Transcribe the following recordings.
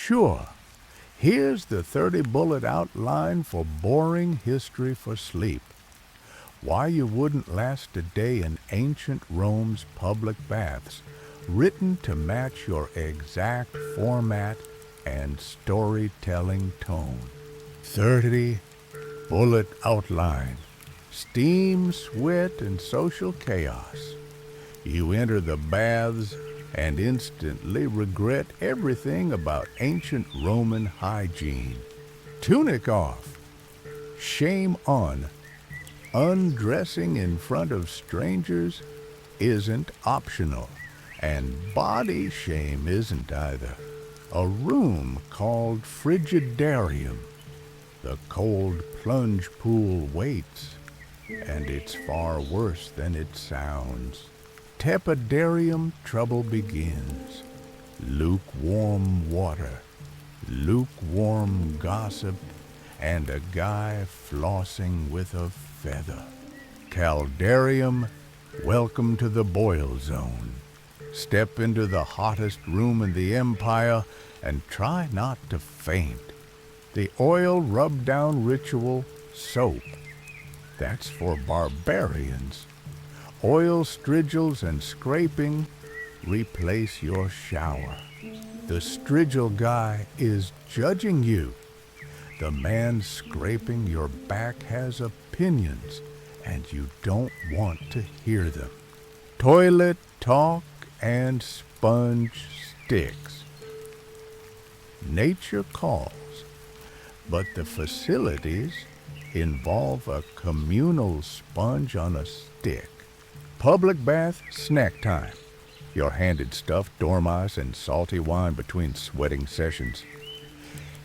Sure, here's the 30-bullet outline for boring history for sleep. Why you wouldn't last a day in ancient Rome's public baths, written to match your exact format and storytelling tone. 30-bullet outline. Steam, sweat, and social chaos. You enter the baths and instantly regret everything about ancient Roman hygiene. Tunic off. Shame on. Undressing in front of strangers isn't optional, and body shame isn't either. A room called Frigidarium. The cold plunge pool waits, and it's far worse than it sounds. Tepidarium, trouble begins. Lukewarm water, lukewarm gossip, and a guy flossing with a feather. Caldarium, welcome to the boil zone. Step into the hottest room in the empire and try not to faint. The oil rub-down ritual, soap. That's for barbarians. Oil strigils and scraping replace your shower. The strigil guy is judging you. The man scraping your back has opinions, and you don't want to hear them. Toilet talk and sponge sticks. Nature calls, but the facilities involve a communal sponge on a stick. Public bath, snack time. You're handed stuffed dormice and salty wine between sweating sessions.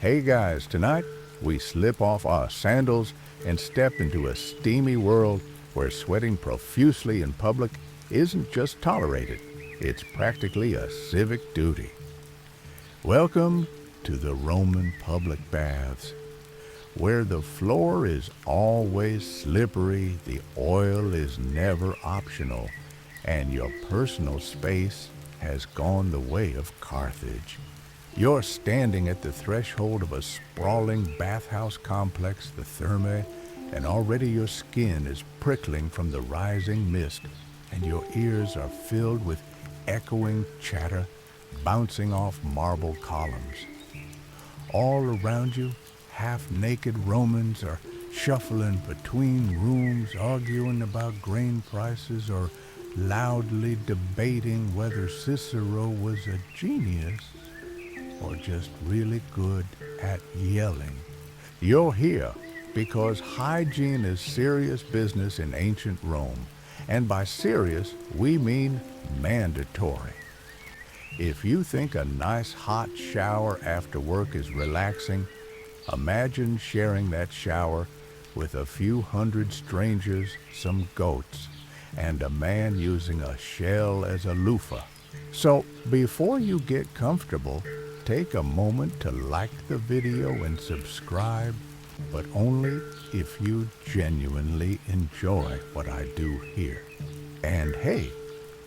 Hey guys, tonight we slip off our sandals and step into a steamy world where sweating profusely in public isn't just tolerated, it's practically a civic duty. Welcome to the Roman public baths, where the floor is always slippery, the oil is never optional, and your personal space has gone the way of Carthage. You're standing at the threshold of a sprawling bathhouse complex, the Thermae, and already your skin is prickling from the rising mist, and your ears are filled with echoing chatter bouncing off marble columns. All around you, half-naked Romans are shuffling between rooms, arguing about grain prices or loudly debating whether Cicero was a genius or just really good at yelling. You're here because hygiene is serious business in ancient Rome, and by serious, we mean mandatory. If you think a nice hot shower after work is relaxing, imagine sharing that shower with a few hundred strangers, some goats, and a man using a shell as a loofah. So before you get comfortable, take a moment to like the video and subscribe, but only if you genuinely enjoy what I do here. And hey,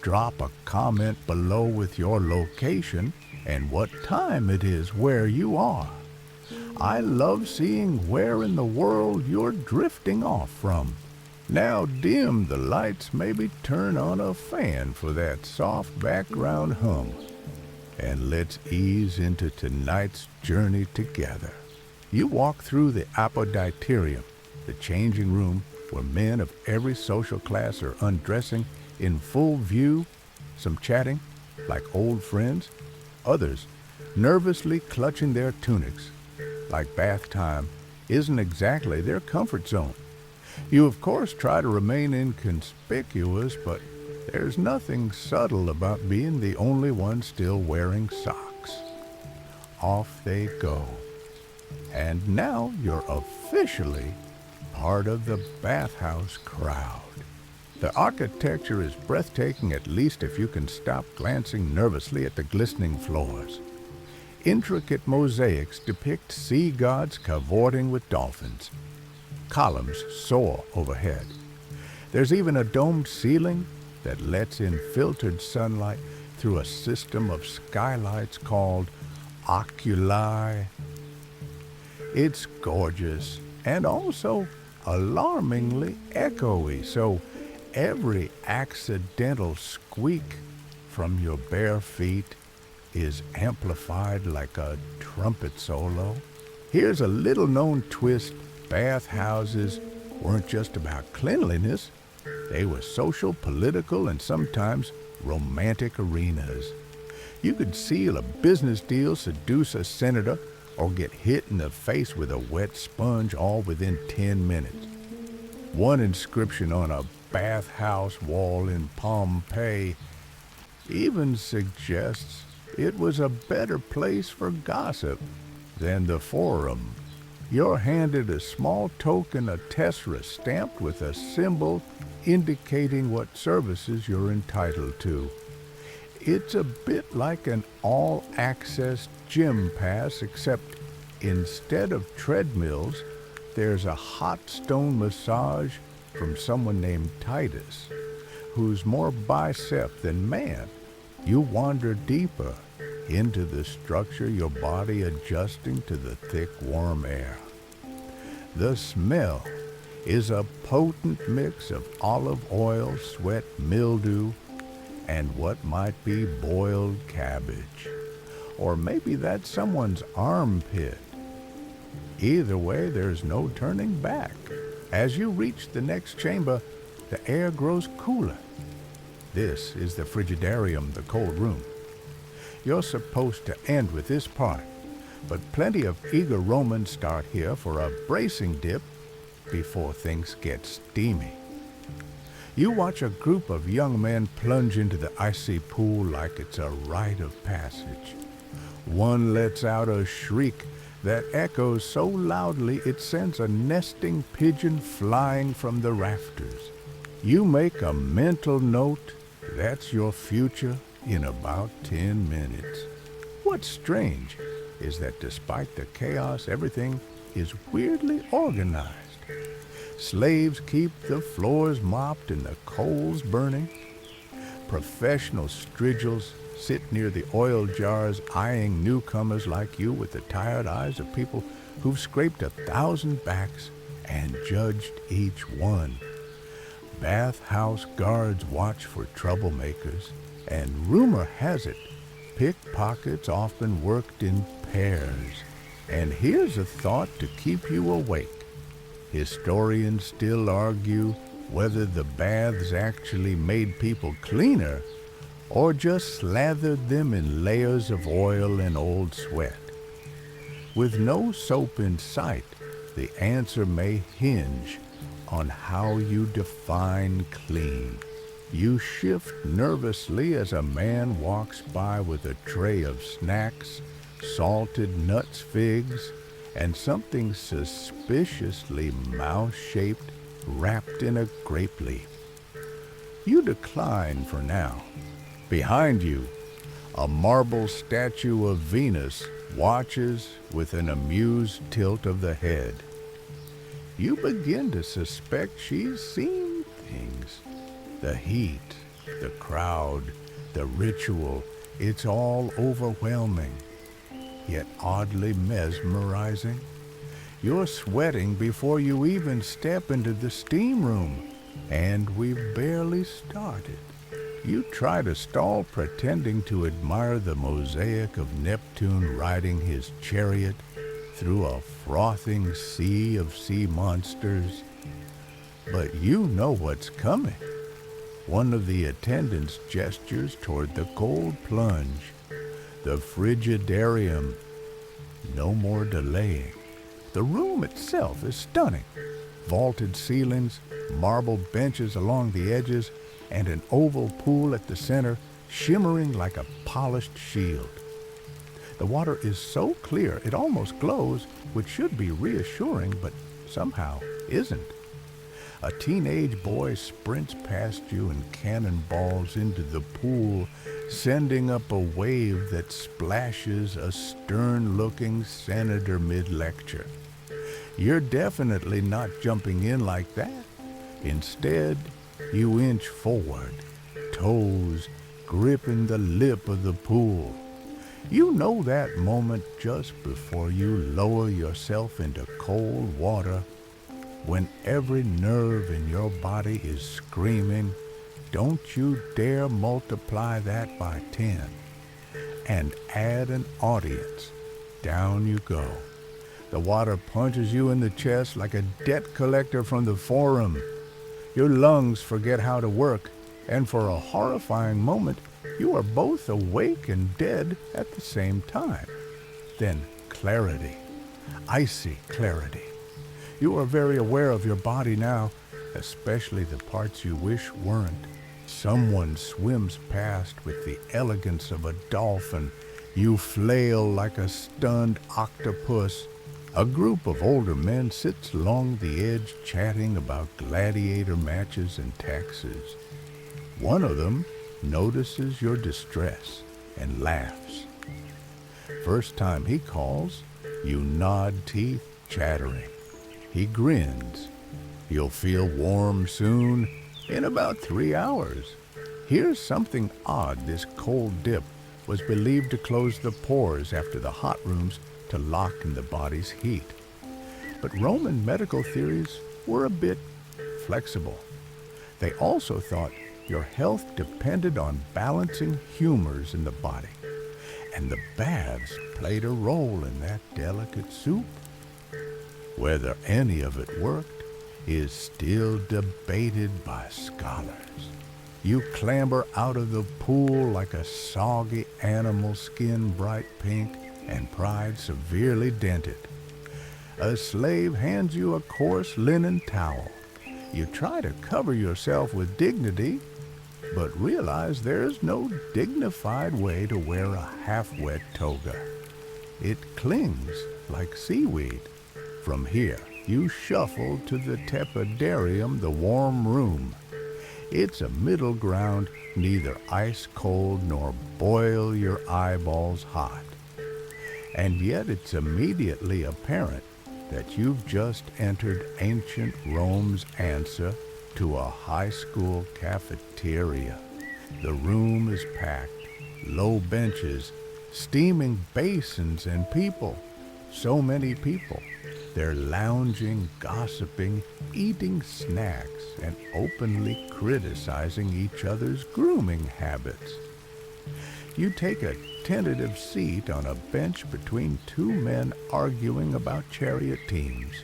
drop a comment below with your location and what time it is where you are. I love seeing where in the world you're drifting off from. Now dim the lights, maybe turn on a fan for that soft background hum. And let's ease into tonight's journey together. You walk through the apoditerium, the changing room where men of every social class are undressing in full view, some chatting like old friends, others nervously clutching their tunics, like bath time isn't exactly their comfort zone. You of course try to remain inconspicuous, but there's nothing subtle about being the only one still wearing socks. Off they go. And now you're officially part of the bathhouse crowd. The architecture is breathtaking, at least if you can stop glancing nervously at the glistening floors. Intricate mosaics depict sea gods cavorting with dolphins. Columns soar overhead. There's even a domed ceiling that lets in filtered sunlight through a system of skylights called oculi. It's gorgeous and also alarmingly echoey, so every accidental squeak from your bare feet is amplified like a trumpet solo. Here's a little known twist: bathhouses weren't just about cleanliness, they were social, political, and sometimes romantic arenas. You could seal a business deal, seduce a senator, or get hit in the face with a wet sponge all within 10 minutes. One inscription on a bathhouse wall in Pompeii even suggests it was a better place for gossip than the forum. You're handed a small token, a tessera stamped with a symbol indicating what services you're entitled to. It's a bit like an all-access gym pass, except instead of treadmills, there's a hot stone massage from someone named Titus, who's more bicep than man. You wander deeper into the structure, your body adjusting to the thick, warm air. The smell is a potent mix of olive oil, sweat, mildew, and what might be boiled cabbage. Or maybe that's someone's armpit. Either way, there's no turning back. As you reach the next chamber, the air grows cooler. This is the frigidarium, the cold room. You're supposed to end with this part, but plenty of eager Romans start here for a bracing dip before things get steamy. You watch a group of young men plunge into the icy pool like it's a rite of passage. One lets out a shriek that echoes so loudly it sends a nesting pigeon flying from the rafters. You make a mental note that's your future in about 10 minutes. What's strange is that despite the chaos, everything is weirdly organized. Slaves keep the floors mopped and the coals burning. Professional strigils sit near the oil jars, eyeing newcomers like you with the tired eyes of people who've scraped 1,000 backs and judged each one. Bathhouse guards watch for troublemakers, and rumor has it pickpockets often worked in pairs. And here's a thought to keep you awake. Historians still argue whether the baths actually made people cleaner or just slathered them in layers of oil and old sweat. With no soap in sight, the answer may hinge on how you define clean. You shift nervously as a man walks by with a tray of snacks, salted nuts, figs, and something suspiciously mouse-shaped wrapped in a grape leaf. You decline for now. Behind you, a marble statue of Venus watches with an amused tilt of the head. You begin to suspect she's seen things. The heat, the crowd, the ritual, it's all overwhelming, yet oddly mesmerizing. You're sweating before you even step into the steam room, and we've barely started. You try to stall, pretending to admire the mosaic of Neptune riding his chariot through a frothing sea of sea monsters. But you know what's coming. One of the attendants gestures toward the cold plunge, the frigidarium. No more delaying. The room itself is stunning. Vaulted ceilings, marble benches along the edges, and an oval pool at the center, shimmering like a polished shield. The water is so clear it almost glows, which should be reassuring, but somehow isn't. A teenage boy sprints past you and cannonballs into the pool, sending up a wave that splashes a stern-looking senator mid-lecture. You're definitely not jumping in like that. Instead, you inch forward, toes gripping the lip of the pool. You know that moment just before you lower yourself into cold water when every nerve in your body is screaming, don't you dare multiply that by 10 and add an audience. Down you go. The water punches you in the chest like a debt collector from the forum. Your lungs forget how to work, and for a horrifying moment, you are both awake and dead at the same time. Then clarity, icy clarity. You are very aware of your body now, especially the parts you wish weren't. Someone swims past with the elegance of a dolphin. You flail like a stunned octopus. A group of older men sits along the edge chatting about gladiator matches and taxes. One of them notices your distress and laughs. First time he calls, you nod, teeth chattering. He grins. You'll feel warm soon, in about 3 hours. Here's something odd. This cold dip was believed to close the pores after the hot rooms to lock in the body's heat. But Roman medical theories were a bit flexible. They also thought your health depended on balancing humors in the body, and the baths played a role in that delicate soup. Whether any of it worked is still debated by scholars. You clamber out of the pool like a soggy animal, skin bright pink and pride severely dented. A slave hands you a coarse linen towel. You try to cover yourself with dignity, but realize there's no dignified way to wear a half-wet toga. It clings like seaweed. From here, you shuffle to the tepidarium, the warm room. It's a middle ground, neither ice cold nor boil your eyeballs hot. And yet it's immediately apparent that you've just entered ancient Rome's answer to a high school cafeteria. The room is packed, low benches, steaming basins, and people. So many people. They're lounging, gossiping, eating snacks, and openly criticizing each other's grooming habits. You take a tentative seat on a bench between two men arguing about chariot teams.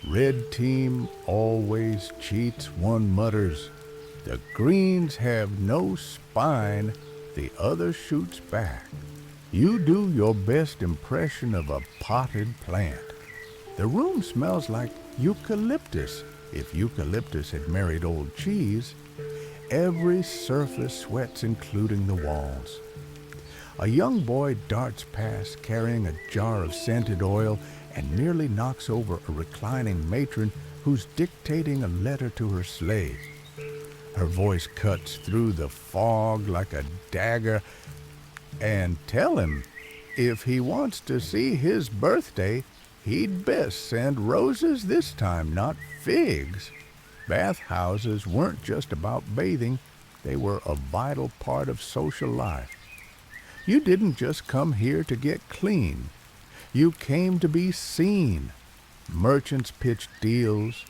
Red team always cheats, one mutters. The greens have no spine, the other shoots back. You do your best impression of a potted plant. The room smells like eucalyptus, if eucalyptus had married old cheese. Every surface sweats, including the walls. A young boy darts past carrying a jar of scented oil and nearly knocks over a reclining matron who's dictating a letter to her slave. Her voice cuts through the fog like a dagger. And tell him, if he wants to see his birthday, he'd best send roses this time, not figs. Bathhouses weren't just about bathing, they were a vital part of social life. You didn't just come here to get clean. You came to be seen. Merchants pitched deals.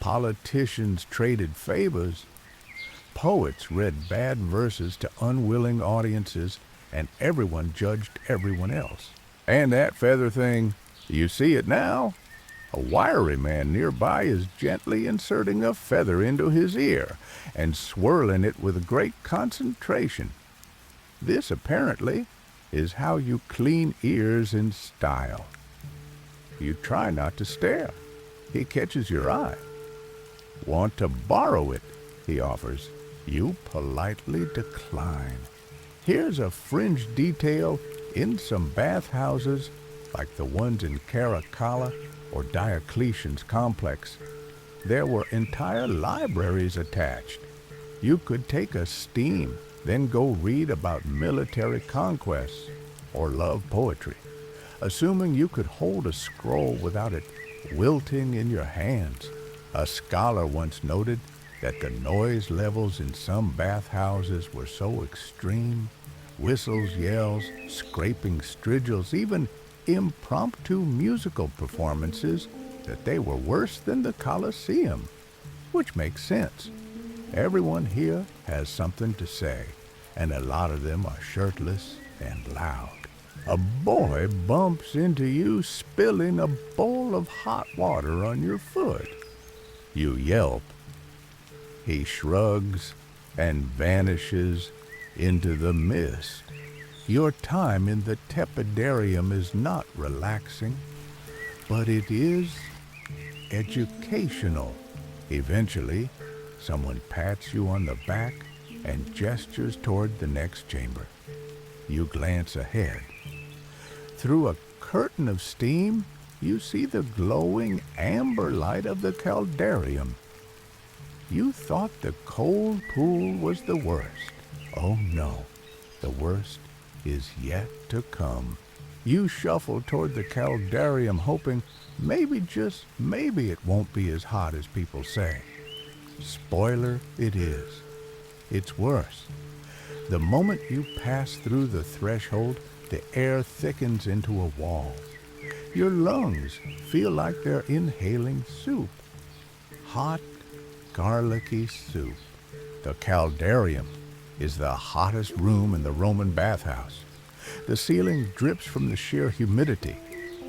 Politicians traded favors. Poets read bad verses to unwilling audiences, and everyone judged everyone else. And that feather thing, you see it now? A wiry man nearby is gently inserting a feather into his ear and swirling it with great concentration. This, apparently, is how you clean ears in style. You try not to stare. He catches your eye. Want to borrow it, he offers. You politely decline. Here's a fringe detail in some bathhouses, like the ones in Caracalla or Diocletian's complex. There were entire libraries attached. You could take a steam, then go read about military conquests or love poetry, assuming you could hold a scroll without it wilting in your hands. A scholar once noted that the noise levels in some bathhouses were so extreme, Whistles, yells, scraping strigils, even impromptu musical performances that they were worse than the Colosseum, which makes sense. Everyone here has something to say, and a lot of them are shirtless and loud. A boy bumps into you spilling a bowl of hot water on your foot. You yelp. He shrugs and vanishes into the mist. Your time in the tepidarium is not relaxing, but it is educational. Eventually, someone pats you on the back and gestures toward the next chamber. You glance ahead. Through a curtain of steam, you see the glowing amber light of the caldarium. You thought the cold pool was the worst. Oh no, the worst is yet to come. You shuffle toward the caldarium, hoping maybe, just maybe, it won't be as hot as people say. Spoiler, it is. It's worse. The moment you pass through the threshold, the air thickens into a wall. Your lungs feel like they're inhaling soup. Hot, garlicky soup. The caldarium is the hottest room in the Roman bathhouse. The ceiling drips from the sheer humidity,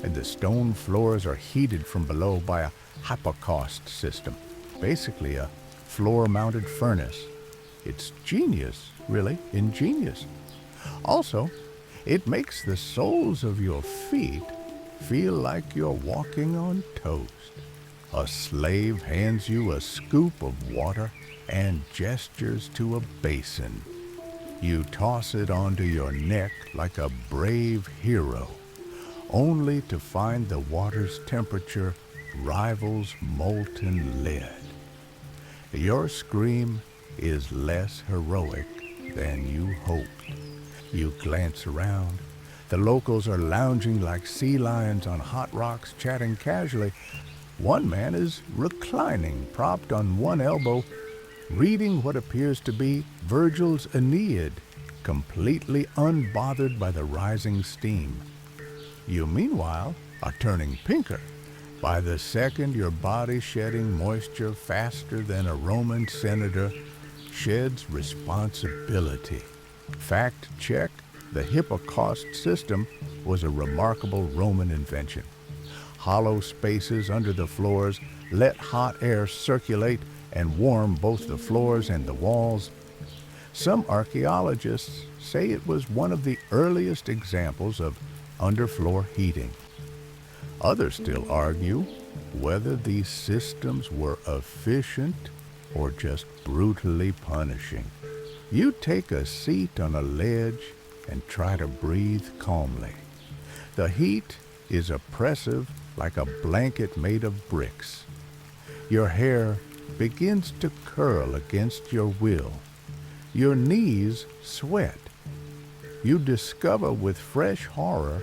and the stone floors are heated from below by a hypocaust system, basically a floor-mounted furnace. It's genius, really, ingenious. Also, it makes the soles of your feet feel like you're walking on toast. A slave hands you a scoop of water and gestures to a basin. You toss it onto your neck like a brave hero, only to find the water's temperature rivals molten lead. Your scream is less heroic than you hoped. You glance around. The locals are lounging like sea lions on hot rocks, chatting casually. One man is reclining, propped on one elbow, reading what appears to be Virgil's Aeneid, completely unbothered by the rising steam. You, meanwhile, are turning pinker. By the second, your body shedding moisture faster than a Roman senator sheds responsibility. Fact check, the hypocaust system was a remarkable Roman invention. Hollow spaces under the floors let hot air circulate and warm both the floors and the walls. Some archaeologists say it was one of the earliest examples of underfloor heating. Others still argue whether these systems were efficient or just brutally punishing. You take a seat on a ledge and try to breathe calmly. The heat is oppressive like a blanket made of bricks. Your hair begins to curl against your will. Your knees sweat. You discover with fresh horror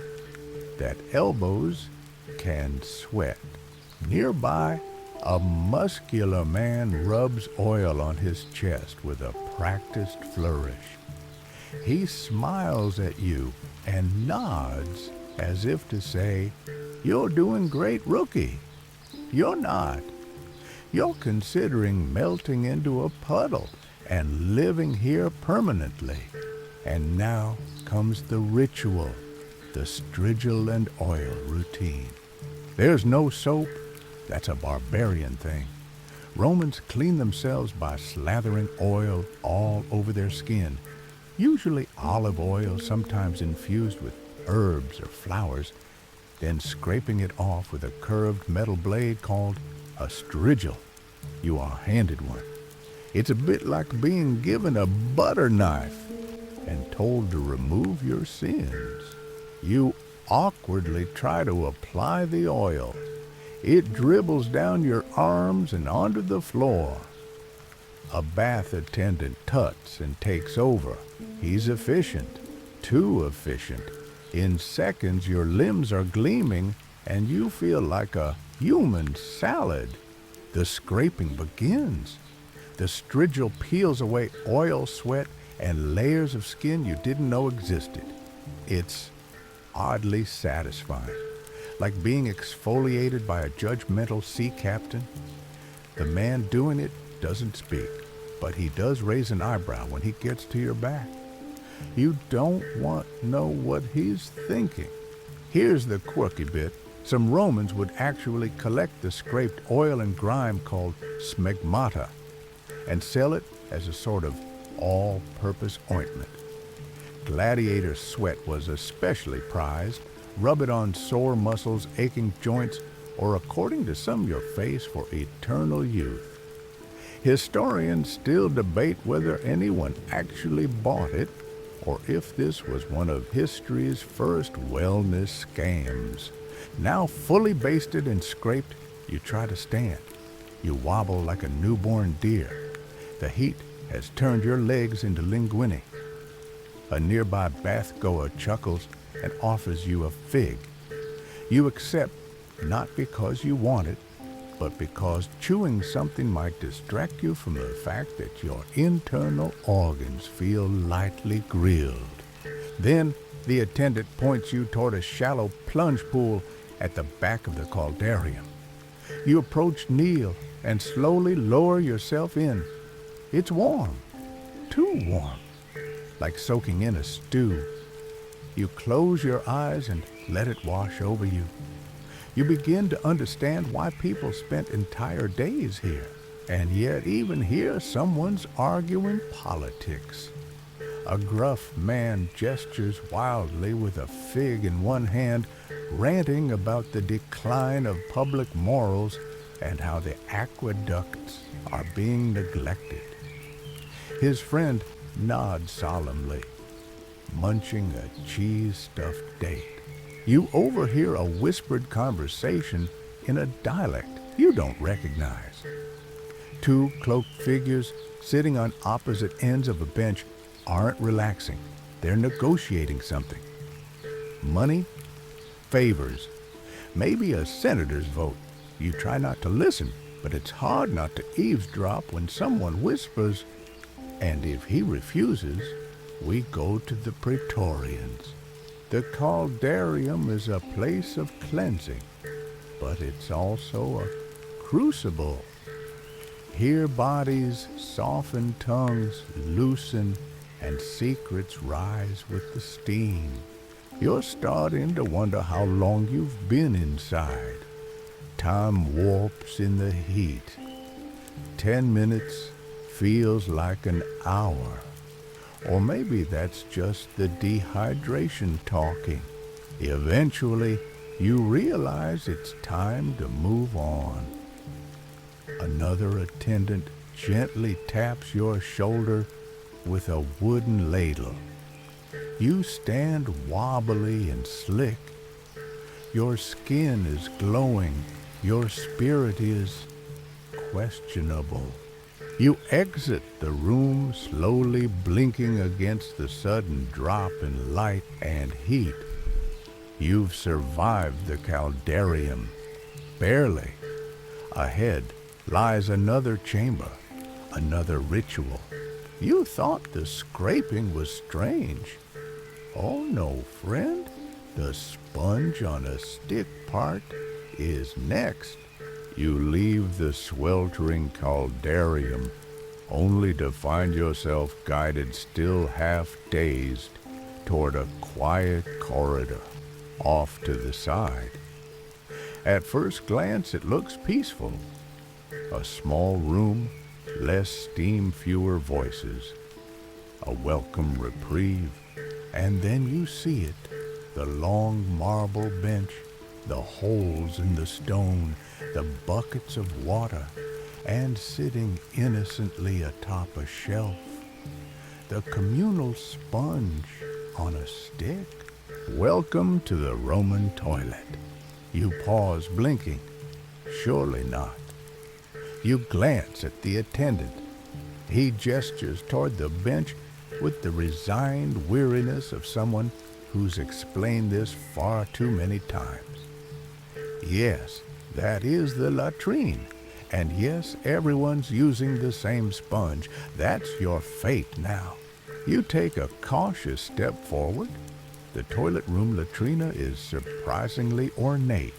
that elbows can sweat. Nearby, a muscular man rubs oil on his chest with a practiced flourish. He smiles at you and nods as if to say, "You're doing great, rookie." You're not. You're considering melting into a puddle and living here permanently. And now comes the ritual, the strigil and oil routine. There's no soap. That's a barbarian thing. Romans clean themselves by slathering oil all over their skin, usually olive oil, sometimes infused with herbs or flowers, then scraping it off with a curved metal blade called a strigil. You are handed one. It's a bit like being given a butter knife and told to remove your sins. You awkwardly try to apply the oil. It dribbles down your arms and onto the floor. A bath attendant tuts and takes over. He's efficient, too efficient. In seconds, your limbs are gleaming and you feel like a human salad. The scraping begins. The strigil peels away oil, sweat, and layers of skin you didn't know existed. It's oddly satisfying, like being exfoliated by a judgmental sea captain. The man doing it doesn't speak, but he does raise an eyebrow when he gets to your back. You don't want to know what he's thinking. Here's the quirky bit. Some Romans would actually collect the scraped oil and grime called smegmata and sell it as a sort of all-purpose ointment. Gladiator sweat was especially prized. Rub it on sore muscles, aching joints, or according to some, your face for eternal youth. Historians still debate whether anyone actually bought it or if this was one of history's first wellness scams. Now fully basted and scraped, you try to stand. You wobble like a newborn deer. The heat has turned your legs into linguine. A nearby bath-goer chuckles and offers you a fig. You accept, not because you want it, but because chewing something might distract you from the fact that your internal organs feel lightly grilled. Then the attendant points you toward a shallow plunge pool at the back of the caldarium. You approach, kneel, and slowly lower yourself in. It's warm, too warm, like soaking in a stew. You close your eyes and let it wash over you. You begin to understand why people spent entire days here. And yet even here someone's arguing politics. A gruff man gestures wildly with a fig in one hand, ranting about the decline of public morals and how the aqueducts are being neglected. His friend nods solemnly, munching a cheese-stuffed date. You overhear a whispered conversation in a dialect you don't recognize. Two cloaked figures sitting on opposite ends of a bench aren't relaxing. They're negotiating something. Money, favors, maybe a senator's vote. You try not to listen, but it's hard not to eavesdrop when someone whispers, and if he refuses, we go to the Praetorians. The caldarium is a place of cleansing, but it's also a crucible. Here bodies soften, tongues loosen, and secrets rise with the steam. You're starting to wonder how long you've been inside. Time warps in the heat. 10 minutes feels like an hour. Or maybe that's just the dehydration talking. Eventually, you realize it's time to move on. Another attendant gently taps your shoulder with a wooden ladle. You stand wobbly and slick. Your skin is glowing. Your spirit is questionable. You exit the room slowly, blinking against the sudden drop in light and heat. You've survived the caldarium. Barely. Ahead lies another chamber, another ritual. You thought the scraping was strange. Oh no, friend. The sponge on a stick part is next. You leave the sweltering caldarium only to find yourself guided, still half-dazed, toward a quiet corridor off to the side. At first glance, it looks peaceful. A small room, less steam, fewer voices. A welcome reprieve. And then you see it, the long marble bench, the holes in the stone, the buckets of water, and sitting innocently atop a shelf, the communal sponge on a stick. Welcome to the Roman toilet. You pause, blinking. Surely not. You glance at the attendant. He gestures toward the bench with the resigned weariness of someone who's explained this far too many times. Yes, that is the latrine. And yes, everyone's using the same sponge. That's your fate now. You take a cautious step forward. The toilet room latrina is surprisingly ornate.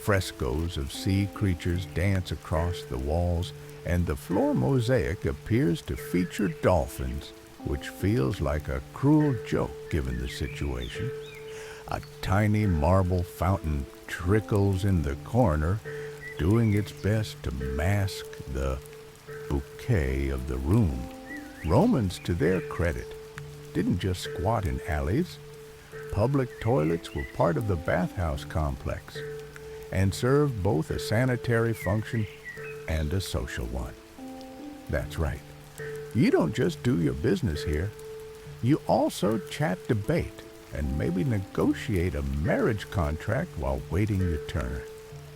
Frescoes of sea creatures dance across the walls, and the floor mosaic appears to feature dolphins, which feels like a cruel joke given the situation. A tiny marble fountain trickles in the corner, doing its best to mask the bouquet of the room. Romans, to their credit, didn't just squat in alleys. Public toilets were part of the bathhouse complex and served both a sanitary function and a social one. That's right. You don't just do your business here. You also chat, debate, and maybe negotiate a marriage contract while waiting your turn.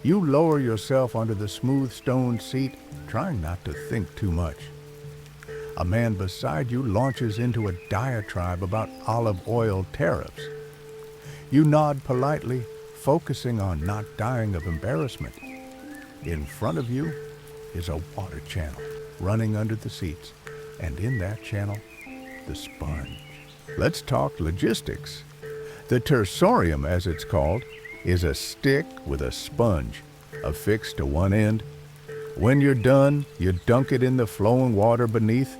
You lower yourself onto the smooth stone seat, trying not to think too much. A man beside you launches into a diatribe about olive oil tariffs. You nod politely, focusing on not dying of embarrassment. In front of you is a water channel running under the seats, and in that channel, the sponge. Let's talk logistics. The tersorium, as it's called, is a stick with a sponge affixed to one end. When you're done, you dunk it in the flowing water beneath.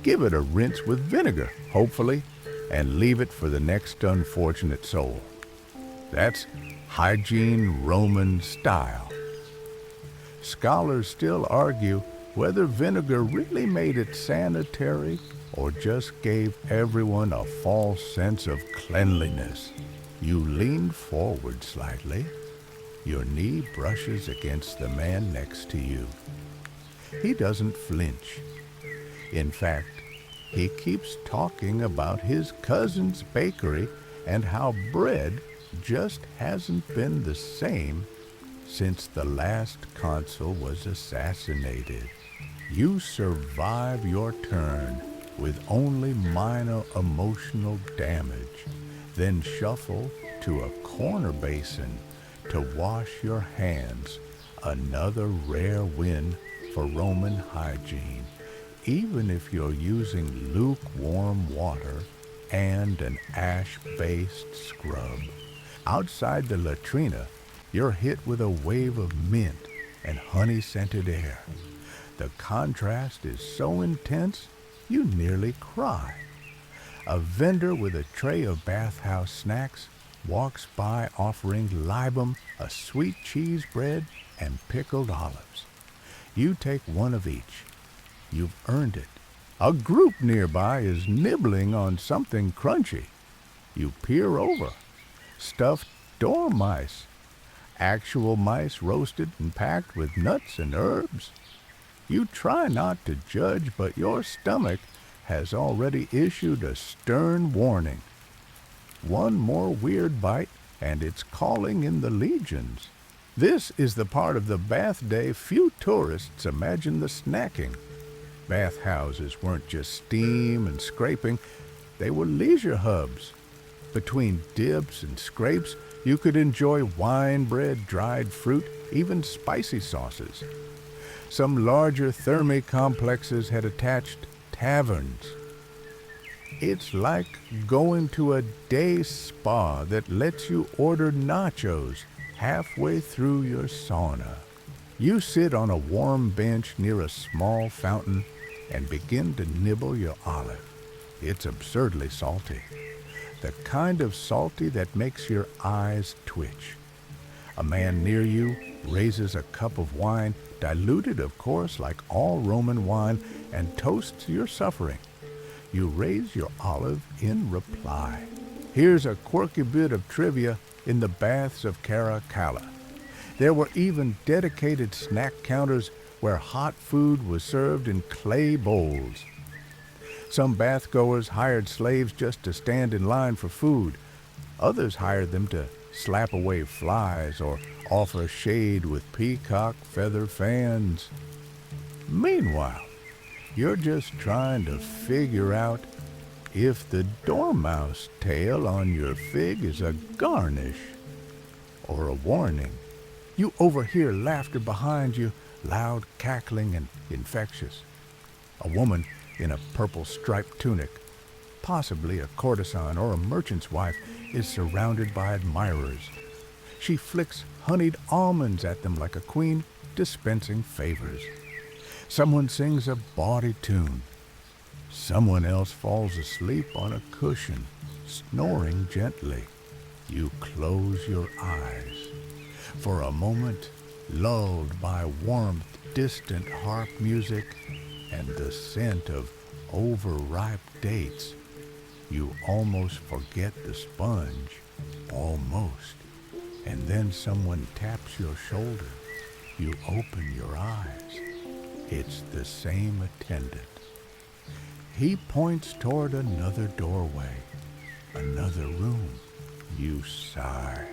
Give it a rinse with vinegar, hopefully, and leave it for the next unfortunate soul. That's hygiene Roman style. Scholars still argue whether vinegar really made it sanitary or just gave everyone a false sense of cleanliness. You lean forward slightly. Your knee brushes against the man next to you. He doesn't flinch. In fact, he keeps talking about his cousin's bakery and how bread just hasn't been the same since the last consul was assassinated. You survive your turn with only minor emotional damage, then shuffle to a corner basin to wash your hands, another rare win for Roman hygiene, even if you're using lukewarm water and an ash-based scrub. Outside the latrina, you're hit with a wave of mint and honey-scented air. The contrast is so intense, you nearly cry. A vendor with a tray of bathhouse snacks walks by offering libum, a sweet cheese bread, and pickled olives. You take one of each. You've earned it. A group nearby is nibbling on something crunchy. You peer over. Stuffed dormice. Actual mice roasted and packed with nuts and herbs. You try not to judge, but your stomach has already issued a stern warning. One more weird bite, and it's calling in the legions. This is the part of the bath day few tourists imagine the snacking. Bathhouses weren't just steam and scraping, they were leisure hubs. Between dips and scrapes, you could enjoy wine bread, dried fruit, even spicy sauces. Some larger thermi complexes had attached taverns. It's like going to a day spa that lets you order nachos halfway through your sauna. You sit on a warm bench near a small fountain and begin to nibble your olive. It's absurdly salty. The kind of salty that makes your eyes twitch. A man near you raises a cup of wine, diluted of course like all Roman wine, and toasts your suffering. You raise your olive in reply. Here's a quirky bit of trivia in the baths of Caracalla. There were even dedicated snack counters where hot food was served in clay bowls. Some bathgoers hired slaves just to stand in line for food. Others hired them to slap away flies or offer shade with peacock feather fans. Meanwhile, you're just trying to figure out if the dormouse tail on your fig is a garnish or a warning. You overhear laughter behind you, loud, cackling, and infectious. A woman in a purple striped tunic possibly a courtesan or a merchant's wife, is surrounded by admirers. She flicks honeyed almonds at them like a queen dispensing favors. Someone sings a bawdy tune. Someone else falls asleep on a cushion, snoring gently. You close your eyes. For a moment, lulled by warmth, distant harp music, and the scent of overripe dates, you almost forget the sponge. Almost. And then someone taps your shoulder. You open your eyes. It's the same attendant. He points toward another doorway, another room. You sigh.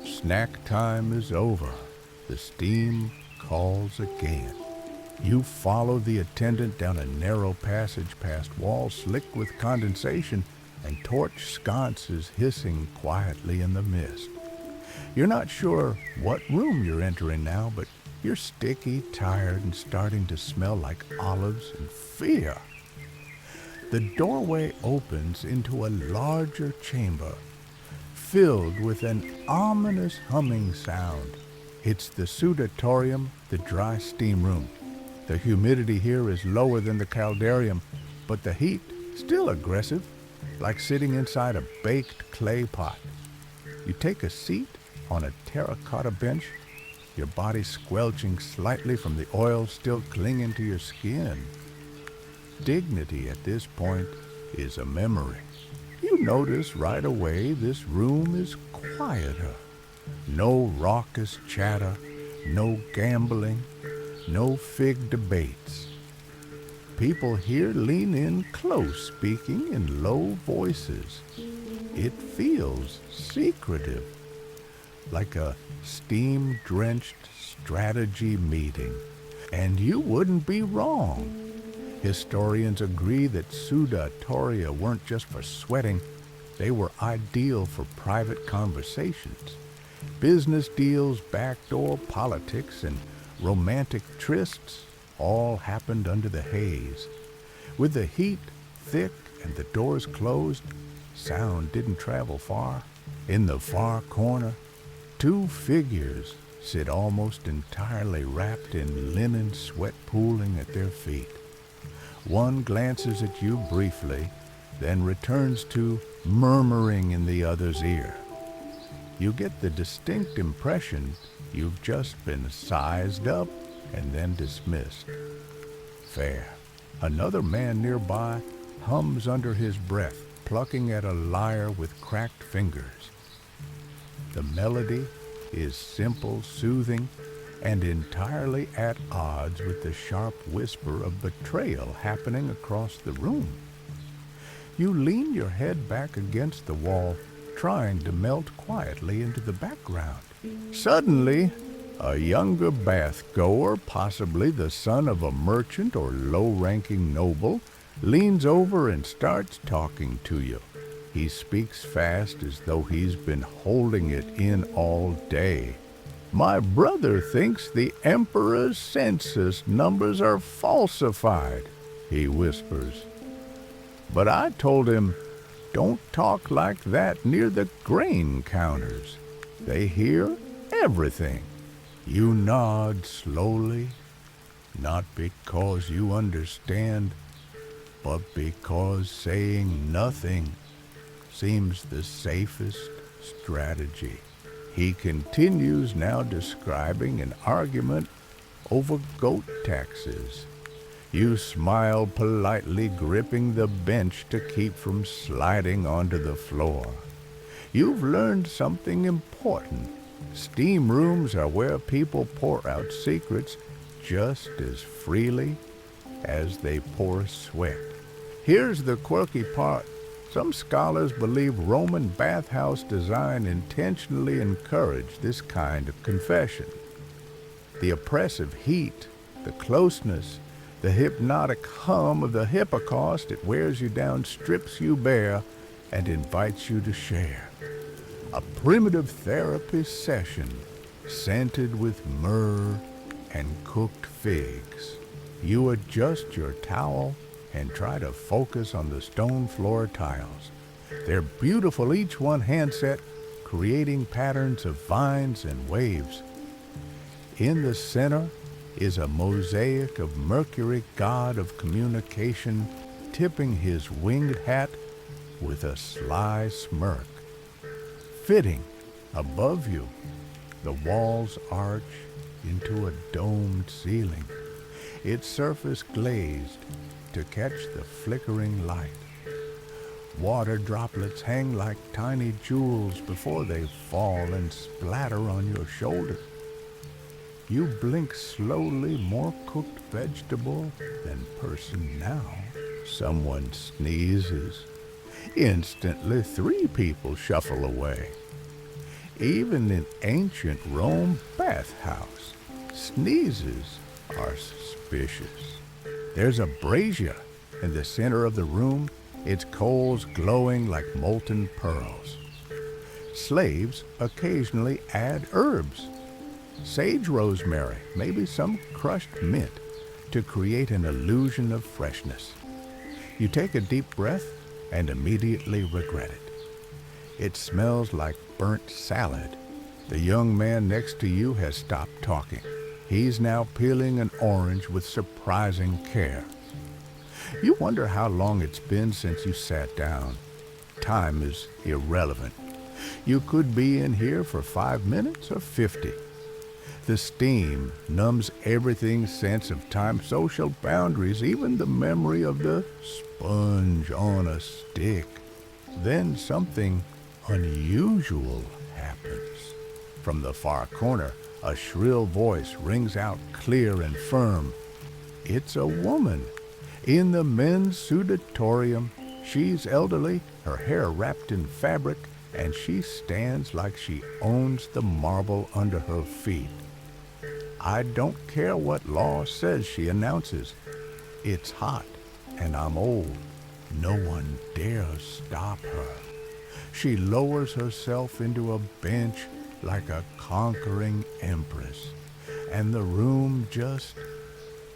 Snack time is over. The steam calls again. You follow the attendant down a narrow passage past walls slick with condensation and torch sconces hissing quietly in the mist. You're not sure what room you're entering now, but you're sticky, tired, and starting to smell like olives and fear. The doorway opens into a larger chamber, filled with an ominous humming sound. It's the sudatorium, the dry steam room. The humidity here is lower than the caldarium, but the heat still aggressive, like sitting inside a baked clay pot. You take a seat on a terracotta bench, your body squelching slightly from the oil still clinging to your skin. Dignity at this point is a memory. You notice right away this room is quieter. No raucous chatter, no gambling, no fig debates. People here lean in close, speaking in low voices. It feels secretive, like a steam-drenched strategy meeting. And you wouldn't be wrong. Historians agree that sudatoria weren't just for sweating, they were ideal for private conversations. Business deals, backdoor politics, and romantic trysts all happened under the haze. With the heat thick and the doors closed, sound didn't travel far. In the far corner, two figures sit almost entirely wrapped in linen, sweat pooling at their feet. One glances at you briefly, then returns to murmuring in the other's ear. You get the distinct impression you've just been sized up and then dismissed. Fair. Another man nearby hums under his breath, plucking at a lyre with cracked fingers. The melody is simple, soothing, and entirely at odds with the sharp whisper of betrayal happening across the room. You lean your head back against the wall, trying to melt quietly into the background. Suddenly, a younger bath-goer, possibly the son of a merchant or low-ranking noble, leans over and starts talking to you. He speaks fast as though he's been holding it in all day. My brother thinks the emperor's census numbers are falsified, he whispers. But I told him, don't talk like that near the grain counters. They hear everything. You nod slowly, not because you understand, but because saying nothing seems the safest strategy. He continues now describing an argument over goat taxes. You smile politely, gripping the bench to keep from sliding onto the floor. You've learned something important. Steam rooms are where people pour out secrets just as freely as they pour sweat. Here's the quirky part. Some scholars believe Roman bathhouse design intentionally encouraged this kind of confession. The oppressive heat, the closeness, the hypnotic hum of the hippocaust, it wears you down, strips you bare, and invites you to share. A primitive therapy session, scented with myrrh and cooked figs. You adjust your towel, and try to focus on the stone floor tiles. They're beautiful, each one handset, creating patterns of vines and waves. In the center is a mosaic of Mercury, god of communication, tipping his winged hat with a sly smirk. Fitting, above you, the walls arch into a domed ceiling, its surface glazed to catch the flickering light. Water droplets hang like tiny jewels before they fall and splatter on your shoulder. You blink slowly, more cooked vegetable than person now. Someone sneezes. Instantly, 3 people shuffle away. Even in ancient Rome bathhouse, sneezes are suspicious. There's a brazier in the center of the room, its coals glowing like molten pearls. Slaves occasionally add herbs, sage rosemary, maybe some crushed mint, to create an illusion of freshness. You take a deep breath and immediately regret it. It smells like burnt salad. The young man next to you has stopped talking. He's now peeling an orange with surprising care. You wonder how long it's been since you sat down. Time is irrelevant. You could be in here for 5 minutes or 50. The steam numbs everything's sense of time, social boundaries, even the memory of the sponge on a stick. Then something unusual happens. From the far corner, a shrill voice rings out clear and firm. It's a woman. In the men's sudatorium, she's elderly, her hair wrapped in fabric, and she stands like she owns the marble under her feet. I don't care what law says, she announces. It's hot, and I'm old. No one dares stop her. She lowers herself into a bench like a conquering empress, and the room just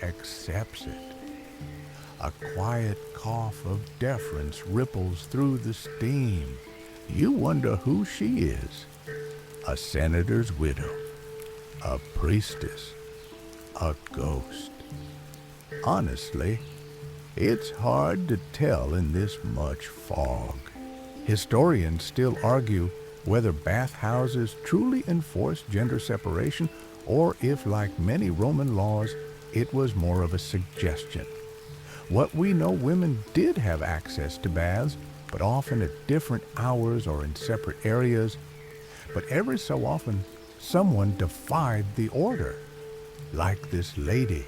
accepts it. A quiet cough of deference ripples through the steam. You wonder who she is. A senator's widow, a priestess, a ghost. Honestly, it's hard to tell in this much fog. Historians still argue whether bathhouses truly enforced gender separation or if, like many Roman laws, it was more of a suggestion. What we know, women did have access to baths, but often at different hours or in separate areas. But every so often, someone defied the order, like this lady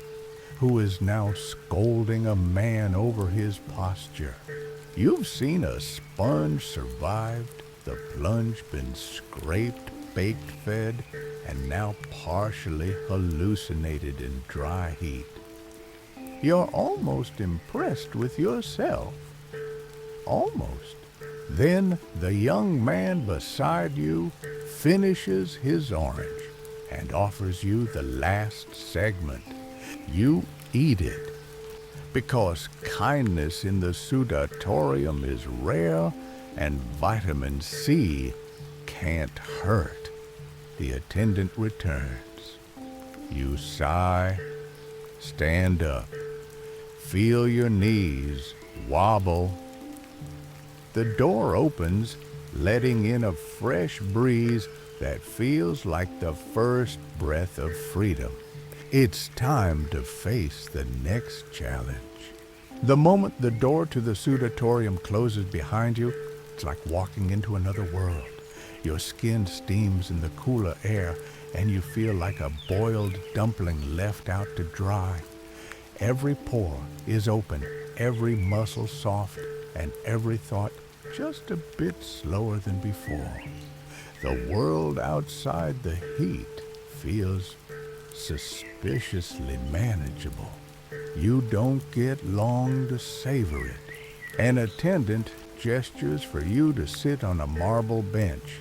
who is now scolding a man over his posture. You've seen a sponge survived, the plunge been scraped, baked, fed, and now partially hallucinated in dry heat. You're almost impressed with yourself. Almost. Then the young man beside you finishes his orange and offers you the last segment. You eat it, because kindness in the sudatorium is rare and vitamin C can't hurt. The attendant returns. You sigh, stand up, feel your knees wobble. The door opens, letting in a fresh breeze that feels like the first breath of freedom. It's time to face the next challenge. The moment the door to the sudatorium closes behind you, it's like walking into another world. Your skin steams in the cooler air, and you feel like a boiled dumpling left out to dry. Every pore is open, every muscle soft, and every thought just a bit slower than before. The world outside the heat feels suspiciously manageable. You don't get long to savor it. An attendant gestures for you to sit on a marble bench.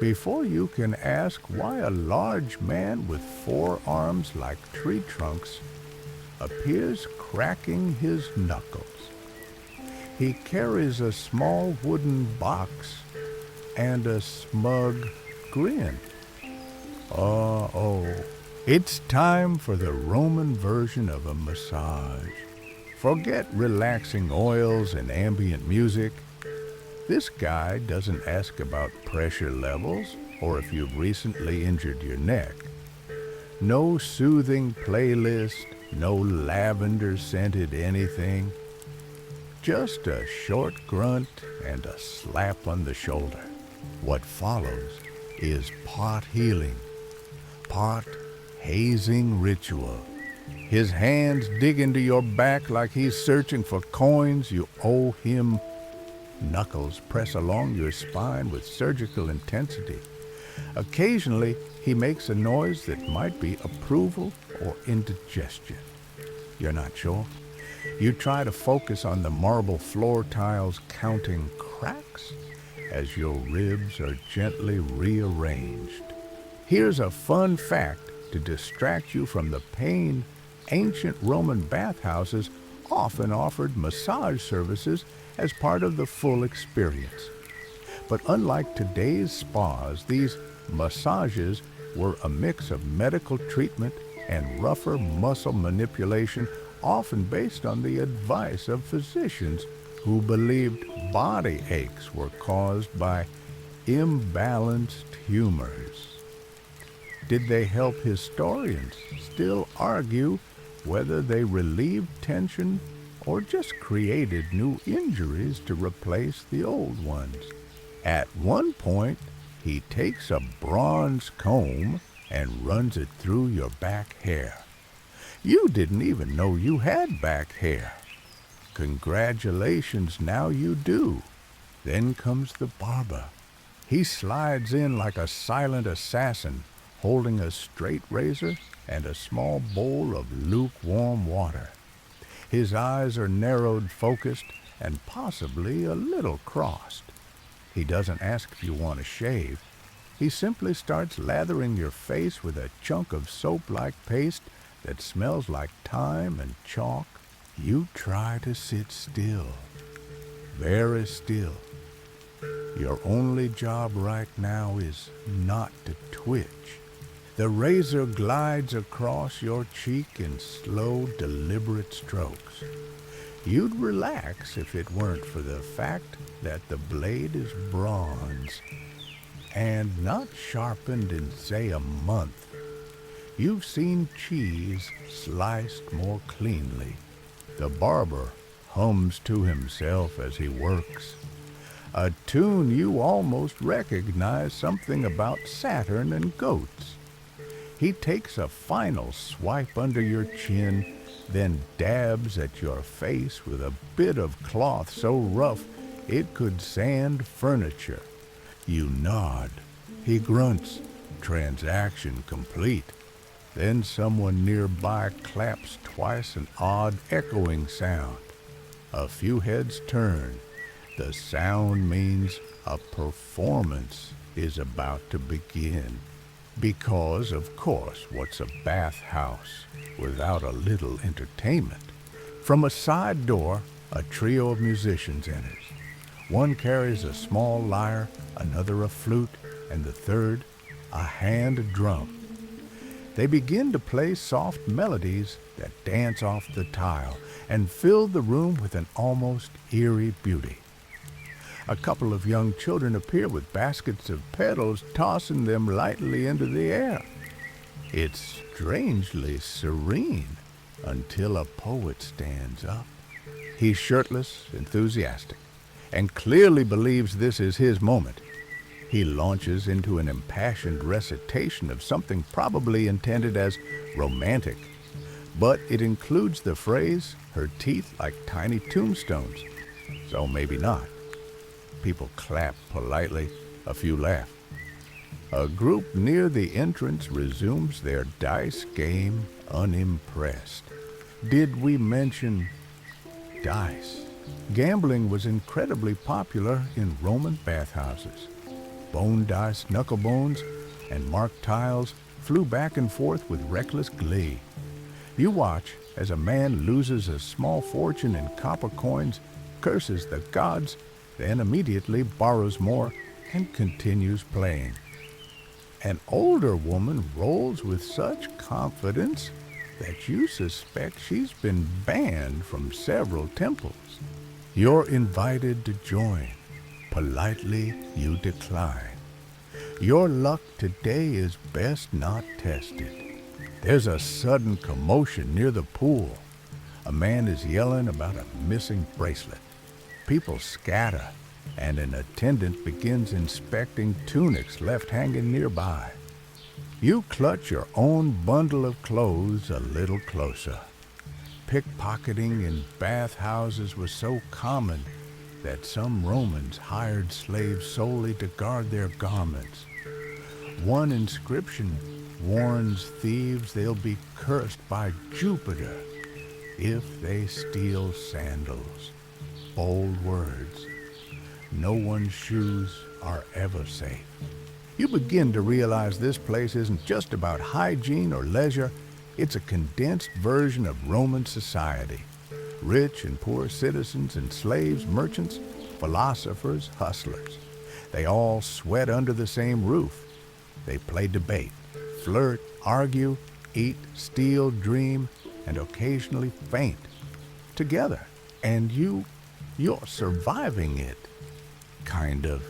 Before you can ask why a large man with 4 arms like tree trunks appears cracking his knuckles. He carries a small wooden box and a smug grin. Oh, it's time for the Roman version of a massage. Forget relaxing oils and ambient music. This guy doesn't ask about pressure levels or if you've recently injured your neck. No soothing playlist, no lavender-scented anything. Just a short grunt and a slap on the shoulder. What follows is pot healing, pot hazing ritual. His hands dig into your back like he's searching for coins you owe him. Knuckles press along your spine with surgical intensity. Occasionally, he makes a noise that might be approval or indigestion. You're not sure? You try to focus on the marble floor tiles counting cracks as your ribs are gently rearranged. Here's a fun fact to distract you from the pain. Ancient Roman bathhouses often offered massage services as part of the full experience. But unlike today's spas, these massages were a mix of medical treatment and rougher muscle manipulation, often based on the advice of physicians who believed body aches were caused by imbalanced humors. Did they help? Historians still argue whether they relieved tension or just created new injuries to replace the old ones. At one point, he takes a bronze comb and runs it through your back hair. You didn't even know you had back hair. Congratulations, now you do. Then comes the barber. He slides in like a silent assassin, holding a straight razor and a small bowl of lukewarm water. His eyes are narrowed, focused, and possibly a little crossed. He doesn't ask if you want to shave. He simply starts lathering your face with a chunk of soap-like paste that smells like thyme and chalk. You try to sit still, very still. Your only job right now is not to twitch. The razor glides across your cheek in slow, deliberate strokes. You'd relax if it weren't for the fact that the blade is bronze and not sharpened in, say, a month. You've seen cheese sliced more cleanly. The barber hums to himself as he works. A tune you almost recognize, something about Saturn and goats. He takes a final swipe under your chin, then dabs at your face with a bit of cloth so rough it could sand furniture. You nod. He grunts. Transaction complete. Then someone nearby claps twice, an odd echoing sound. A few heads turn. The sound means a performance is about to begin. Because, of course, what's a bathhouse without a little entertainment? From a side door, a trio of musicians enters. One carries a small lyre, another a flute, and the third a hand drum. They begin to play soft melodies that dance off the tile and fill the room with an almost eerie beauty. A couple of young children appear with baskets of petals, tossing them lightly into the air. It's strangely serene until a poet stands up. He's shirtless, enthusiastic, and clearly believes this is his moment. He launches into an impassioned recitation of something probably intended as romantic, but it includes the phrase, "her teeth like tiny tombstones," so maybe not. People clap politely, a few laugh. A group near the entrance resumes their dice game, unimpressed. Did we mention dice? Gambling was incredibly popular in Roman bathhouses. Bone dice, knucklebones, and marked tiles flew back and forth with reckless glee. You watch as a man loses a small fortune in copper coins, curses the gods, then immediately borrows more and continues playing. An older woman rolls with such confidence that you suspect she's been banned from several temples. You're invited to join. Politely, you decline. Your luck today is best not tested. There's a sudden commotion near the pool. A man is yelling about a missing bracelet. People scatter, and an attendant begins inspecting tunics left hanging nearby. You clutch your own bundle of clothes a little closer. Pickpocketing in bathhouses was so common that some Romans hired slaves solely to guard their garments. One inscription warns thieves they'll be cursed by Jupiter if they steal sandals. Bold words. No one's shoes are ever safe. You begin to realize this place isn't just about hygiene or leisure. It's a condensed version of Roman society. Rich and poor citizens and slaves, merchants, philosophers, hustlers. They all sweat under the same roof. They play debate, flirt, argue, eat, steal, dream, and occasionally faint. Together. And you're surviving it. Kind of.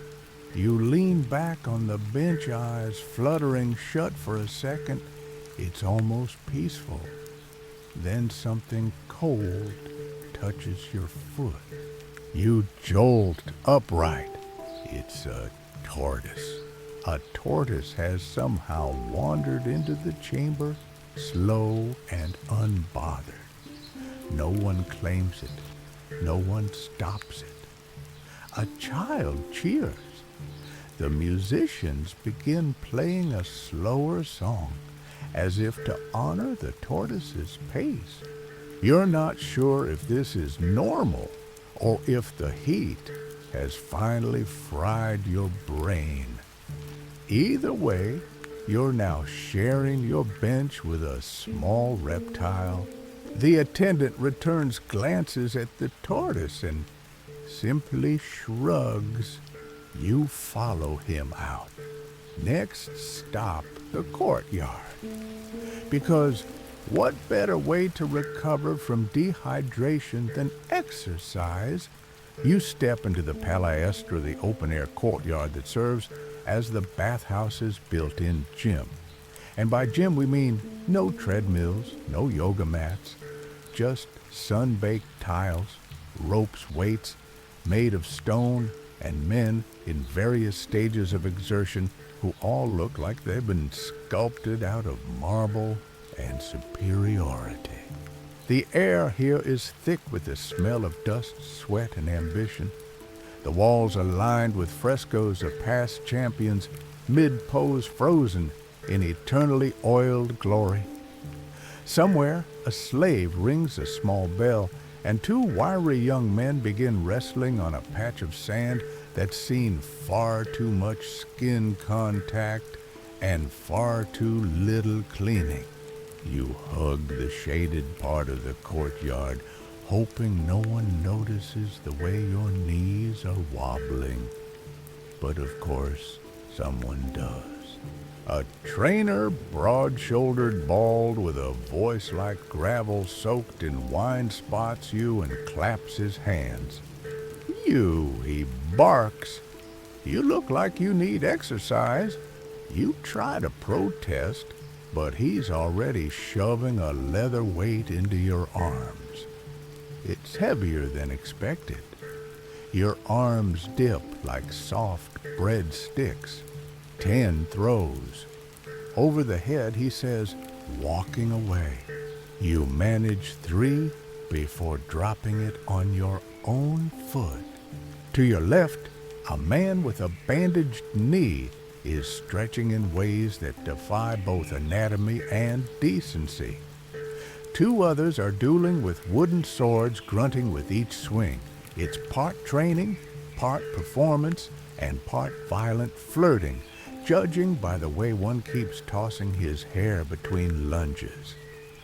You lean back on the bench, eyes fluttering shut for a second. It's almost peaceful. Then something cold touches your foot. You jolt upright. It's a tortoise. A tortoise has somehow wandered into the chamber, slow and unbothered. No one claims it. No one stops it. A child cheers. The musicians begin playing a slower song, as if to honor the tortoise's pace. You're not sure if this is normal or if the heat has finally fried your brain. Either way, you're now sharing your bench with a small reptile. The attendant returns glances at the tortoise and simply shrugs. You follow him out. Next stop, the courtyard. Because what better way to recover from dehydration than exercise? You step into the palaestra, the open-air courtyard that serves as the bathhouse's built-in gym. And by gym we mean no treadmills, no yoga mats, just sun-baked tiles, ropes, weights made of stone, and men in various stages of exertion who all look like they've been sculpted out of marble and superiority. The air here is thick with the smell of dust, sweat, and ambition. The walls are lined with frescoes of past champions, mid-pose frozen in eternally oiled glory. Somewhere, a slave rings a small bell, and two wiry young men begin wrestling on a patch of sand that's seen far too much skin contact and far too little cleaning. You hug the shaded part of the courtyard, hoping no one notices the way your knees are wobbling. But of course, someone does. A trainer, broad-shouldered, bald, with a voice like gravel soaked in wine, spots you and claps his hands. You, he barks. You look like you need exercise. You try to protest, but he's already shoving a leather weight into your arms. It's heavier than expected. Your arms dip like soft bread sticks. 10 throws. Over the head, he says, walking away. You manage 3 before dropping it on your own foot. To your left, a man with a bandaged knee is stretching in ways that defy both anatomy and decency. 2 others are dueling with wooden swords, grunting with each swing. It's part training, part performance, and part violent flirting, judging by the way one keeps tossing his hair between lunges.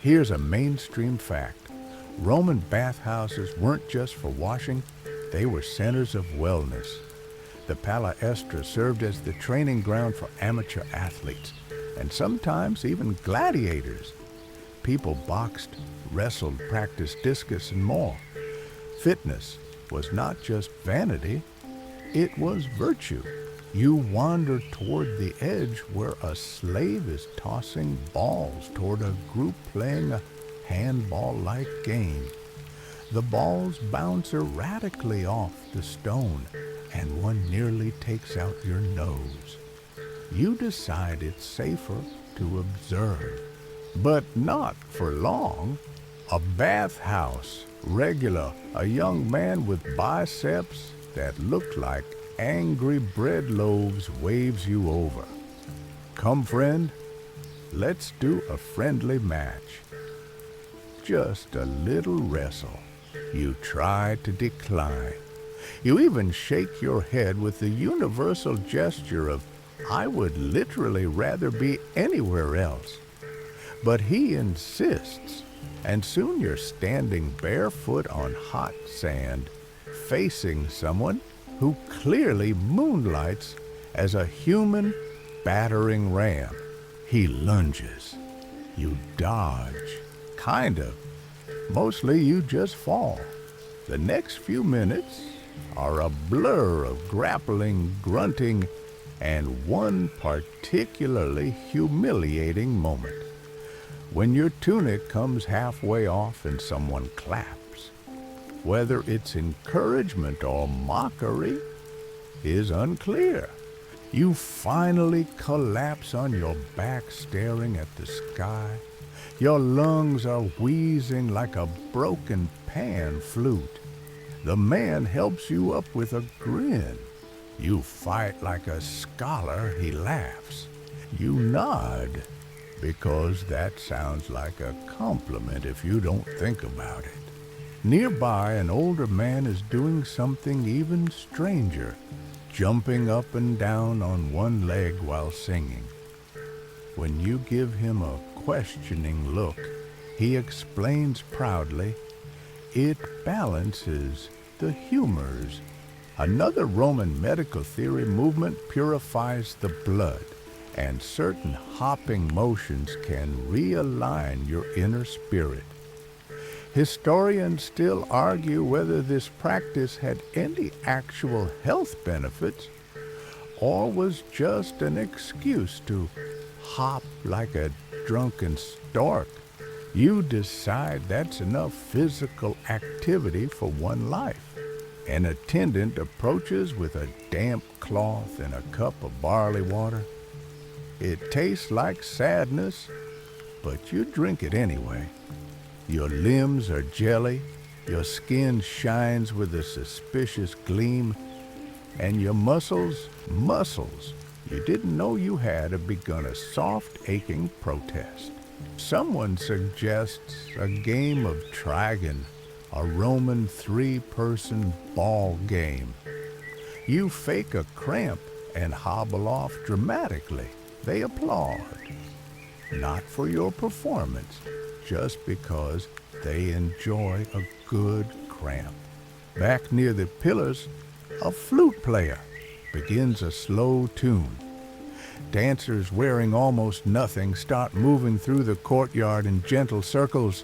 Here's a mainstream fact. Roman bathhouses weren't just for washing, they were centers of wellness. The palestra served as the training ground for amateur athletes, and sometimes even gladiators. People boxed, wrestled, practiced discus, and more. Fitness was not just vanity, it was virtue. You wander toward the edge where a slave is tossing balls toward a group playing a handball-like game. The balls bounce erratically off the stone, and one nearly takes out your nose. You decide it's safer to observe, but not for long. A bathhouse, regular, a young man with biceps that look like angry bread loaves waves you over. Come, friend, let's do a friendly match. Just a little wrestle. You try to decline. You even shake your head with the universal gesture of, I would literally rather be anywhere else. But he insists, and soon you're standing barefoot on hot sand, facing someone who clearly moonlights as a human battering ram. He lunges. You dodge. Kind of. Mostly you just fall. The next few minutes are a blur of grappling, grunting, and one particularly humiliating moment. When your tunic comes halfway off and someone claps. Whether it's encouragement or mockery is unclear. You finally collapse on your back staring at the sky. Your lungs are wheezing like a broken pan flute. The man helps you up with a grin. You fight like a scholar, he laughs. You nod, because that sounds like a compliment if you don't think about it. Nearby, an older man is doing something even stranger, jumping up and down on one leg while singing. When you give him a questioning look, he explains proudly, it balances the humors. Another Roman medical theory movement purifies the blood, and certain hopping motions can realign your inner spirit. Historians still argue whether this practice had any actual health benefits or was just an excuse to hop like a drunken stork. You decide that's enough physical activity for one life. An attendant approaches with a damp cloth and a cup of barley water. It tastes like sadness, but you drink it anyway. Your limbs are jelly, your skin shines with a suspicious gleam, and your muscles you didn't know you had have begun a soft, aching protest. Someone suggests a game of Trigon, a Roman three-person ball game. You fake a cramp and hobble off dramatically. They applaud. Not for your performance, just because they enjoy a good cramp. Back near the pillars, a flute player begins a slow tune. Dancers wearing almost nothing start moving through the courtyard in gentle circles.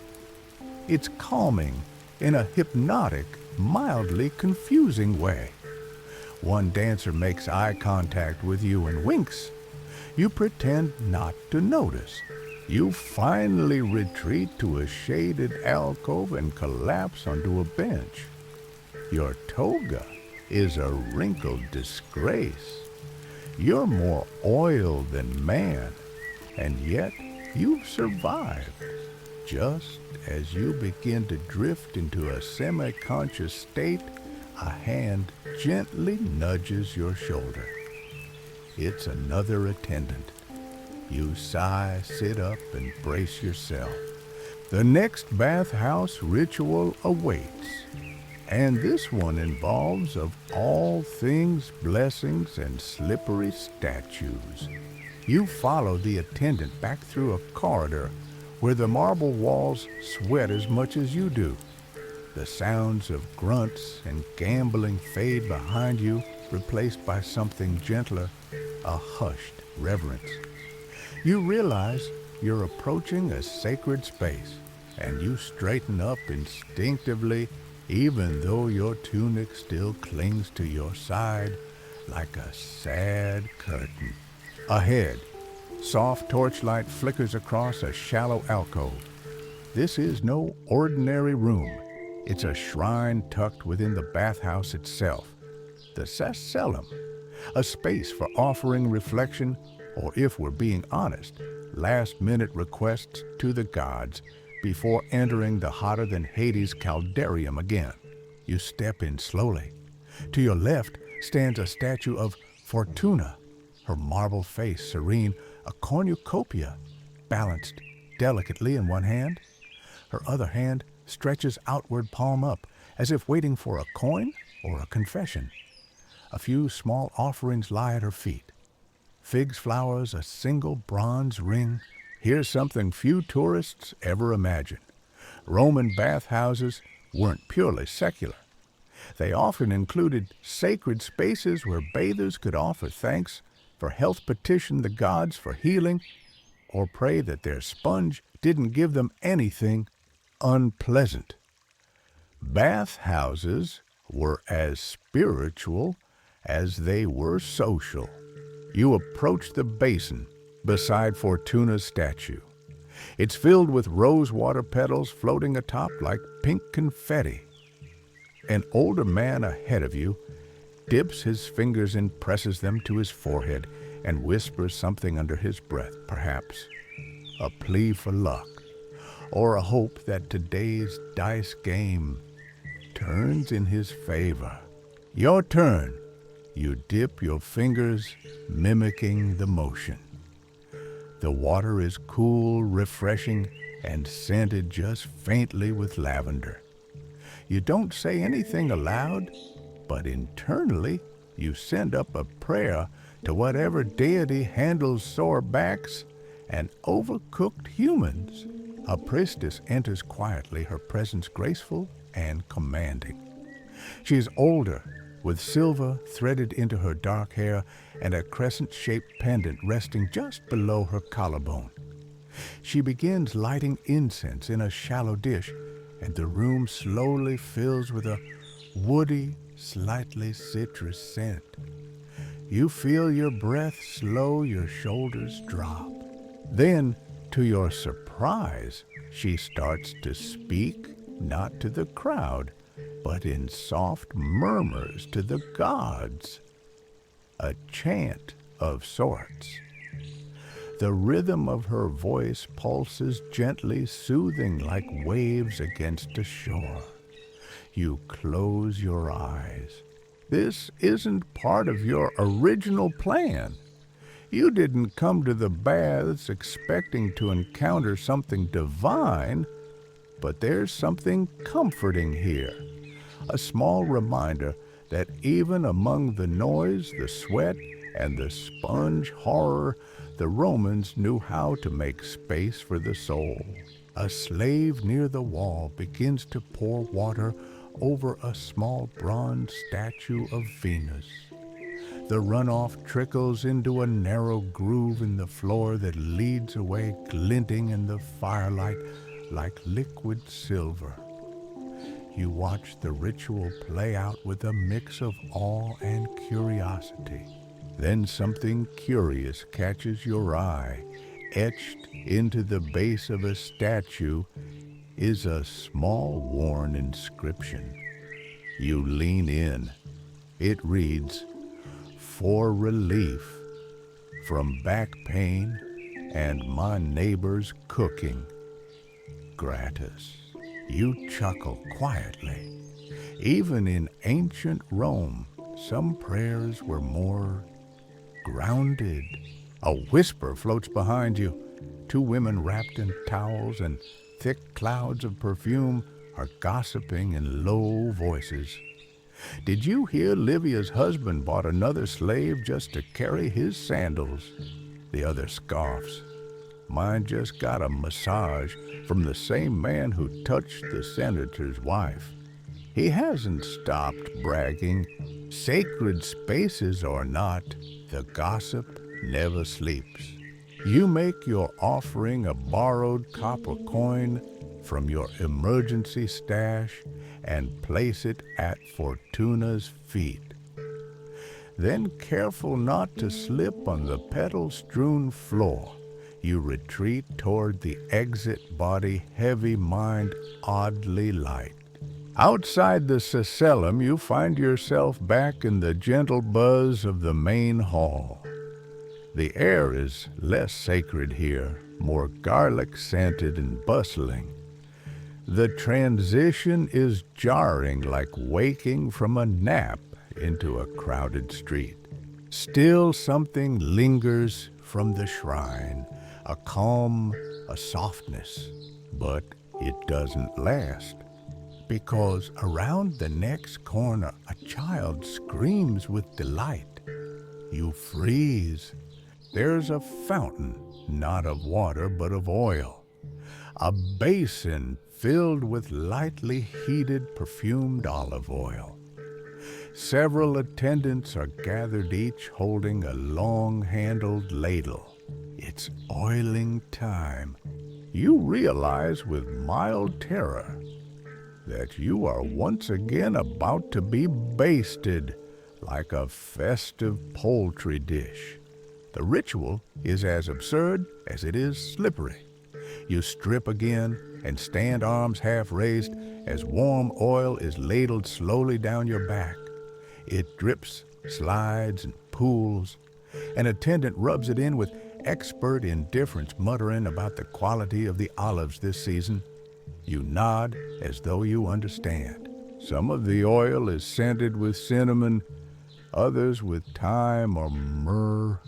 It's calming in a hypnotic, mildly confusing way. One dancer makes eye contact with you and winks. You pretend not to notice. You finally retreat to a shaded alcove and collapse onto a bench. Your toga is a wrinkled disgrace. You're more oil than man, and yet you've survived. Just as you begin to drift into a semi-conscious state, a hand gently nudges your shoulder. It's another attendant. You sigh, sit up, and brace yourself. The next bathhouse ritual awaits, and this one involves, of all things, blessings and slippery statues. You follow the attendant back through a corridor where the marble walls sweat as much as you do. The sounds of grunts and gambling fade behind you, replaced by something gentler, a hushed reverence. You realize you're approaching a sacred space, and you straighten up instinctively, even though your tunic still clings to your side like a sad curtain. Ahead, soft torchlight flickers across a shallow alcove. This is no ordinary room. It's a shrine tucked within the bathhouse itself, the sacellum, a space for offering reflection, or if we're being honest, last-minute requests to the gods before entering the hotter-than-Hades caldarium again. You step in slowly. To your left stands a statue of Fortuna, her marble face serene, a cornucopia balanced delicately in one hand. Her other hand stretches outward, palm up, as if waiting for a coin or a confession. A few small offerings lie at her feet. Figs flowers, a single bronze ring. Here's something few tourists ever imagine. Roman bathhouses weren't purely secular. They often included sacred spaces where bathers could offer thanks for health, petition the gods for healing, or pray that their sponge didn't give them anything unpleasant. Bathhouses were as spiritual as they were social. You approach the basin beside Fortuna's statue. It's filled with rosewater petals floating atop like pink confetti. An older man ahead of you dips his fingers and presses them to his forehead and whispers something under his breath, perhaps a plea for luck, or a hope that today's dice game turns in his favor. Your turn. You dip your fingers, mimicking the motion. The water is cool, refreshing, and scented just faintly with lavender. You don't say anything aloud, but internally you send up a prayer to whatever deity handles sore backs and overcooked humans. A priestess enters quietly, her presence graceful and commanding. She is older, with silver threaded into her dark hair and a crescent-shaped pendant resting just below her collarbone. She begins lighting incense in a shallow dish, and the room slowly fills with a woody, slightly citrus scent. You feel your breath slow, your shoulders drop. Then, to your surprise, she starts to speak, not to the crowd, but in soft murmurs to the gods. A chant of sorts. The rhythm of her voice pulses gently, soothing like waves against a shore. You close your eyes. This isn't part of your original plan. You didn't come to the baths expecting to encounter something divine, but there's something comforting here. A small reminder that even among the noise, the sweat, and the sponge horror, the Romans knew how to make space for the soul. A slave near the wall begins to pour water over a small bronze statue of Venus. The runoff trickles into a narrow groove in the floor that leads away, glinting in the firelight like liquid silver. You watch the ritual play out with a mix of awe and curiosity. Then something curious catches your eye. Etched into the base of a statue is a small worn inscription. You lean in. It reads, "For relief from back pain and my neighbor's cooking, gratis." You chuckle quietly. Even in ancient Rome, some prayers were more grounded. A whisper floats behind you. Two women wrapped in towels and thick clouds of perfume are gossiping in low voices. "Did you hear Livia's husband bought another slave just to carry his sandals?" The other scoffs. Mine just got a massage from the same man who touched the senator's wife. He hasn't stopped bragging. Sacred spaces or not, the gossip never sleeps. You make your offering a borrowed copper coin from your emergency stash and place it at Fortuna's feet. Then, careful not to slip on the petal-strewn floor, you retreat toward the exit body, heavy mind oddly light. Outside the Cecellum, you find yourself back in the gentle buzz of the main hall. The air is less sacred here, more garlic-scented and bustling. The transition is jarring, like waking from a nap into a crowded street. Still something lingers from the shrine, a calm, a softness, but it doesn't last. Because around the next corner a child screams with delight. You freeze. There's a fountain, not of water but of oil. A basin filled with lightly heated perfumed olive oil. Several attendants are gathered, each holding a long-handled ladle. It's oiling time. You realize with mild terror that you are once again about to be basted like a festive poultry dish. The ritual is as absurd as it is slippery. You strip again and stand arms half raised as warm oil is ladled slowly down your back. It drips, slides, and pools. An attendant rubs it in with expert indifference, muttering about the quality of the olives this season. You nod as though you understand. Some of the oil is scented with cinnamon, others with thyme or myrrh.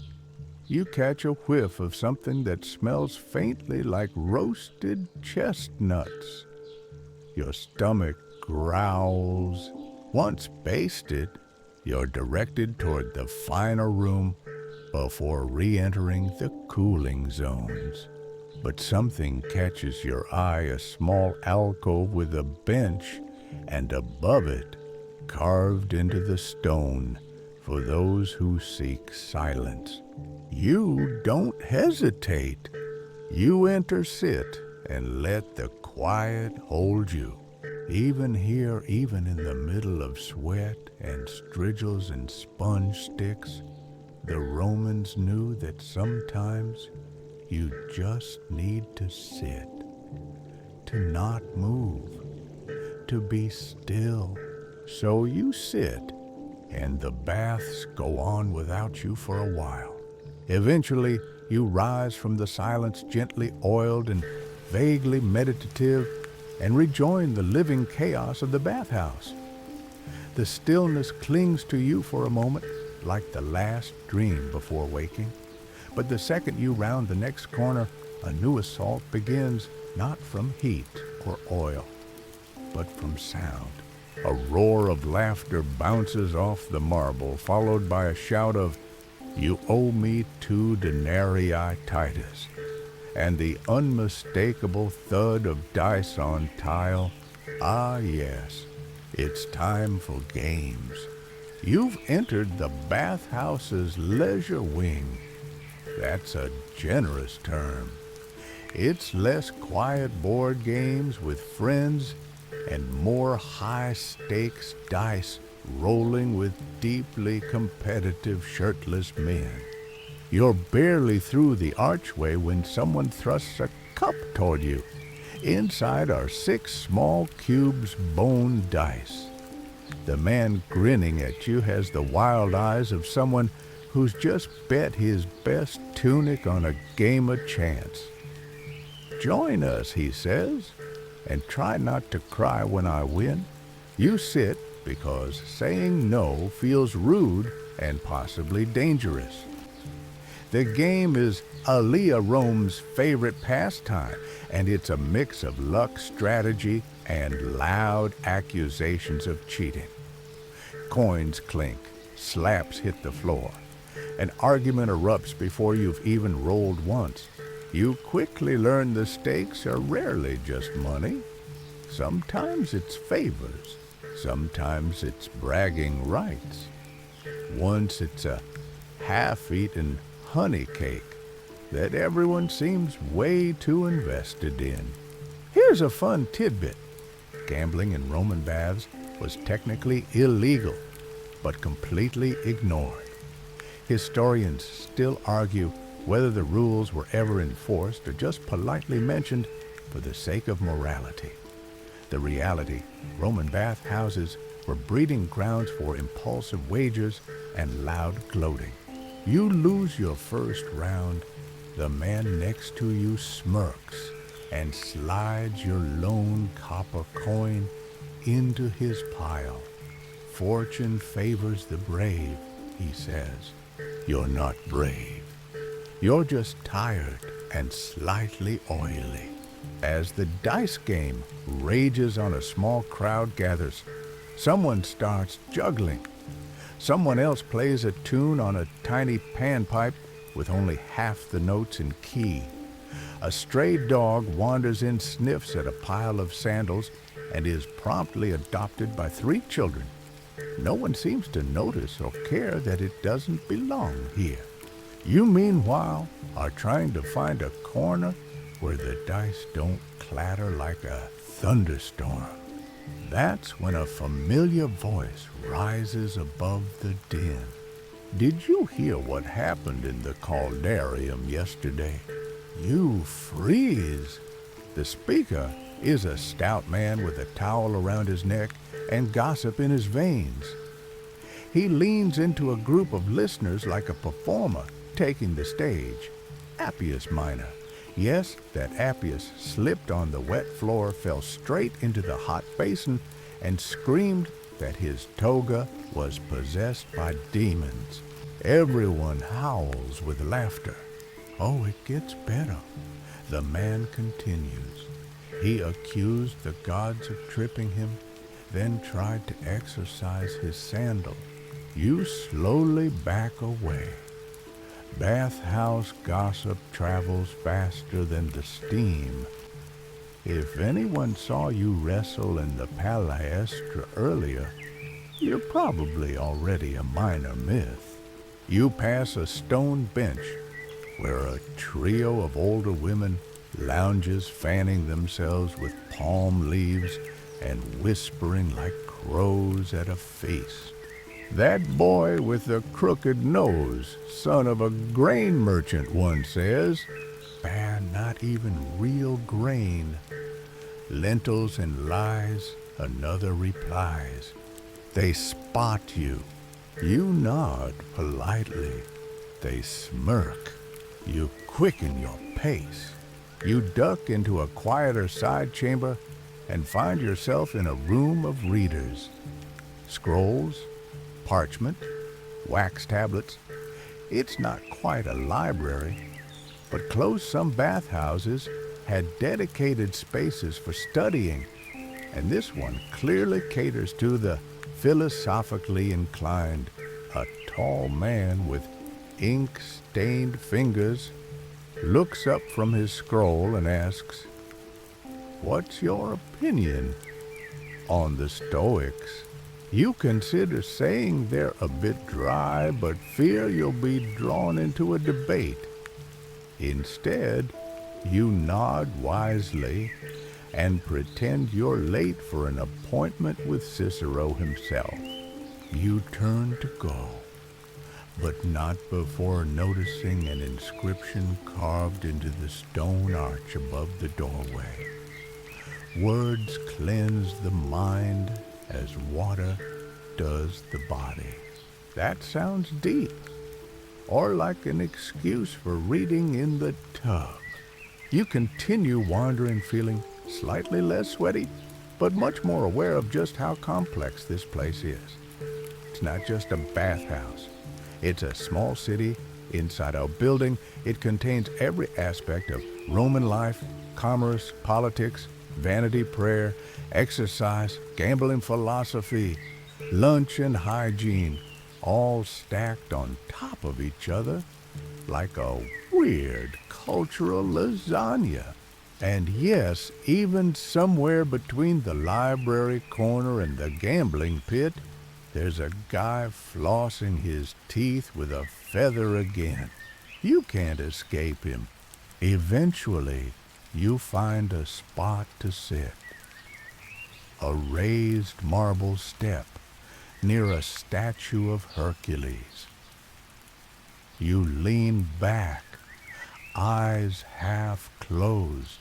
You catch a whiff of something that smells faintly like roasted chestnuts. Your stomach growls. Once basted, you're directed toward the final room before re-entering the cooling zones. But something catches your eye, a small alcove with a bench, and above it, carved into the stone, for those who seek silence. You don't hesitate. You enter, sit, and let the quiet hold you. Even here, even in the middle of sweat and strigils and sponge sticks, the Romans knew that sometimes you just need to sit, to not move, to be still. So you sit, and the baths go on without you for a while. Eventually, you rise from the silence, gently oiled and vaguely meditative, and rejoin the living chaos of the bathhouse. The stillness clings to you for a moment, like the last dream before waking. But the second you round the next corner, a new assault begins, not from heat or oil, but from sound. A roar of laughter bounces off the marble, followed by a shout of, "You owe me 2 denarii, Titus," and the unmistakable thud of dice on tile. Ah, yes, it's time for games. You've entered the bathhouse's leisure wing. That's a generous term. It's less quiet board games with friends and more high-stakes dice rolling with deeply competitive shirtless men. You're barely through the archway when someone thrusts a cup toward you. Inside are 6 small cubes bone dice. The man grinning at you has the wild eyes of someone who's just bet his best tunic on a game of chance. "Join us," he says, "and try not to cry when I win." You sit because saying no feels rude and possibly dangerous. The game is Aaliyah Rome's favorite pastime, and it's a mix of luck, strategy, and loud accusations of cheating. Coins clink, slaps hit the floor. An argument erupts before you've even rolled once. You quickly learn the stakes are rarely just money. Sometimes it's favors. Sometimes it's bragging rights. Once it's a half-eaten honey cake that everyone seems way too invested in. Here's a fun tidbit. Gambling in Roman baths was technically illegal, but completely ignored. Historians still argue whether the rules were ever enforced or just politely mentioned for the sake of morality. The reality, Roman bathhouses were breeding grounds for impulsive wagers and loud gloating. You lose your first round, the man next to you smirks and slides your lone copper coin into his pile. Fortune favors the brave, he says. You're not brave. You're just tired and slightly oily. As the dice game rages on, a small crowd gathers. Someone starts juggling. Someone else plays a tune on a tiny panpipe with only half the notes in key. A stray dog wanders in, sniffs at a pile of sandals, and is promptly adopted by 3 children. No one seems to notice or care that it doesn't belong here. You, meanwhile, are trying to find a corner where the dice don't clatter like a thunderstorm. That's when a familiar voice rises above the din. Did you hear what happened in the caldarium yesterday? You freeze. The speaker is a stout man with a towel around his neck and gossip in his veins. He leans into a group of listeners like a performer taking the stage. Appius Minor. Yes, that Appius slipped on the wet floor, fell straight into the hot basin, and screamed that his toga was possessed by demons. Everyone howls with laughter. Oh, it gets better. The man continues. He accused the gods of tripping him, then tried to exorcise his sandal. You slowly back away. Bathhouse gossip travels faster than the steam. If anyone saw you wrestle in the palaestra earlier, you're probably already a minor myth. You pass a stone bench where a trio of older women lounges, fanning themselves with palm leaves and whispering like crows at a feast. That boy with the crooked nose, son of a grain merchant, one says. Not even real grain. Lentils and lies, another replies. They spot you. You nod politely. They smirk. You quicken your pace. You duck into a quieter side chamber and find yourself in a room of readers. Scrolls, parchment, wax tablets. It's not quite a library, but some bathhouses had dedicated spaces for studying, and this one clearly caters to the philosophically inclined. A tall man with ink-stained fingers looks up from his scroll and asks, "What's your opinion on the Stoics?" You consider saying they're a bit dry, but fear you'll be drawn into a debate. Instead, you nod wisely and pretend you're late for an appointment with Cicero himself. You turn to go, but not before noticing an inscription carved into the stone arch above the doorway. Words cleanse the mind as water does the body. That sounds deep, or like an excuse for reading in the tub. You continue wandering, feeling slightly less sweaty, but much more aware of just how complex this place is. It's not just a bathhouse. It's a small city inside a building. It contains every aspect of Roman life, commerce, politics, vanity prayer, exercise, gambling philosophy, lunch and hygiene, all stacked on top of each other like a weird cultural lasagna. And yes, even somewhere between the library corner and the gambling pit, there's a guy flossing his teeth with a feather again. You can't escape him. Eventually, you find a spot to sit. A raised marble step near a statue of Hercules. You lean back, eyes half closed,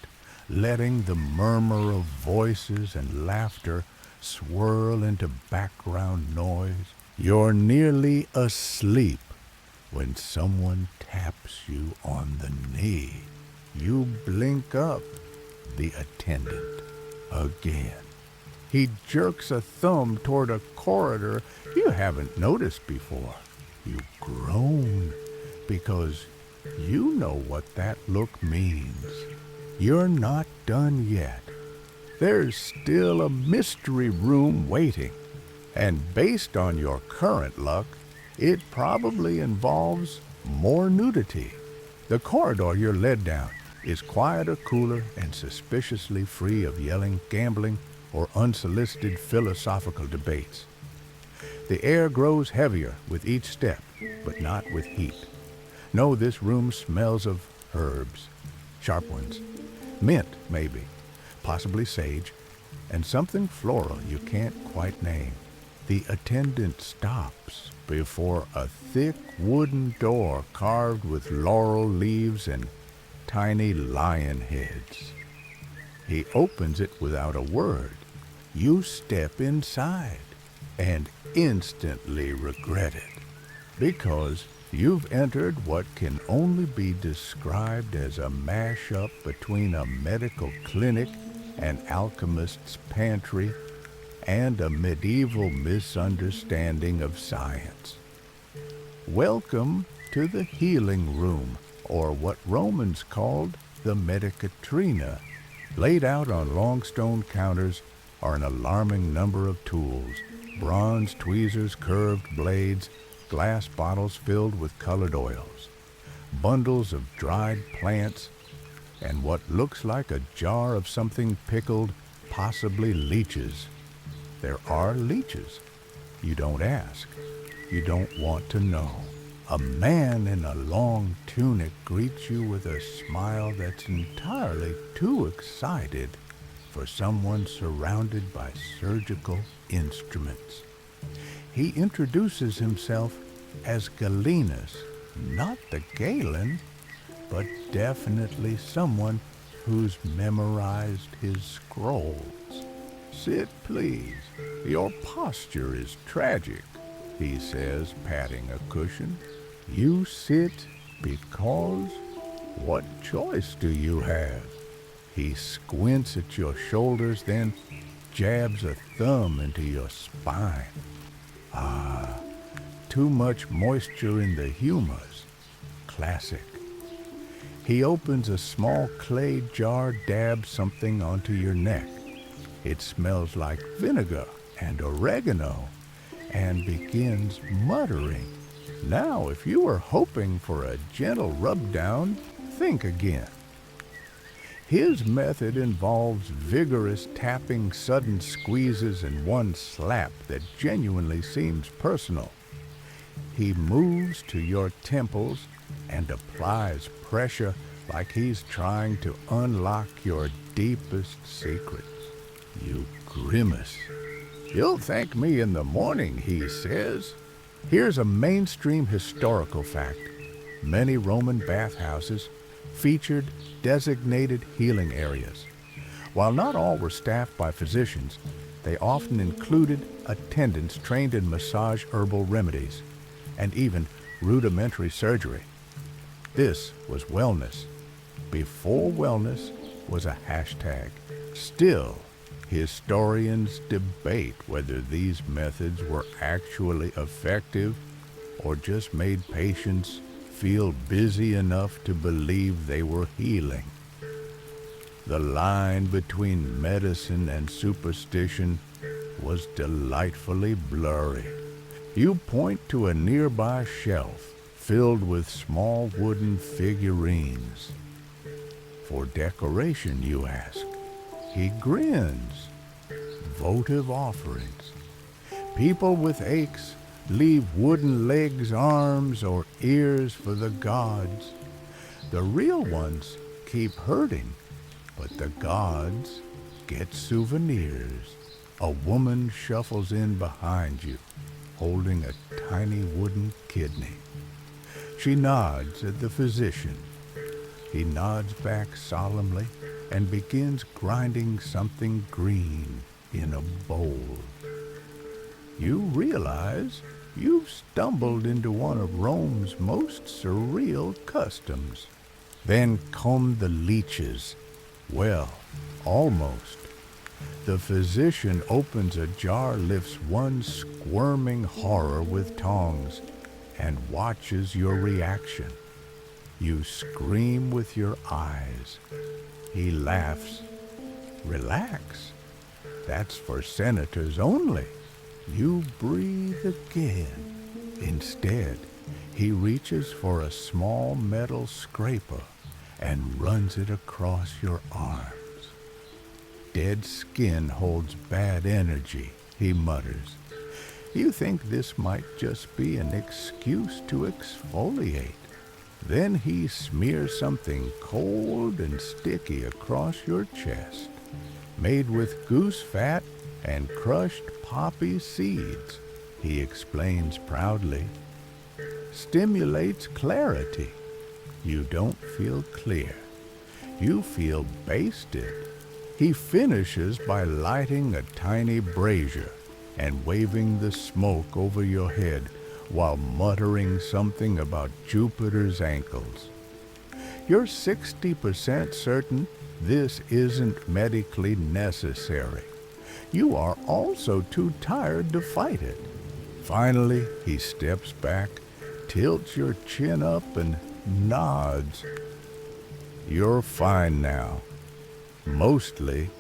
letting the murmur of voices and laughter swirl into background noise. You're nearly asleep when someone taps you on the knee. You blink up, the attendant, again. He jerks a thumb toward a corridor you haven't noticed before. You groan because you know what that look means. You're not done yet. There's still a mystery room waiting, and based on your current luck, it probably involves more nudity. The corridor you're led down is quieter, cooler, and suspiciously free of yelling, gambling, or unsolicited philosophical debates. The air grows heavier with each step, but not with heat. No, this room smells of herbs, sharp ones, mint maybe, possibly sage, and something floral you can't quite name. The attendant stops before a thick wooden door carved with laurel leaves and tiny lion heads. He opens it without a word. You step inside and instantly regret it, because you've entered what can only be described as a mashup between a medical clinic, an alchemist's pantry, and a medieval misunderstanding of science. Welcome to the healing room, or what Romans called the medicatrina. Laid out on long stone counters are an alarming number of tools: bronze tweezers, curved blades, glass bottles filled with colored oils, bundles of dried plants, and what looks like a jar of something pickled, possibly leeches. There are leeches. You don't ask. You don't want to know. A man in a long tunic greets you with a smile that's entirely too excited for someone surrounded by surgical instruments. He introduces himself as Galenus, not the Galen, but definitely someone who's memorized his scrolls. Sit, please. Your posture is tragic, he says, patting a cushion. You sit because what choice do you have? He squints at your shoulders, then jabs a thumb into your spine. Ah, too much moisture in the humerus. Classic. He opens a small clay jar, dabs something onto your neck. It smells like vinegar and oregano, and begins muttering. Now, if you were hoping for a gentle rub-down, think again. His method involves vigorous tapping, sudden squeezes, and one slap that genuinely seems personal. He moves to your temples and applies pressure like he's trying to unlock your deepest secrets. You grimace. You'll thank me in the morning, he says. Here's a mainstream historical fact. Many Roman bathhouses featured designated healing areas. While not all were staffed by physicians, they often included attendants trained in massage herbal remedies and even rudimentary surgery. This was wellness, before wellness was a hashtag. Still, historians debate whether these methods were actually effective or just made patients feel busy enough to believe they were healing. The line between medicine and superstition was delightfully blurry. You point to a nearby shelf filled with small wooden figurines. For decoration, you ask. He grins. Votive offerings. People with aches leave wooden legs, arms, or ears for the gods. The real ones keep hurting, but the gods get souvenirs. A woman shuffles in behind you, holding a tiny wooden kidney. She nods at the physician. He nods back solemnly and begins grinding something green in a bowl. You realize you've stumbled into one of Rome's most surreal customs. Then come the leeches. Well, almost. The physician opens a jar, lifts one squirming horror with tongs, and watches your reaction. You scream with your eyes. He laughs. Relax. That's for senators only. You breathe again. Instead, he reaches for a small metal scraper and runs it across your arms. Dead skin holds bad energy, he mutters. You think this might just be an excuse to exfoliate. Then he smears something cold and sticky across your chest, made with goose fat and crushed poppy seeds, he explains proudly. Stimulates clarity. You don't feel clear. You feel basted. He finishes by lighting a tiny brazier and waving the smoke over your head while muttering something about Jupiter's ankles. You're 60% certain this isn't medically necessary. You are also too tired to fight it. Finally, he steps back, tilts your chin up, and nods. You're fine now. Mostly,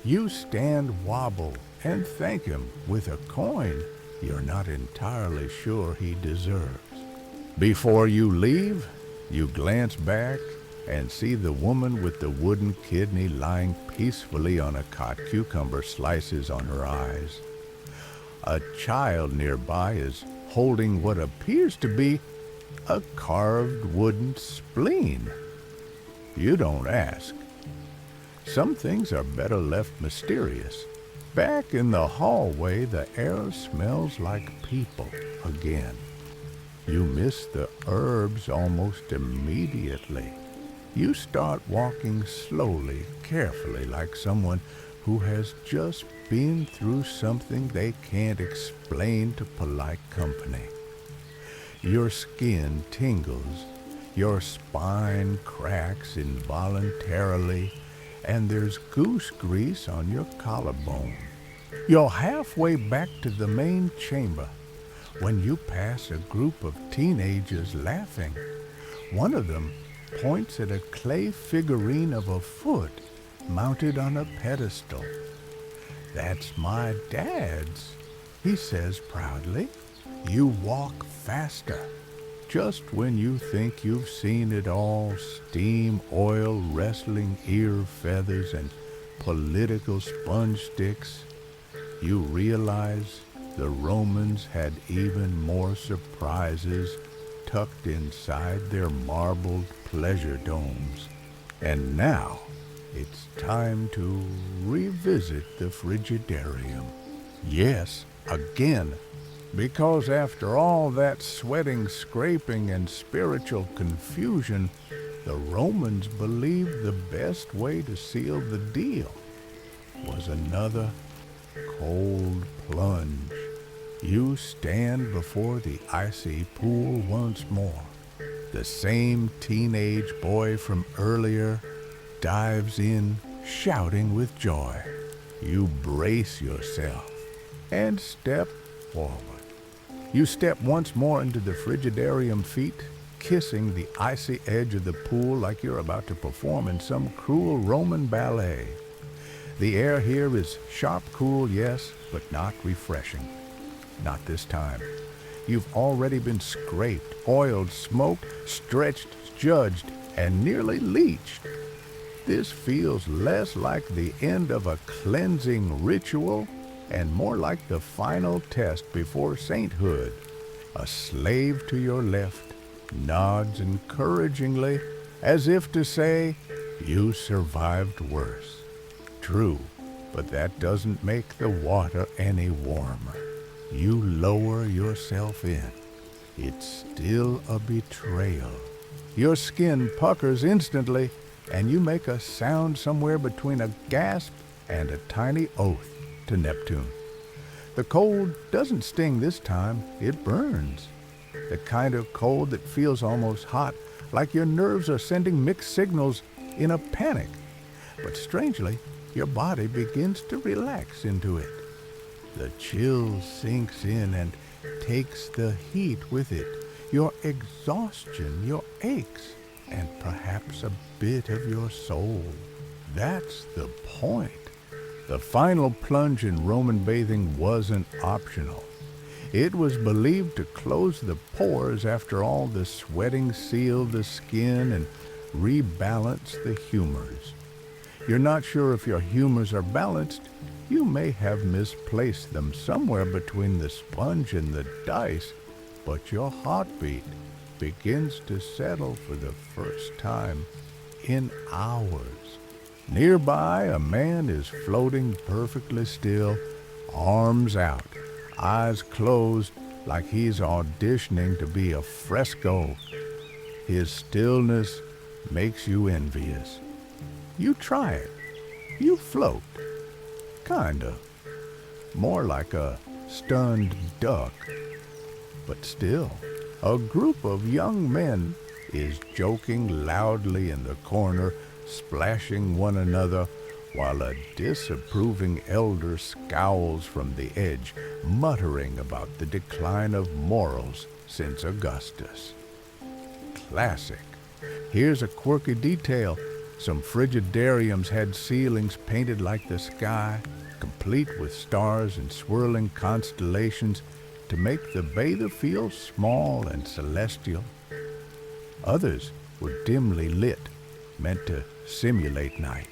you stand wobble and thank him with a coin you're not entirely sure he deserves. Before you leave, you glance back and see the woman with the wooden kidney lying peacefully on a cot, cucumber slices on her eyes. A child nearby is holding what appears to be a carved wooden spleen. You don't ask. Some things are better left mysterious. Back in the hallway, the air smells like people again. You miss the herbs almost immediately. You start walking slowly, carefully, like someone who has just been through something they can't explain to polite company. Your skin tingles, your spine cracks involuntarily, and there's goose grease on your collarbone. You're halfway back to the main chamber when you pass a group of teenagers laughing. One of them points at a clay figurine of a foot mounted on a pedestal. "That's my dad's," he says proudly. You walk faster. Just when you think you've seen it all, steam, oil, wrestling ear feathers, and political sponge sticks, you realize the Romans had even more surprises tucked inside their marbled pleasure domes. And now it's time to revisit the Frigidarium. Yes, again. Because after all that sweating, scraping, and spiritual confusion, the Romans believed the best way to seal the deal was another cold plunge. You stand before the icy pool once more. The same teenage boy from earlier dives in, shouting with joy. You brace yourself and step forward. You step once more into the Frigidarium, feet kissing the icy edge of the pool like you're about to perform in some cruel Roman ballet. The air here is sharp cool, yes, but not refreshing. Not this time. you've already been scraped, oiled, smoked, stretched, judged, and nearly leached. This feels less like the end of a cleansing ritual and more like the final test before sainthood. A slave to your left nods encouragingly as if to say, "You survived worse." True, but that doesn't make the water any warmer. You lower yourself in. It's still a betrayal. Your skin puckers instantly, and you make a sound somewhere between a gasp and a tiny oath to Neptune. The cold doesn't sting this time, it burns. The kind of cold that feels almost hot, like your nerves are sending mixed signals in a panic. But strangely, your body begins to relax into it. The chill sinks in and takes the heat with it, your exhaustion, your aches, and perhaps a bit of your soul. That's the point. The final plunge in Roman bathing wasn't optional. It was believed to close the pores after all the sweating sealed the skin and rebalance the humors. You're not sure if your humors are balanced. You may have misplaced them somewhere between the sponge and the dice, but your heartbeat begins to settle for the first time in hours. Nearby, a man is floating perfectly still, arms out, eyes closed, like he's auditioning to be a fresco. His stillness makes you envious. You try it. You float. Kinda. More like a stunned duck. But still, a group of young men is joking loudly in the corner, splashing one another, while a disapproving elder scowls from the edge, muttering about the decline of morals since Augustus. Classic. Here's a quirky detail. Some frigidariums had ceilings painted like the sky, complete with stars and swirling constellations to make the bather feel small and celestial. Others were dimly lit, meant to simulate night.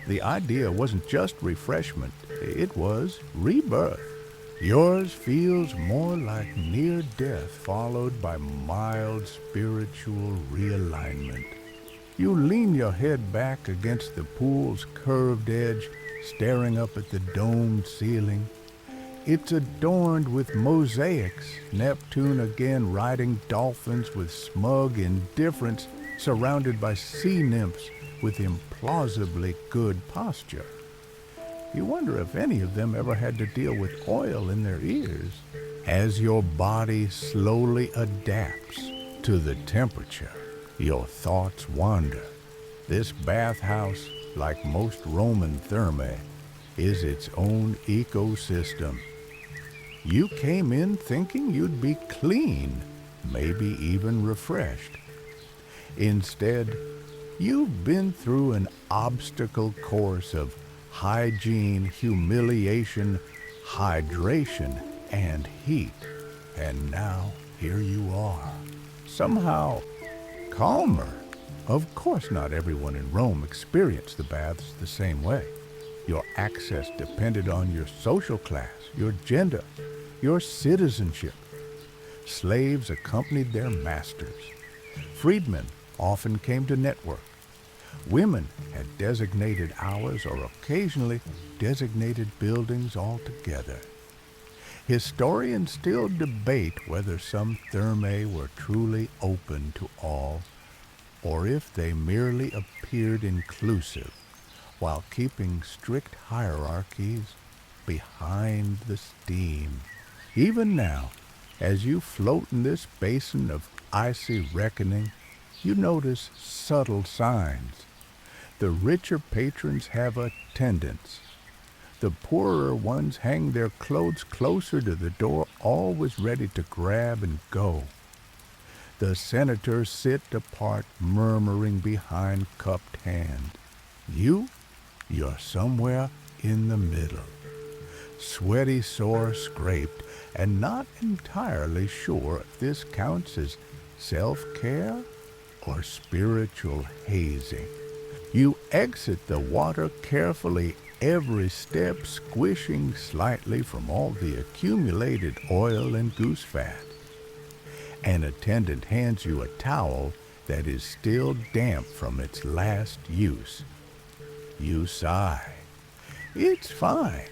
The idea wasn't just refreshment, it was rebirth. Yours feels more like near death followed by mild spiritual realignment. You lean your head back against the pool's curved edge, staring up at the domed ceiling. It's adorned with mosaics, Neptune again riding dolphins with smug indifference, surrounded by sea nymphs with implausibly good posture. You wonder if any of them ever had to deal with oil in their ears. As your body slowly adapts to the temperature, your thoughts wander. This bathhouse, like most Roman thermae, is its own ecosystem. You came in thinking you'd be clean, maybe even refreshed. Instead, you've been through an obstacle course of hygiene, humiliation, hydration, and heat. And now here you are, somehow calmer. Of course not everyone in Rome experienced the baths the same way. Your access depended on your social class, your gender, your citizenship. Slaves accompanied their masters. Freedmen often came to network. Women had designated hours or occasionally designated buildings altogether. Historians still debate whether some thermae were truly open to all, or if they merely appeared inclusive while keeping strict hierarchies behind the steam. Even now, as you float in this basin of icy reckoning, you notice subtle signs. The richer patrons have attendants. The poorer ones hang their clothes closer to the door, always ready to grab and go. The senators sit apart, murmuring behind cupped hands. You're somewhere in the middle. sweaty sore scraped, and not entirely sure if this counts as self-care or spiritual hazing. You exit the water carefully every step, squishing slightly from all the accumulated oil and goose fat. An attendant hands you a towel that is still damp from its last use. You sigh. It's fine.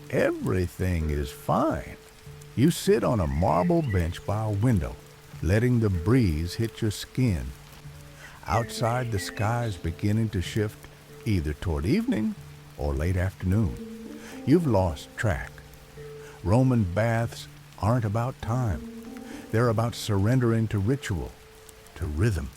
Everything is fine. You sit on a marble bench by a window, letting the breeze hit your skin. Outside, the sky is beginning to shift either toward evening or late afternoon. You've lost track. Roman baths aren't about time. They're about surrendering to ritual, to rhythm,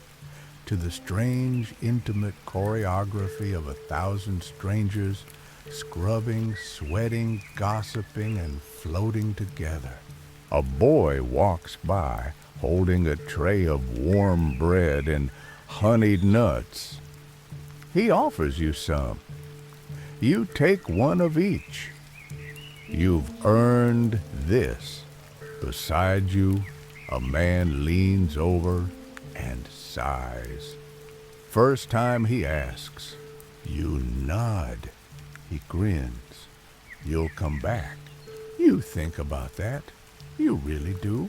to the strange, intimate choreography of 1,000 strangers scrubbing, sweating, gossiping, and floating together. A boy walks by holding a tray of warm bread and honeyed nuts. He offers you some. You take one of each. You've earned this. Beside you, a man leans over and sighs. First time he asks, you nod. He grins. You'll come back. You think about that. You really do.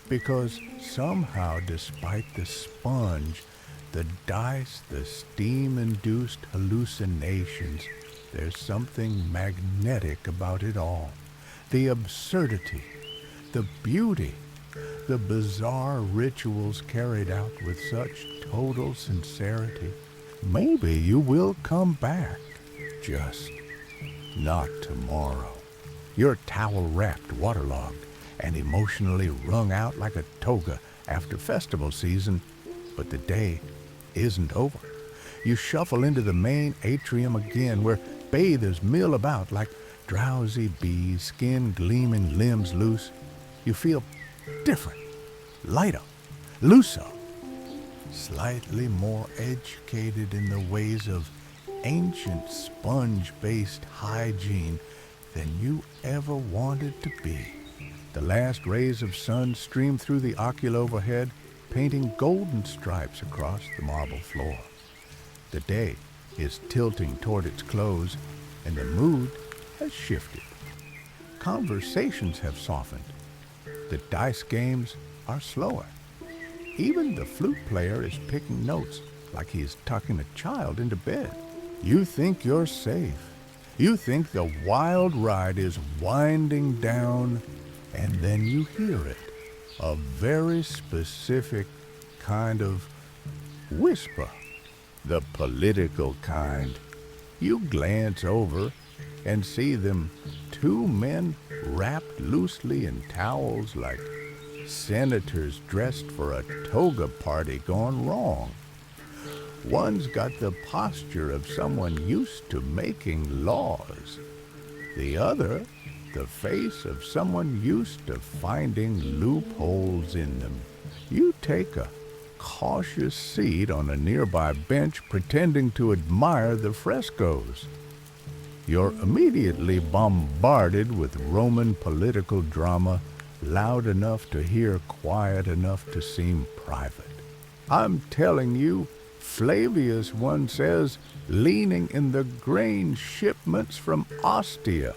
Because somehow, despite the sponge, the dice, the steam-induced hallucinations, there's something magnetic about it all. The absurdity, the beauty, the bizarre rituals carried out with such total sincerity. Maybe you will come back, just not tomorrow. You're towel-wrapped, waterlogged, and emotionally wrung out like a toga after festival season, but the day isn't over. You shuffle into the main atrium again, where bathers mill about like drowsy bees, skin gleaming, limbs loose. You feel different, lighter, looser, slightly more educated in the ways of ancient sponge-based hygiene than you ever wanted to be. The last rays of sun stream through the ocul overhead, painting golden stripes across the marble floor. The day is tilting toward its close, and the mood has shifted. Conversations have softened. The dice games are slower. Even the flute player is picking notes like he is tucking a child into bed. You think you're safe. You think the wild ride is winding down, and then you hear it. A very specific kind of whisper. The political kind. You glance over and see them two men wrapped loosely in towels like senators dressed for a toga party gone wrong. One's got the posture of someone used to making laws. The other, the face of someone used to finding loopholes in them. You take a cautious seat on a nearby bench, pretending to admire the frescoes. You're immediately bombarded with Roman political drama, loud enough to hear, quiet enough to seem private. I'm telling you, Flavius once says, leaning in the grain shipments from Ostia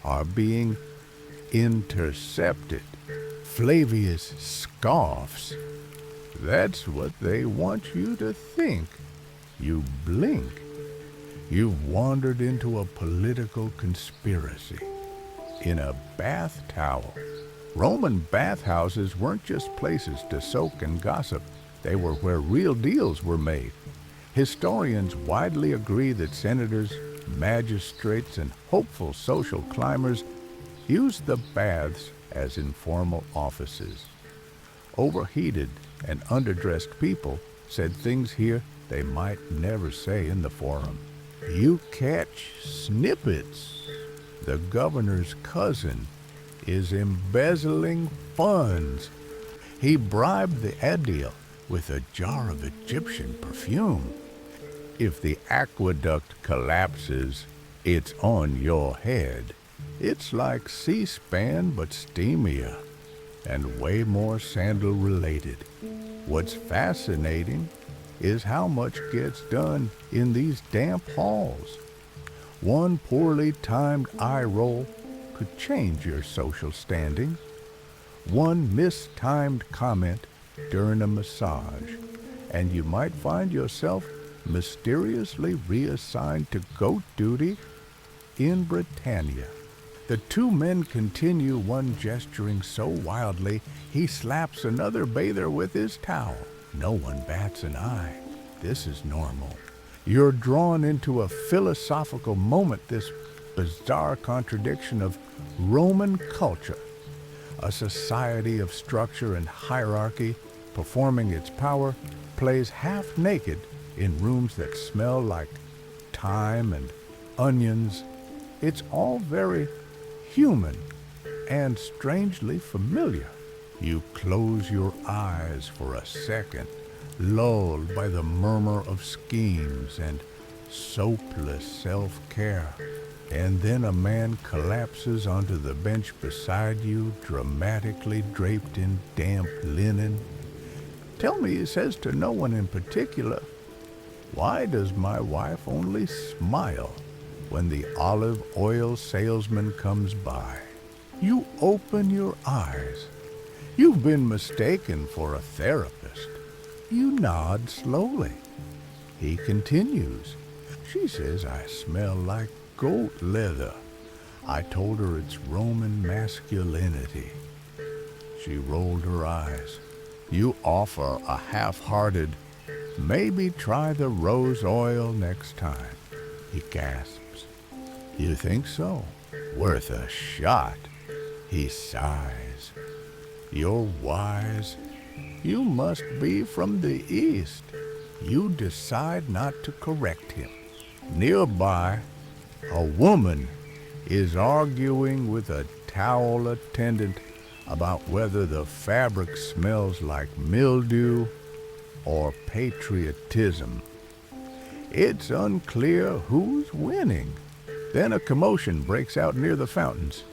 are being intercepted. Flavius scoffs. That's what they want you to think. You blink. You've wandered into a political conspiracy. In a bath towel. Roman bathhouses weren't just places to soak and gossip. They were where real deals were made. Historians widely agree that senators, magistrates, and hopeful social climbers used the baths as informal offices. Overheated and underdressed people said things here they might never say in the forum. You catch snippets. The governor's cousin is embezzling funds. He bribed the aedile with a jar of Egyptian perfume. If the aqueduct collapses, it's on your head. It's like C-SPAN but steamier and way more sandal related. What's fascinating is how much gets done in these damp halls. One poorly timed eye roll could change your social standing. One mistimed comment during a massage, and you might find yourself mysteriously reassigned to goat duty in Britannia. The two men continue, one gesturing so wildly he slaps another bather with his towel. No one bats an eye. This is normal. You're drawn into a philosophical moment, this bizarre contradiction of Roman culture, a society of structure and hierarchy performing its power, plays half naked in rooms that smell like thyme and onions. It's all very human and strangely familiar. You close your eyes for a second, lulled by the murmur of schemes and soapless self-care. And then a man collapses onto the bench beside you, dramatically draped in damp linen. Tell me, he says to no one in particular, why does my wife only smile when the olive oil salesman comes by? You open your eyes. You've been mistaken for a therapist. You nod slowly. He continues. She says I smell like goat leather. I told her it's Roman masculinity. She rolled her eyes. You offer a half-hearted, maybe try the rose oil next time. He gasps. You think so? Worth a shot. He sighs. You're wise. You must be from the East. You decide not to correct him. Nearby, a woman is arguing with a towel attendant about whether the fabric smells like mildew or patriotism. It's unclear who's winning. Then a commotion breaks out near the fountains.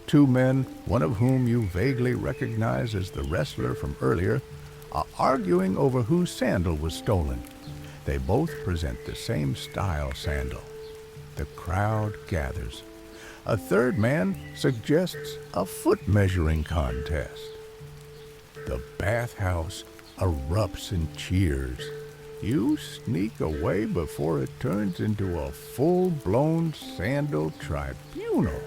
Two men, one of whom you vaguely recognize as the wrestler from earlier, are arguing over whose sandal was stolen. They both present the same style sandal. The crowd gathers. A third man suggests a foot measuring contest. The bathhouse erupts in cheers. You sneak away before it turns into a full-blown sandal tribunal.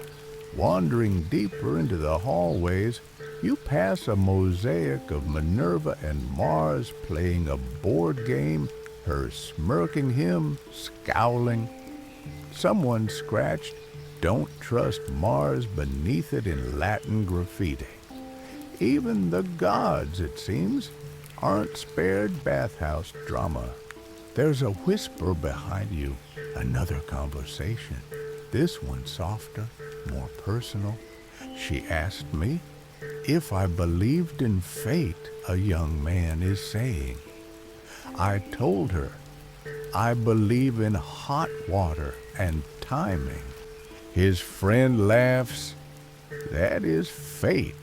Wandering deeper into the hallways, you pass a mosaic of Minerva and Mars playing a board game, her smirking him, scowling. Someone scratched, "Don't trust Mars" beneath it in Latin graffiti. Even the gods, it seems, aren't spared bathhouse drama. There's a whisper behind you, another conversation. This one softer, more personal. She asked me if I believed in fate, a young man is saying. I told her I believe in hot water and timing. His friend laughs. That is fate.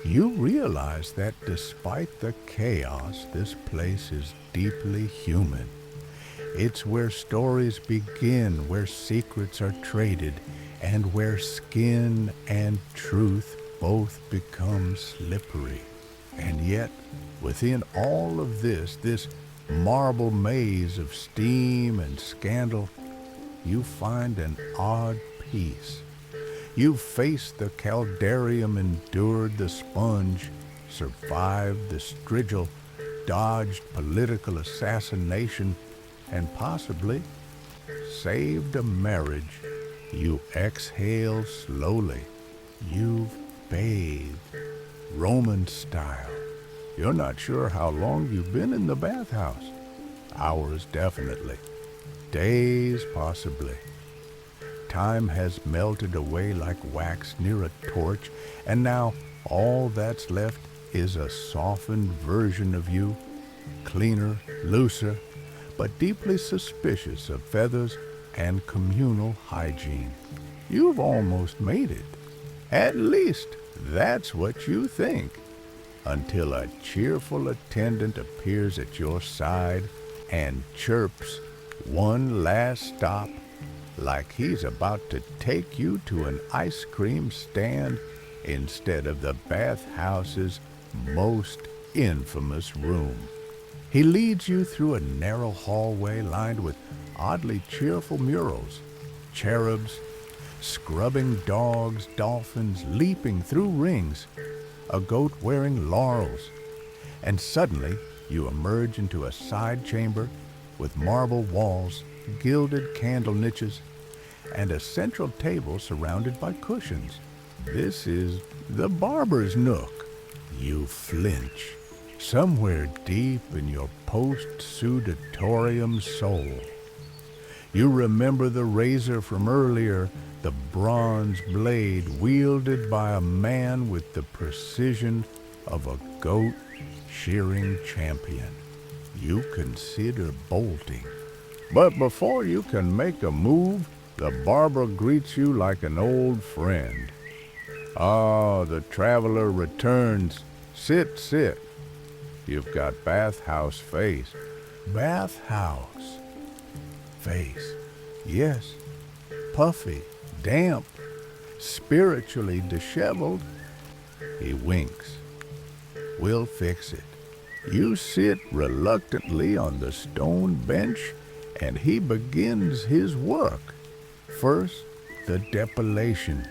You realize that despite the chaos, this place is deeply human. It's where stories begin, where secrets are traded, and where skin and truth both become slippery. And yet, within all of this marble maze of steam and scandal, you find an odd peace. You faced the caldarium, endured the sponge, survived the strigil, dodged political assassination, and possibly saved a marriage. You exhale slowly. You've bathed, Roman style. You're not sure how long you've been in the bathhouse. Hours, definitely. Days, possibly. Time has melted away like wax near a torch, and now all that's left is a softened version of you, cleaner, looser, but deeply suspicious of feathers and communal hygiene. You've almost made it. At least that's what you think, until a cheerful attendant appears at your side and chirps one last stop like he's about to take you to an ice cream stand instead of the bathhouse's most infamous room. He leads you through a narrow hallway lined with oddly cheerful murals, cherubs, scrubbing dogs, dolphins leaping through rings, a goat wearing laurels, and suddenly you emerge into a side chamber with marble walls, gilded candle niches, and a central table surrounded by cushions. This is the barber's nook. You flinch, somewhere deep in your post-sudatorium soul. You remember the razor from earlier, the bronze blade wielded by a man with the precision of a goat shearing champion. You consider bolting. But before you can make a move, the barber greets you like an old friend. Ah, the traveler returns. Sit, sit. You've got bathhouse face. Bathhouse face. Yes, puffy, damp, spiritually disheveled. He winks. We'll fix it. You sit reluctantly on the stone bench, and he begins his work. First, the depilation.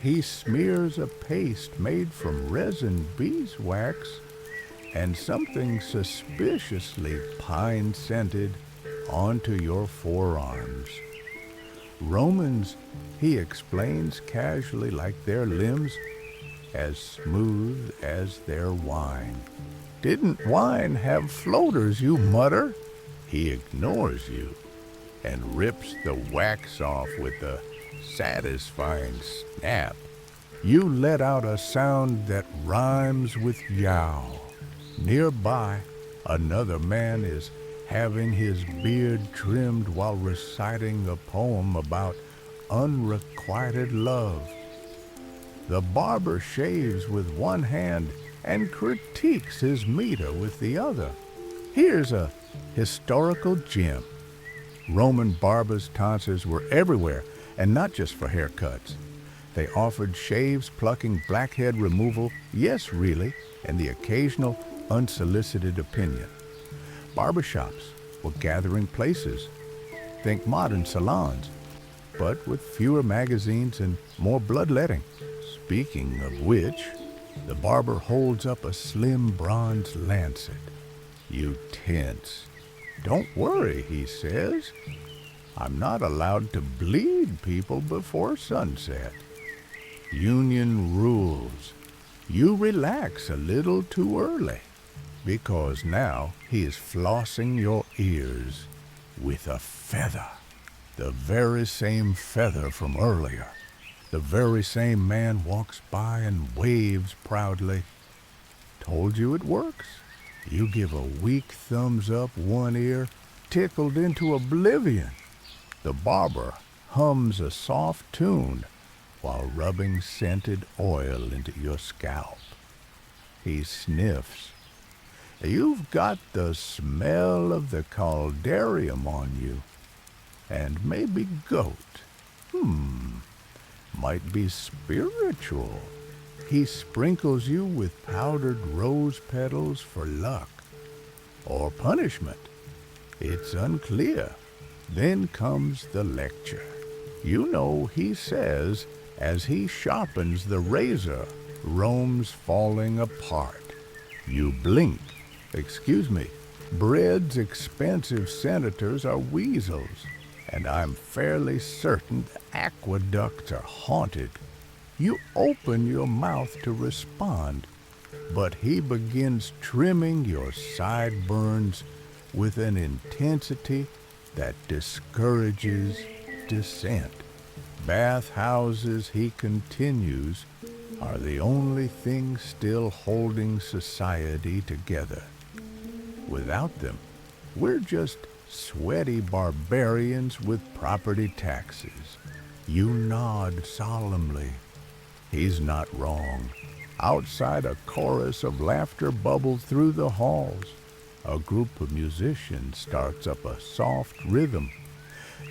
He smears a paste made from resin beeswax and something suspiciously pine-scented onto your forearms. Romans, he explains casually, like their limbs, as smooth as their wine. Didn't wine have floaters, you mutter? He ignores you and rips the wax off with a satisfying snap. You let out a sound that rhymes with yow. Nearby, another man is having his beard trimmed while reciting a poem about unrequited love. The barber shaves with one hand and critiques his meter with the other. Here's a historical gem. Roman barbers' tonsils were everywhere, and not just for haircuts. They offered shaves, plucking, blackhead removal, yes, really, and the occasional unsolicited opinion. Barbershops were gathering places. Think modern salons, but with fewer magazines and more bloodletting. Speaking of which, the barber holds up a slim bronze lancet. You tense. Don't worry, he says. I'm not allowed to bleed people before sunset. Union rules. You relax a little too early, because now he is flossing your ears with a feather. The very same feather from earlier. The very same man walks by and waves proudly. Told you it works. You give a weak thumbs up one ear, tickled into oblivion. The barber hums a soft tune while rubbing scented oil into your scalp. He sniffs. You've got the smell of the caldarium on you, and maybe goat. Might be spiritual. He sprinkles you with powdered rose petals for luck. Or punishment. It's unclear. Then comes the lecture. You know, he says, as he sharpens the razor, Rome's falling apart. You blink. Excuse me. Bread's expensive senators are weasels, and I'm fairly certain the aqueducts are haunted. You open your mouth to respond, but he begins trimming your sideburns with an intensity that discourages dissent. Bathhouses, he continues, are the only thing still holding society together. Without them, we're just sweaty barbarians with property taxes. You nod solemnly. He's not wrong. Outside, a chorus of laughter bubbles through the halls. A group of musicians starts up a soft rhythm.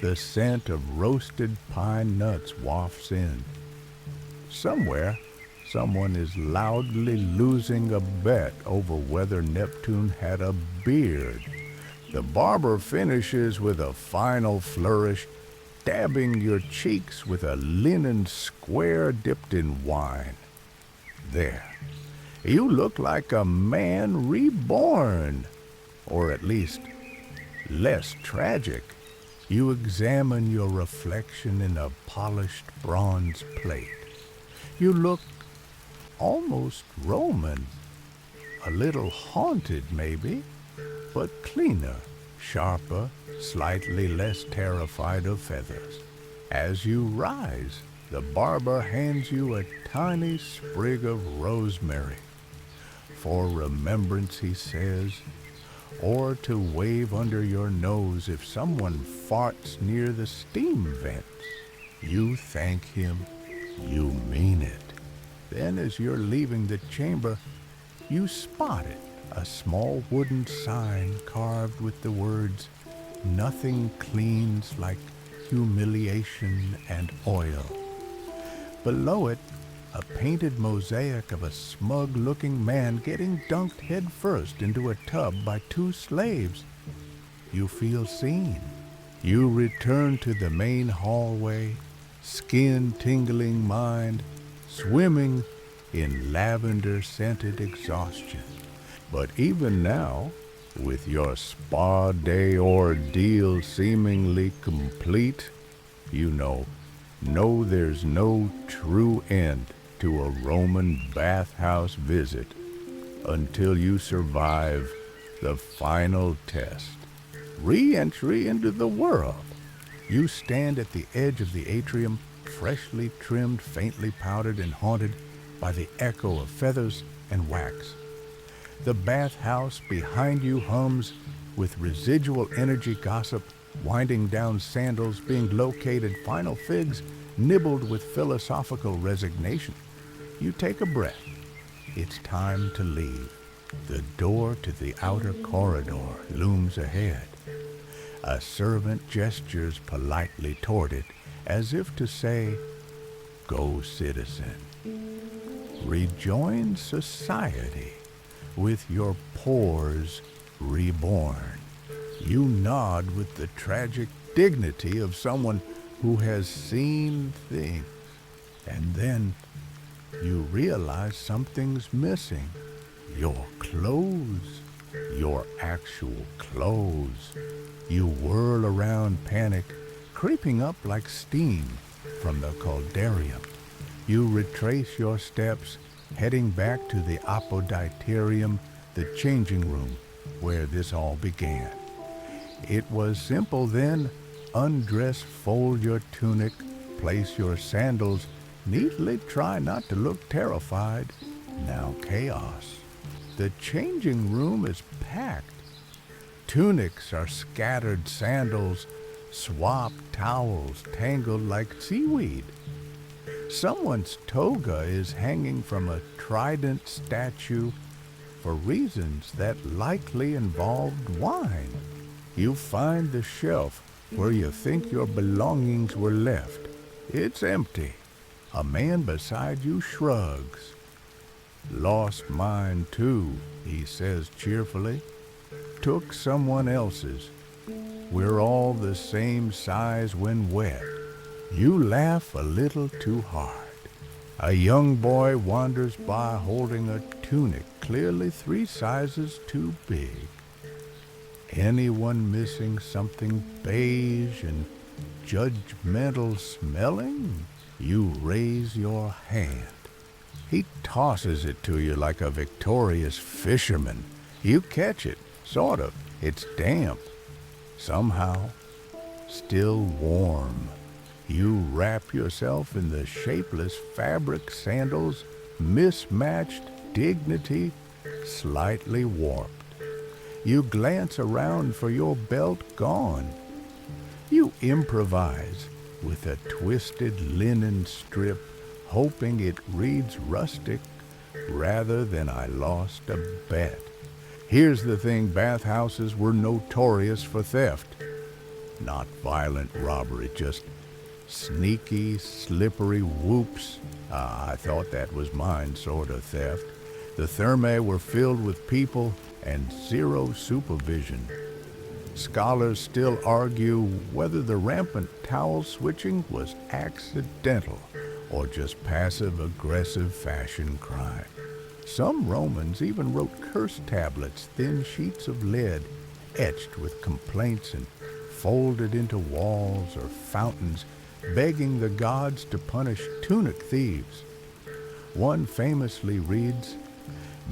The scent of roasted pine nuts wafts in. Somewhere, someone is loudly losing a bet over whether Neptune had a beard. The barber finishes with a final flourish, dabbing your cheeks with a linen square dipped in wine. There, you look like a man reborn, or at least less tragic. You examine your reflection in a polished bronze plate. You look almost Roman, a little haunted maybe, but cleaner, sharper, slightly less terrified of feathers. As you rise, the barber hands you a tiny sprig of rosemary. For remembrance, he says, or to wave under your nose if someone farts near the steam vents. You thank him, you mean it. Then as you're leaving the chamber, you spot it, a small wooden sign carved with the words, "Nothing cleans like humiliation and oil." Below it, a painted mosaic of a smug-looking man getting dunked headfirst into a tub by two slaves. You feel seen. You return to the main hallway, skin-tingling mind, swimming in lavender-scented exhaustion. But even now, with your spa day ordeal seemingly complete, you know there's no true end to a Roman bathhouse visit until you survive the final test. Re-entry into the world. You stand at the edge of the atrium, freshly trimmed, faintly powdered, and haunted by the echo of feathers and wax. The bathhouse behind you hums with residual energy gossip, winding down sandals being located, final figs nibbled with philosophical resignation. You take a breath. It's time to leave. The door to the outer corridor looms ahead. A servant gestures politely toward it, as if to say, "Go, citizen. Rejoin society with your pores reborn." You nod with the tragic dignity of someone who has seen things. And then you realize something's missing. Your clothes. Your actual clothes. You whirl around, panic, creeping up like steam from the caldarium. You retrace your steps, heading back to the apoditerium, the changing room, where this all began. It was simple then. Undress, fold your tunic, place your sandals, neatly try not to look terrified. Now chaos. The changing room is packed. Tunics are scattered, sandals, swapped, towels tangled like seaweed. Someone's toga is hanging from a trident statue for reasons that likely involved wine. You find the shelf where you think your belongings were left. It's empty. A man beside you shrugs. "Lost mine too," he says cheerfully. "Took someone else's. We're all the same size when wet." You laugh a little too hard. A young boy wanders by holding a tunic clearly 3 sizes too big. Anyone missing something beige and judgmental smelling? You raise your hand. He tosses it to you like a victorious fisherman. You catch it, sort of. It's damp. Somehow, still warm. You wrap yourself in the shapeless fabric sandals, mismatched dignity, slightly warped. You glance around for your belt gone. You improvise, with a twisted linen strip, hoping it reads rustic rather than I lost a bet. Here's the thing, bathhouses were notorious for theft. Not violent robbery, just sneaky, slippery whoops. I thought that was mine sort of theft. The thermae were filled with people and zero supervision. Scholars still argue whether the rampant towel switching was accidental or just passive-aggressive fashion crime. Some Romans even wrote curse tablets, thin sheets of lead, etched with complaints and folded into walls or fountains, begging the gods to punish tunic thieves. One famously reads,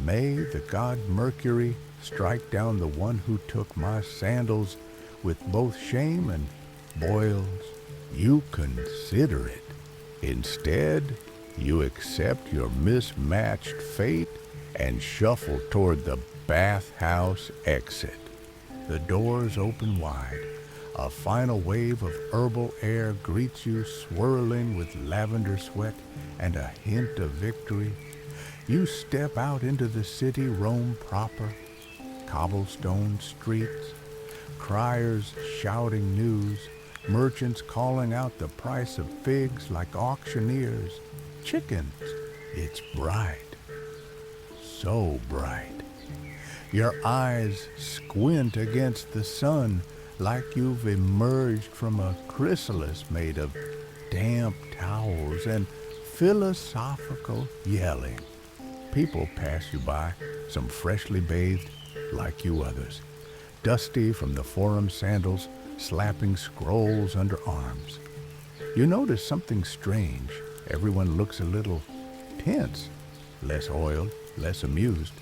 "May the god Mercury strike down the one who took my sandals with both shame and boils. You consider it. Instead, you accept your mismatched fate and shuffle toward the bathhouse exit." The doors open wide. A final wave of herbal air greets you, swirling with lavender sweat and a hint of victory. You step out into the city, Rome proper, cobblestone streets, criers shouting news, merchants calling out the price of figs like auctioneers. Chickens, it's bright, so bright. Your eyes squint against the sun like you've emerged from a chrysalis made of damp towels and philosophical yelling. People pass you by, some freshly bathed, like you others, dusty from the forum sandals, slapping scrolls under arms. You notice something strange. Everyone looks a little tense, less oiled, less amused,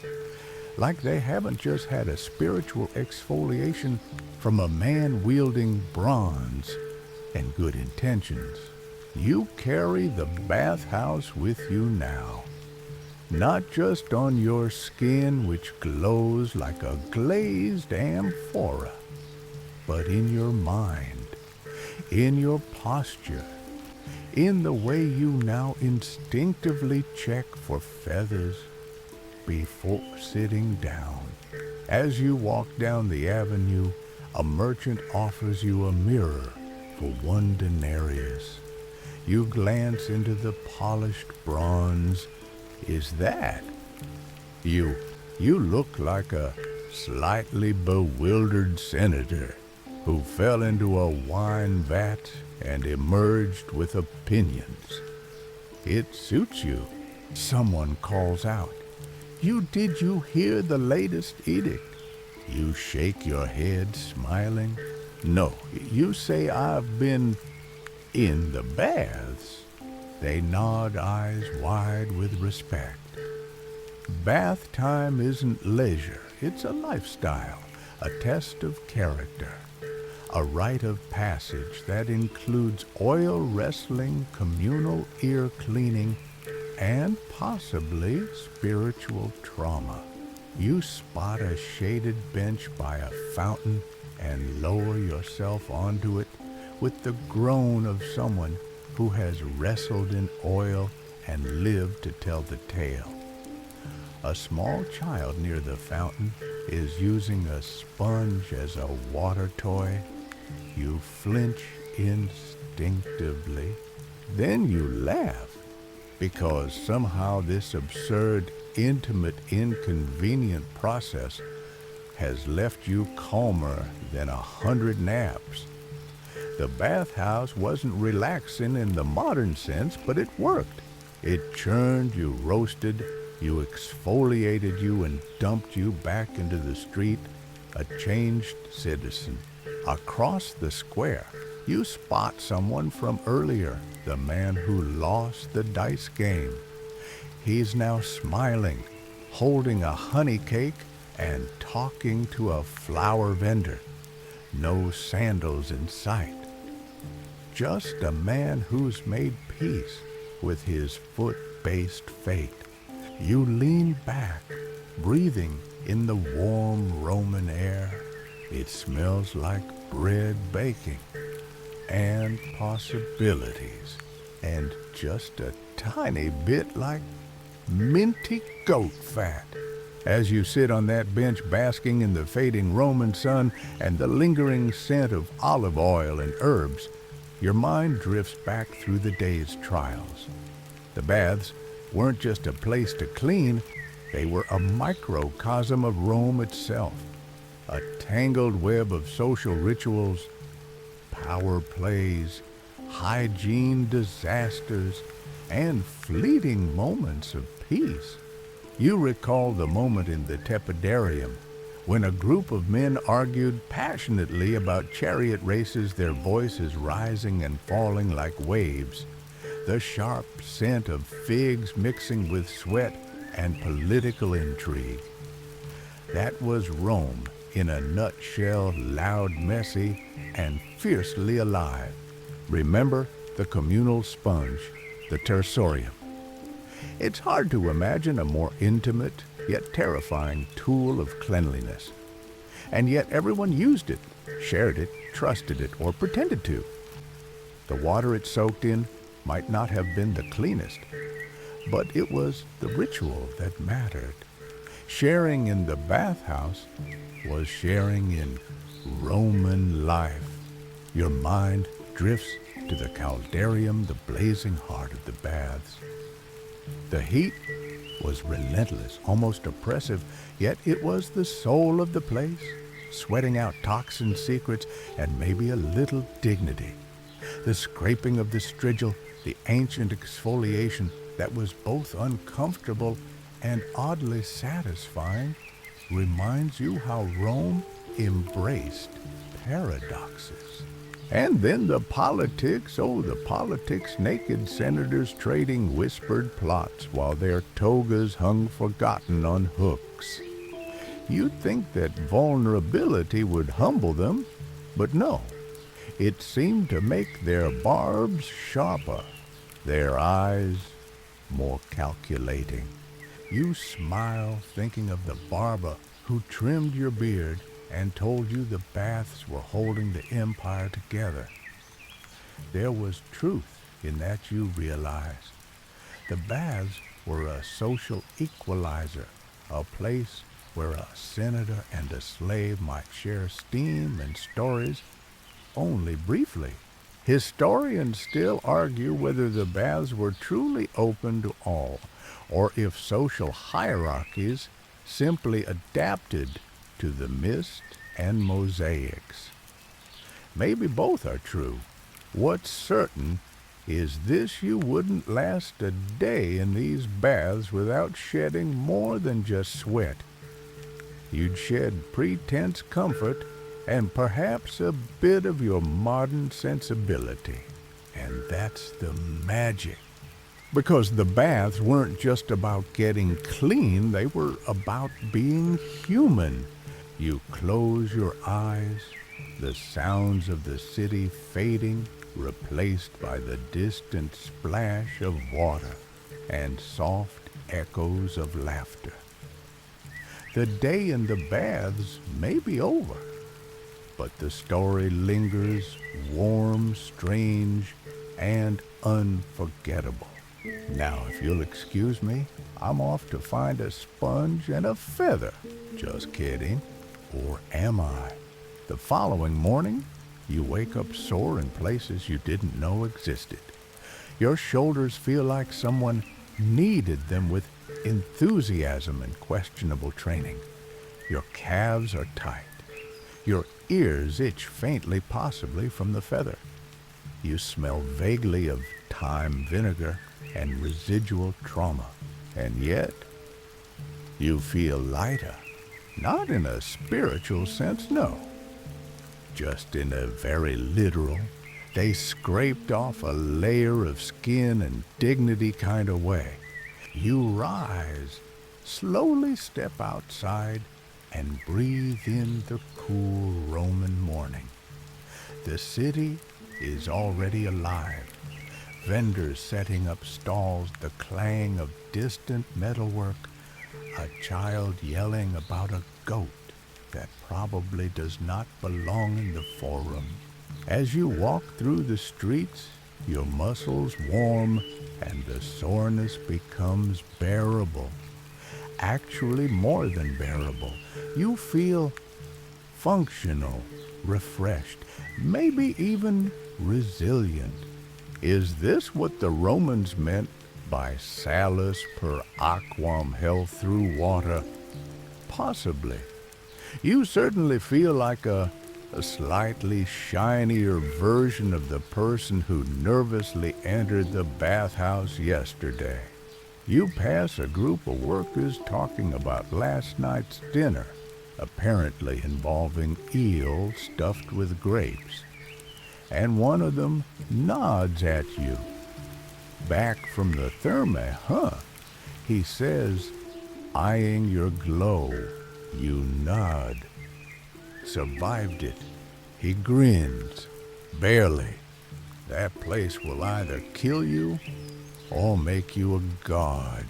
like they haven't just had a spiritual exfoliation from a man wielding bronze and good intentions. You carry the bathhouse with you now. Not just on your skin, which glows like a glazed amphora, but in your mind, in your posture, in the way you now instinctively check for feathers before sitting down. As you walk down the avenue, a merchant offers you a mirror for 1 denarius. You glance into the polished bronze. Is that? You look like a slightly bewildered senator who fell into a wine vat and emerged with opinions. It suits you. Someone calls out, Did you hear the latest edict?" You shake your head, smiling. "No." You say, "I've been in the baths." They nod, eyes wide with respect. Bath time isn't leisure, it's a lifestyle, a test of character, a rite of passage that includes oil wrestling, communal ear cleaning, and possibly spiritual trauma. You spot a shaded bench by a fountain and lower yourself onto it with the groan of someone who has wrestled in oil and lived to tell the tale. A small child near the fountain is using a sponge as a water toy. You flinch instinctively. Then you laugh, because somehow this absurd, intimate, inconvenient process has left you calmer than 100 naps. The bathhouse wasn't relaxing in the modern sense, but it worked. It churned you, roasted you, exfoliated you, and dumped you back into the street, a changed citizen. Across the square, you spot someone from earlier, the man who lost the dice game. He's now smiling, holding a honey cake, and talking to a flower vendor. No sandals in sight. Just a man who's made peace with his foot-based fate. You lean back, breathing in the warm Roman air. It smells like bread baking. and possibilities, and just a tiny bit like minty goat fat. As you sit on that bench basking in the fading Roman sun and the lingering scent of olive oil and herbs, your mind drifts back through the day's trials. The baths weren't just a place to clean, they were a microcosm of Rome itself, a tangled web of social rituals, power plays, hygiene disasters, and fleeting moments of peace. You recall the moment in the tepidarium when a group of men argued passionately about chariot races, their voices rising and falling like waves, the sharp scent of figs mixing with sweat and political intrigue. That was Rome in a nutshell, loud, messy, and fiercely alive. Remember the communal sponge, the tersorium. It's hard to imagine a more intimate, yet terrifying tool of cleanliness. And yet everyone used it, shared it, trusted it, or pretended to. The water it soaked in might not have been the cleanest, but it was the ritual that mattered. Sharing in the bathhouse was sharing in Roman life. Your mind drifts to the caldarium, the blazing heart of the baths. The heat was relentless, almost oppressive, yet it was the soul of the place, sweating out toxin secrets and maybe a little dignity. The scraping of the strigil, the ancient exfoliation that was both uncomfortable and oddly satisfying, reminds you how Rome embraced paradoxes. And then the politics, oh, the politics, naked senators trading whispered plots while their togas hung forgotten on hooks. You'd think that vulnerability would humble them, but no. It seemed to make their barbs sharper, their eyes more calculating. You smile thinking of the barber who trimmed your beard and told you the baths were holding the empire together. There was truth in that, you realized. The baths were a social equalizer, a place where a senator and a slave might share steam and stories only briefly. Historians still argue whether the baths were truly open to all, or if social hierarchies simply adapted to the mist and mosaics. Maybe both are true. What's certain is this: you wouldn't last a day in these baths without shedding more than just sweat. You'd shed pretense comfort and perhaps a bit of your modern sensibility. And that's the magic. Because the baths weren't just about getting clean, they were about being human. You close your eyes, the sounds of the city fading, replaced by the distant splash of water and soft echoes of laughter. The day in the baths may be over, but the story lingers, warm, strange, and unforgettable. Now, if you'll excuse me, I'm off to find a sponge and a feather. Just kidding. Or am I? The following morning, you wake up sore in places you didn't know existed. Your shoulders feel like someone kneaded them with enthusiasm and questionable training. Your calves are tight. Your ears itch faintly, possibly from the feather. You smell vaguely of thyme vinegar and residual trauma. And yet, you feel lighter. Not in a spiritual sense, no. Just in a very literal, they scraped off a layer of skin and dignity kind of way. You rise, slowly step outside, and breathe in the cool Roman morning. The city is already alive. Vendors setting up stalls, the clang of distant metalwork, a child yelling about a goat that probably does not belong in the forum. As you walk through the streets, your muscles warm and the soreness becomes bearable. Actually, more than bearable. You feel functional, refreshed, maybe even resilient. Is this what the Romans meant by salus per aquam, held through water? Possibly. You certainly feel like a slightly shinier version of the person who nervously entered the bathhouse yesterday. You pass a group of workers talking about last night's dinner, apparently involving eel stuffed with grapes, and one of them nods at you. Back from the therme, huh? He says, eyeing your glow. You nod. Survived it. He grins. Barely. That place will either kill you or make you a god.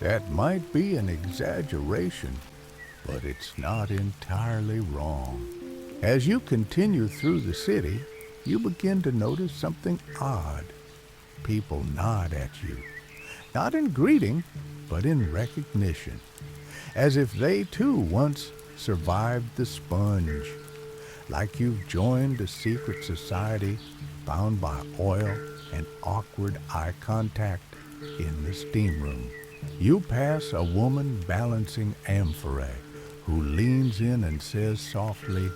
That might be an exaggeration, but it's not entirely wrong. As you continue through the city, you begin to notice something odd. People nod at you, not in greeting, but in recognition, as if they too once survived the sponge, like you've joined a secret society bound by oil and awkward eye contact in the steam room. You pass a woman balancing amphorae who leans in and says softly,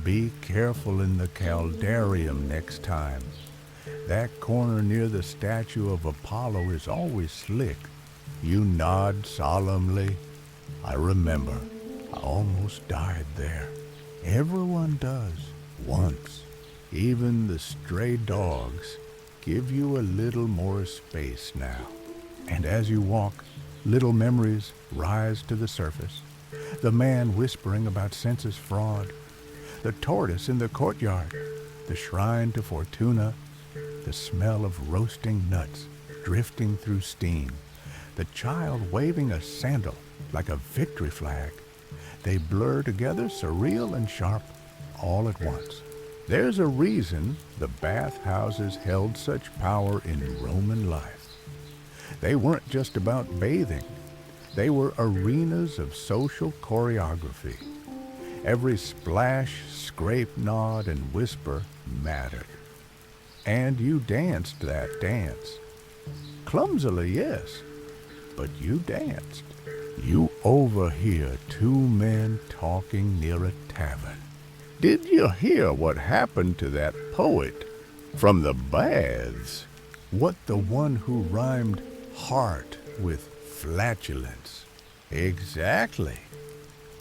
"Be careful in the caldarium next time. That corner near the statue of Apollo is always slick." You nod solemnly. I remember. I almost died there. Everyone does, once. Even the stray dogs give you a little more space now. And as you walk, little memories rise to the surface. The man whispering about census fraud, the tortoise in the courtyard, the shrine to Fortuna, the smell of roasting nuts drifting through steam, the child waving a sandal like a victory flag. They blur together, surreal and sharp, all at once. There's a reason the bathhouses held such power in Roman life. They weren't just about bathing. They were arenas of social choreography. Every splash, scrape, nod, and whisper mattered. And you danced that dance. Clumsily, yes, but you danced. You overhear two men talking near a tavern. Did you hear what happened to that poet from the baths? What the one who rhymed heart with flatulence? Exactly.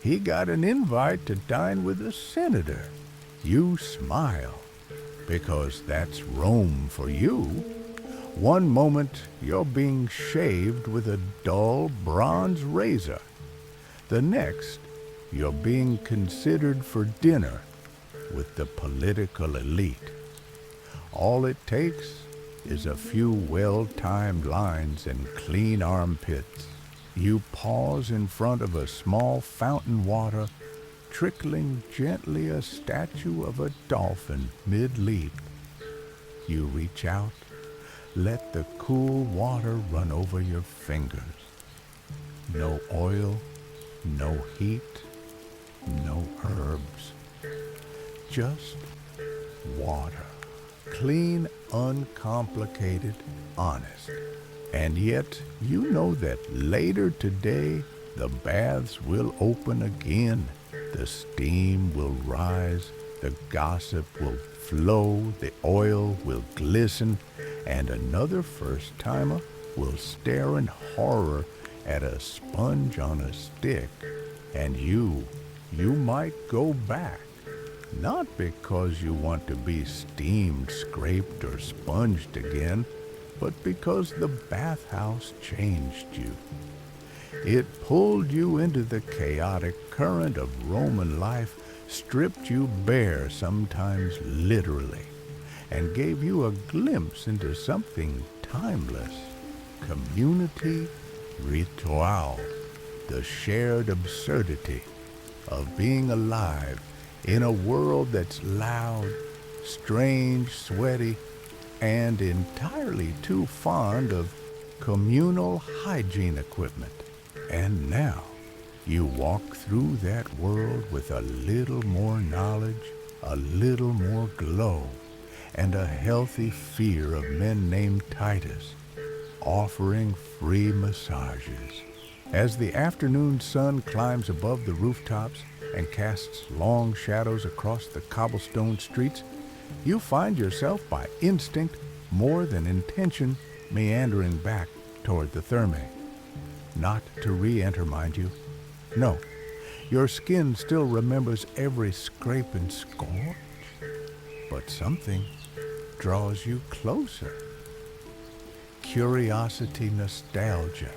He got an invite to dine with a senator. You smile, because that's Rome for you. One moment you're being shaved with a dull bronze razor. The next, you're being considered for dinner with the political elite. All it takes is a few well-timed lines and clean armpits. You pause in front of a small fountain water, trickling gently a statue of a dolphin mid-leap. You reach out, let the cool water run over your fingers. No oil, no heat, no herbs. Just water. Clean, uncomplicated, honest. And yet, you know that later today, the baths will open again. The steam will rise, the gossip will flow, the oil will glisten, and another first-timer will stare in horror at a sponge on a stick. And you might go back. Not because you want to be steamed, scraped, or sponged again, but because the bathhouse changed you. It pulled you into the chaotic current of Roman life, stripped you bare, sometimes literally, and gave you a glimpse into something timeless. Community ritual, the shared absurdity of being alive in a world that's loud, strange, sweaty, and entirely too fond of communal hygiene equipment. And now, you walk through that world with a little more knowledge, a little more glow, and a healthy fear of men named Titus, offering free massages. As the afternoon sun climbs above the rooftops and casts long shadows across the cobblestone streets, you find yourself by instinct, more than intention, meandering back toward the Thermae. Not to re-enter, mind you. No, your skin still remembers every scrape and scorch, but something draws you closer. Curiosity nostalgia.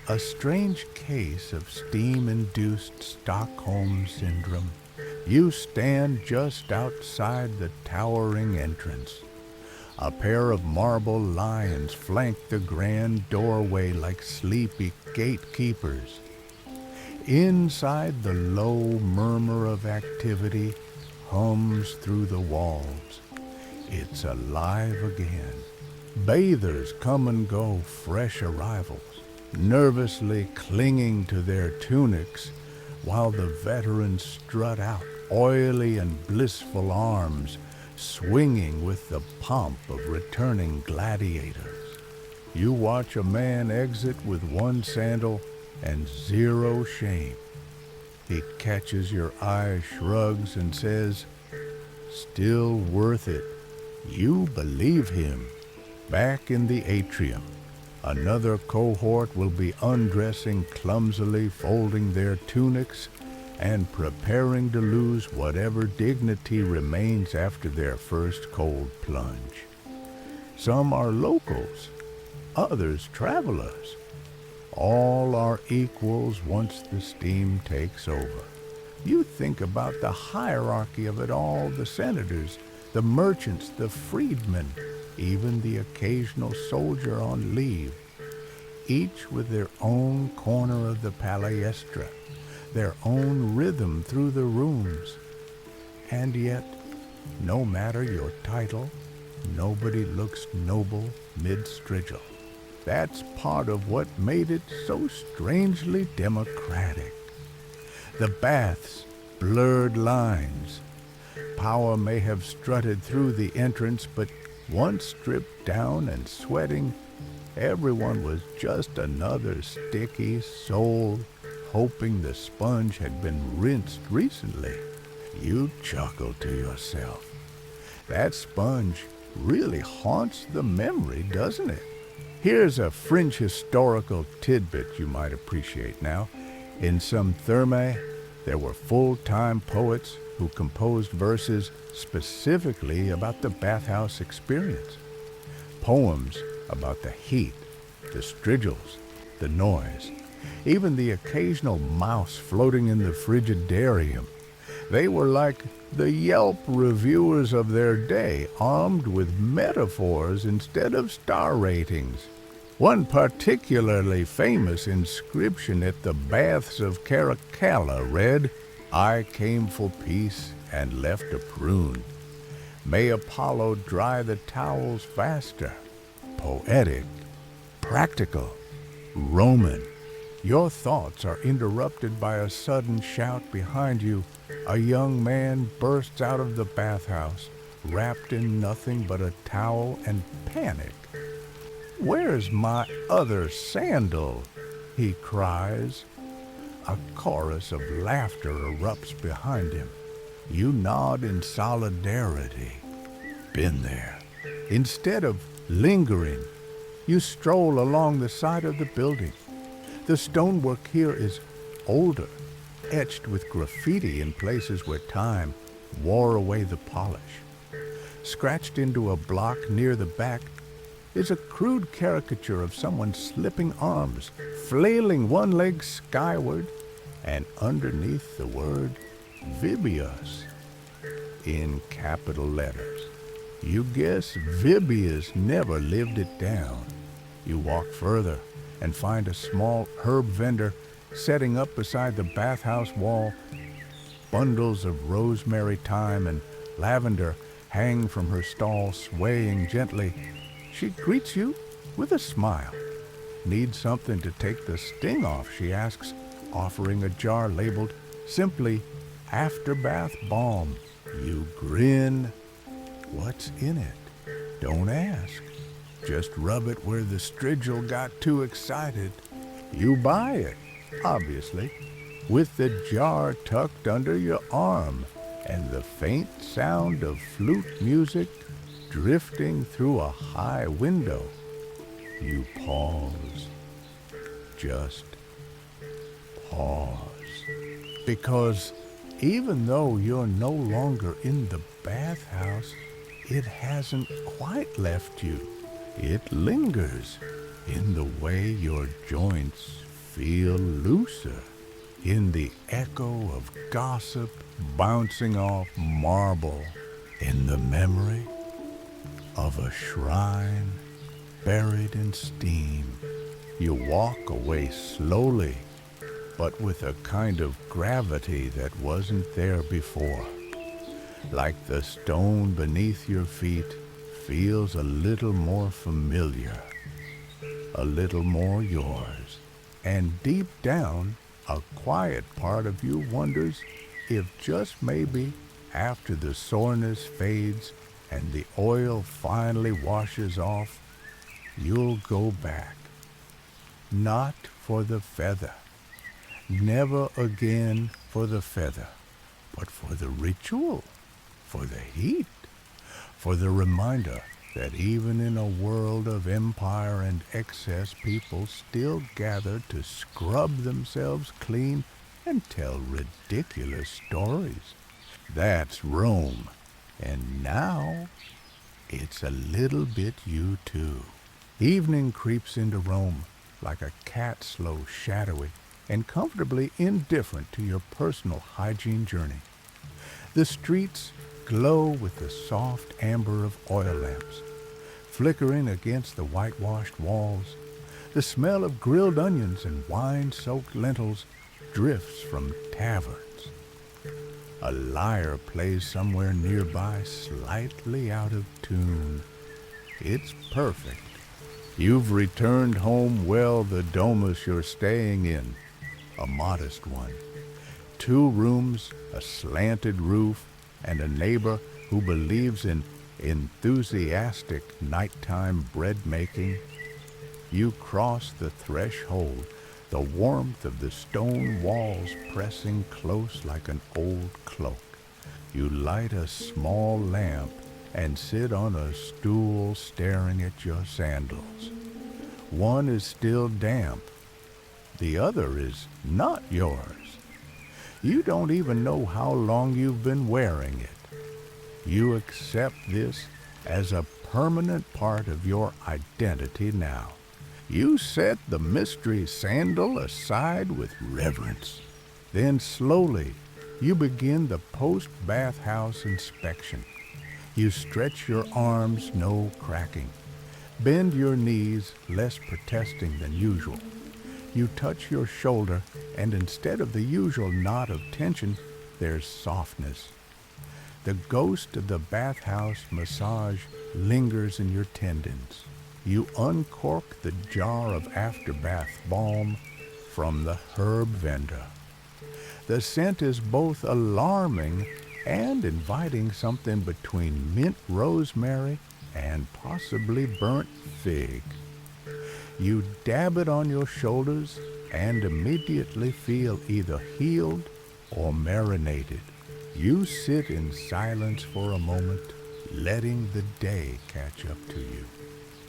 A strange case of steam-induced Stockholm syndrome. You stand just outside the towering entrance. A pair of marble lions flank the grand doorway like sleepy gatekeepers. Inside, the low murmur of activity hums through the walls. It's alive again. Bathers come and go, fresh arrivals, nervously clinging to their tunics, while the veterans strut out, oily and blissful arms, swinging with the pomp of returning gladiators. You watch a man exit with one sandal and zero shame. He catches your eye, shrugs, and says, "Still worth it." You believe him. Back in the atrium, another cohort will be undressing clumsily, folding their tunics, and preparing to lose whatever dignity remains after their first cold plunge. Some are locals, others travelers. All are equals once the steam takes over. You think about the hierarchy of it all, the senators, the merchants, the freedmen, even the occasional soldier on leave, each with their own corner of the palaestra, their own rhythm through the rooms. And yet, no matter your title, nobody looks noble mid-strigil. That's part of what made it so strangely democratic. The baths, blurred lines. Power may have strutted through the entrance, but once stripped down and sweating, everyone was just another sticky soul hoping the sponge had been rinsed recently. You chuckle to yourself. That sponge really haunts the memory, doesn't it? Here's a fringe historical tidbit you might appreciate now. In some Thermae, there were full-time poets who composed verses specifically about the bathhouse experience. Poems about the heat, the strigils, the noise, even the occasional mouse floating in the frigidarium. They were like the Yelp reviewers of their day, armed with metaphors instead of star ratings. One particularly famous inscription at the baths of Caracalla read, "I came for peace and left a prune. May Apollo dry the towels faster." Poetic, practical, Roman. Your thoughts are interrupted by a sudden shout behind you. A young man bursts out of the bathhouse, wrapped in nothing but a towel and panic. "Where's my other sandal?" he cries. A chorus of laughter erupts behind him. You nod in solidarity. Been there. Instead of lingering, you stroll along the side of the building. The stonework here is older, etched with graffiti in places where time wore away the polish. Scratched into a block near the back is a crude caricature of someone slipping arms, flailing one leg skyward, and underneath the word Vibius in capital letters. You guess Vibius never lived it down. You walk further and find a small herb vendor setting up beside the bathhouse wall. Bundles of rosemary, thyme, and lavender hang from her stall swaying gently. She greets you with a smile. Need something to take the sting off, she asks, offering a jar labeled simply Afterbath Balm. You grin. What's in it? Don't ask. Just rub it where the strigil got too excited. You buy it, obviously, with the jar tucked under your arm and the faint sound of flute music drifting through a high window. You pause. Just pause. Because even though you're no longer in the bathhouse, it hasn't quite left you. It lingers in the way your joints feel looser, in the echo of gossip bouncing off marble, in the memory of a shrine buried in steam. You walk away slowly, but with a kind of gravity that wasn't there before. Like the stone beneath your feet feels a little more familiar, a little more yours. And deep down, a quiet part of you wonders if just maybe after the soreness fades and the oil finally washes off, you'll go back. Not for the feather. Never again for the feather, but for the ritual, for the heat, for the reminder that even in a world of empire and excess, people still gather to scrub themselves clean and tell ridiculous stories. That's Rome, and now it's a little bit you too. Evening creeps into Rome like a cat slow, shadowy, and comfortably indifferent to your personal hygiene journey. The streets glow with the soft amber of oil lamps, flickering against the whitewashed walls. The smell of grilled onions and wine-soaked lentils drifts from taverns. A lyre plays somewhere nearby, slightly out of tune. It's perfect. You've returned home well the domus you're staying in, a modest one. 2 rooms, a slanted roof, and a neighbor who believes in enthusiastic nighttime bread making. You cross the threshold, the warmth of the stone walls pressing close like an old cloak. You light a small lamp and sit on a stool staring at your sandals. One is still damp. The other is not yours. You don't even know how long you've been wearing it. You accept this as a permanent part of your identity now. You set the mystery sandal aside with reverence. Then slowly, you begin the post-bathhouse inspection. You stretch your arms, no cracking. Bend your knees, less protesting than usual. You touch your shoulder, and instead of the usual knot of tension, there's softness. The ghost of the bathhouse massage lingers in your tendons. You uncork the jar of afterbath balm from the herb vendor. The scent is both alarming and inviting, something between mint rosemary and possibly burnt fig. You dab it on your shoulders and immediately feel either healed or marinated. You sit in silence for a moment, letting the day catch up to you.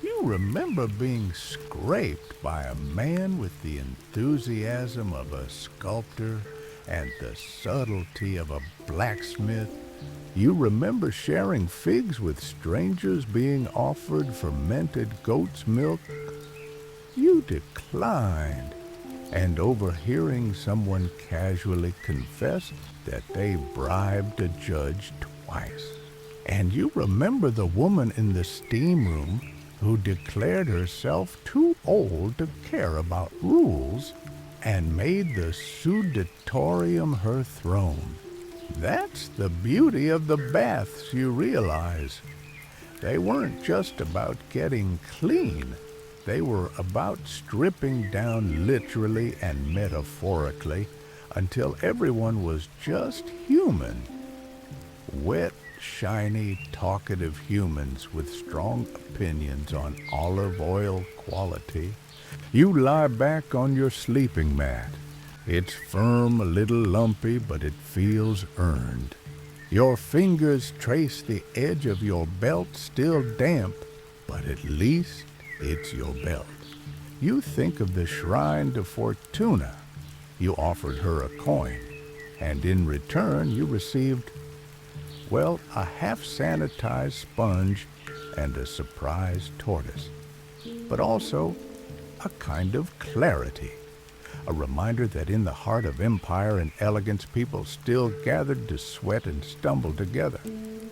You remember being scraped by a man with the enthusiasm of a sculptor and the subtlety of a blacksmith. You remember sharing figs with strangers, being offered fermented goat's milk. You declined, and overhearing someone casually confess that they bribed a judge twice. And you remember the woman in the steam room who declared herself too old to care about rules and made the sudatorium her throne. That's the beauty of the baths, you realize. They weren't just about getting clean. They were about stripping down literally and metaphorically until everyone was just human. Wet, shiny, talkative humans with strong opinions on olive oil quality. You lie back on your sleeping mat. It's firm, a little lumpy, but it feels earned. Your fingers trace the edge of your belt, still damp, but at least it's your belt. You think of the shrine to Fortuna. You offered her a coin, and in return you received, well, a half-sanitized sponge and a surprise tortoise, but also a kind of clarity, a reminder that in the heart of empire and elegance people still gathered to sweat and stumble together.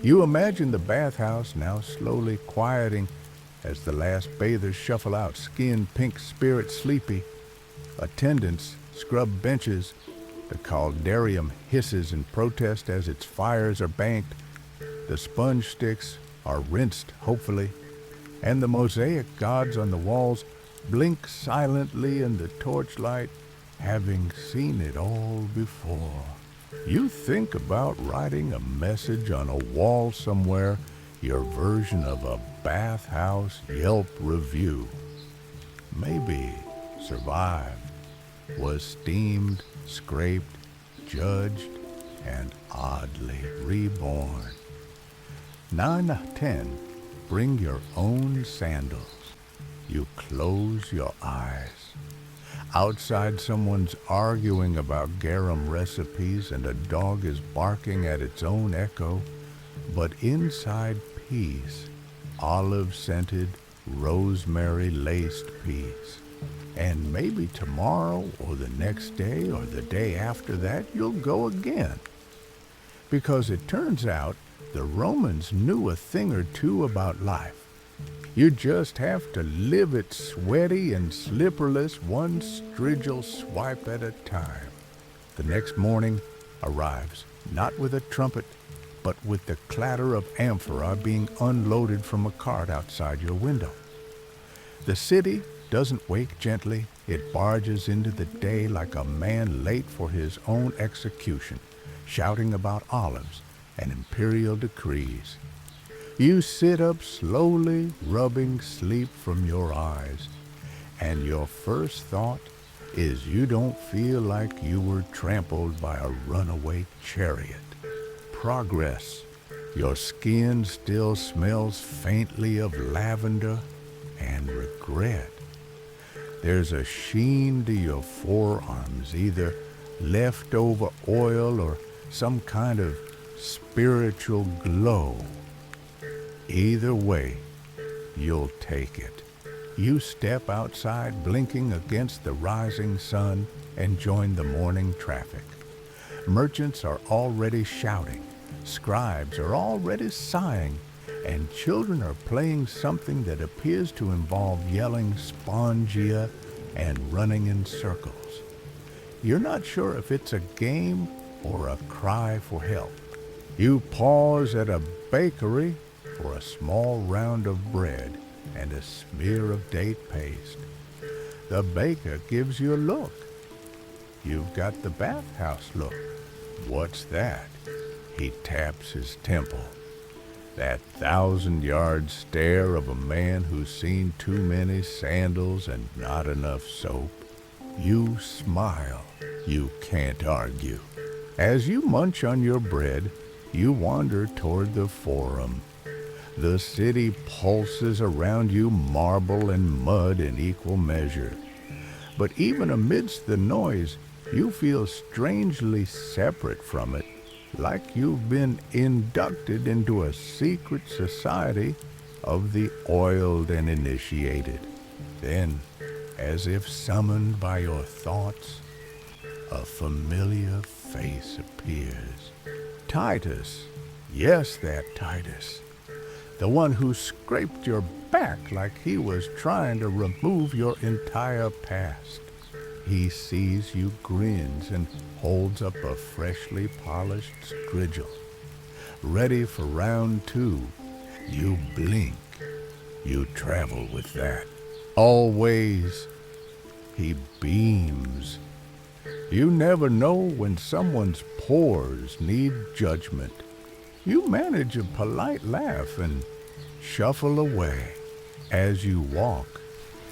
You imagine the bathhouse now slowly quieting as the last bathers shuffle out, skin pink, spirit sleepy. Attendants scrub benches. The caldarium hisses in protest as its fires are banked. The sponge sticks are rinsed, hopefully, and the mosaic gods on the walls blink silently in the torchlight, having seen it all before. You think about writing a message on a wall somewhere, your version of a bathhouse Yelp review. Maybe survived, was steamed, scraped, judged, and oddly reborn. 9 out of 10, bring your own sandals. You close your eyes. Outside, someone's arguing about garum recipes and a dog is barking at its own echo. But inside, peace, olive-scented, rosemary-laced peace. And maybe tomorrow or the next day or the day after that, you'll go again. Because it turns out the Romans knew a thing or two about life. You just have to live it sweaty and slipperless, one strigil swipe at a time. The next morning arrives, not with a trumpet, but with the clatter of amphora being unloaded from a cart outside your window. The city doesn't wake gently. It barges into the day like a man late for his own execution, shouting about olives and imperial decrees. You sit up slowly, rubbing sleep from your eyes, and your first thought is you don't feel like you were trampled by a runaway chariot. Progress. Your skin still smells faintly of lavender and regret. There's a sheen to your forearms, either leftover oil or some kind of spiritual glow. Either way, you'll take it. You step outside, blinking against the rising sun, and join the morning traffic. Merchants are already shouting, scribes are already sighing, and children are playing something that appears to involve yelling spongia and running in circles. You're not sure if it's a game or a cry for help. You pause at a bakery for a small round of bread and a smear of date paste. The baker gives you a look. You've got the bathhouse look. What's that? He taps his temple. That 1,000-yard stare of a man who's seen too many sandals and not enough soap. You smile. You can't argue. As you munch on your bread, you wander toward the Forum. The city pulses around you, marble and mud in equal measure. But even amidst the noise, you feel strangely separate from it, like you've been inducted into a secret society of the oiled and initiated. Then, as if summoned by your thoughts, a familiar face appears. Titus, yes, that Titus. The one who scraped your back like he was trying to remove your entire past. He sees you, grins, and holds up a freshly polished strigil. Ready for round two. You blink. You travel with that. Always. He beams. You never know when someone's pores need judgment. You manage a polite laugh and shuffle away. As you walk,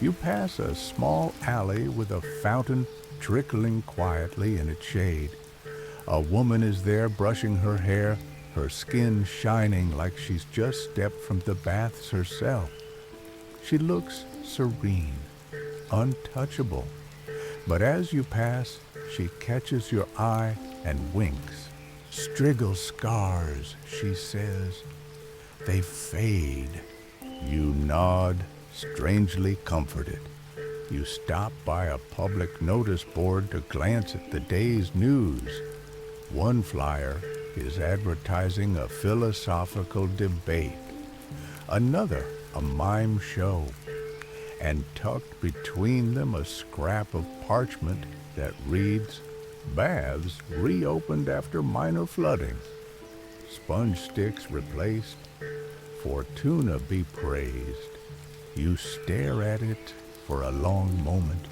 you pass a small alley with a fountain trickling quietly in its shade. A woman is there brushing her hair, her skin shining like she's just stepped from the baths herself. She looks serene, untouchable, but as you pass, she catches your eye and winks. Striggle scars, she says. They fade. You nod, strangely comforted. You stop by a public notice board to glance at the day's news. One flyer is advertising a philosophical debate. Another, a mime show. And tucked between them a scrap of parchment that reads, "Baths reopened after minor flooding. Sponge sticks replaced. Fortuna be praised." You stare at it for a long moment.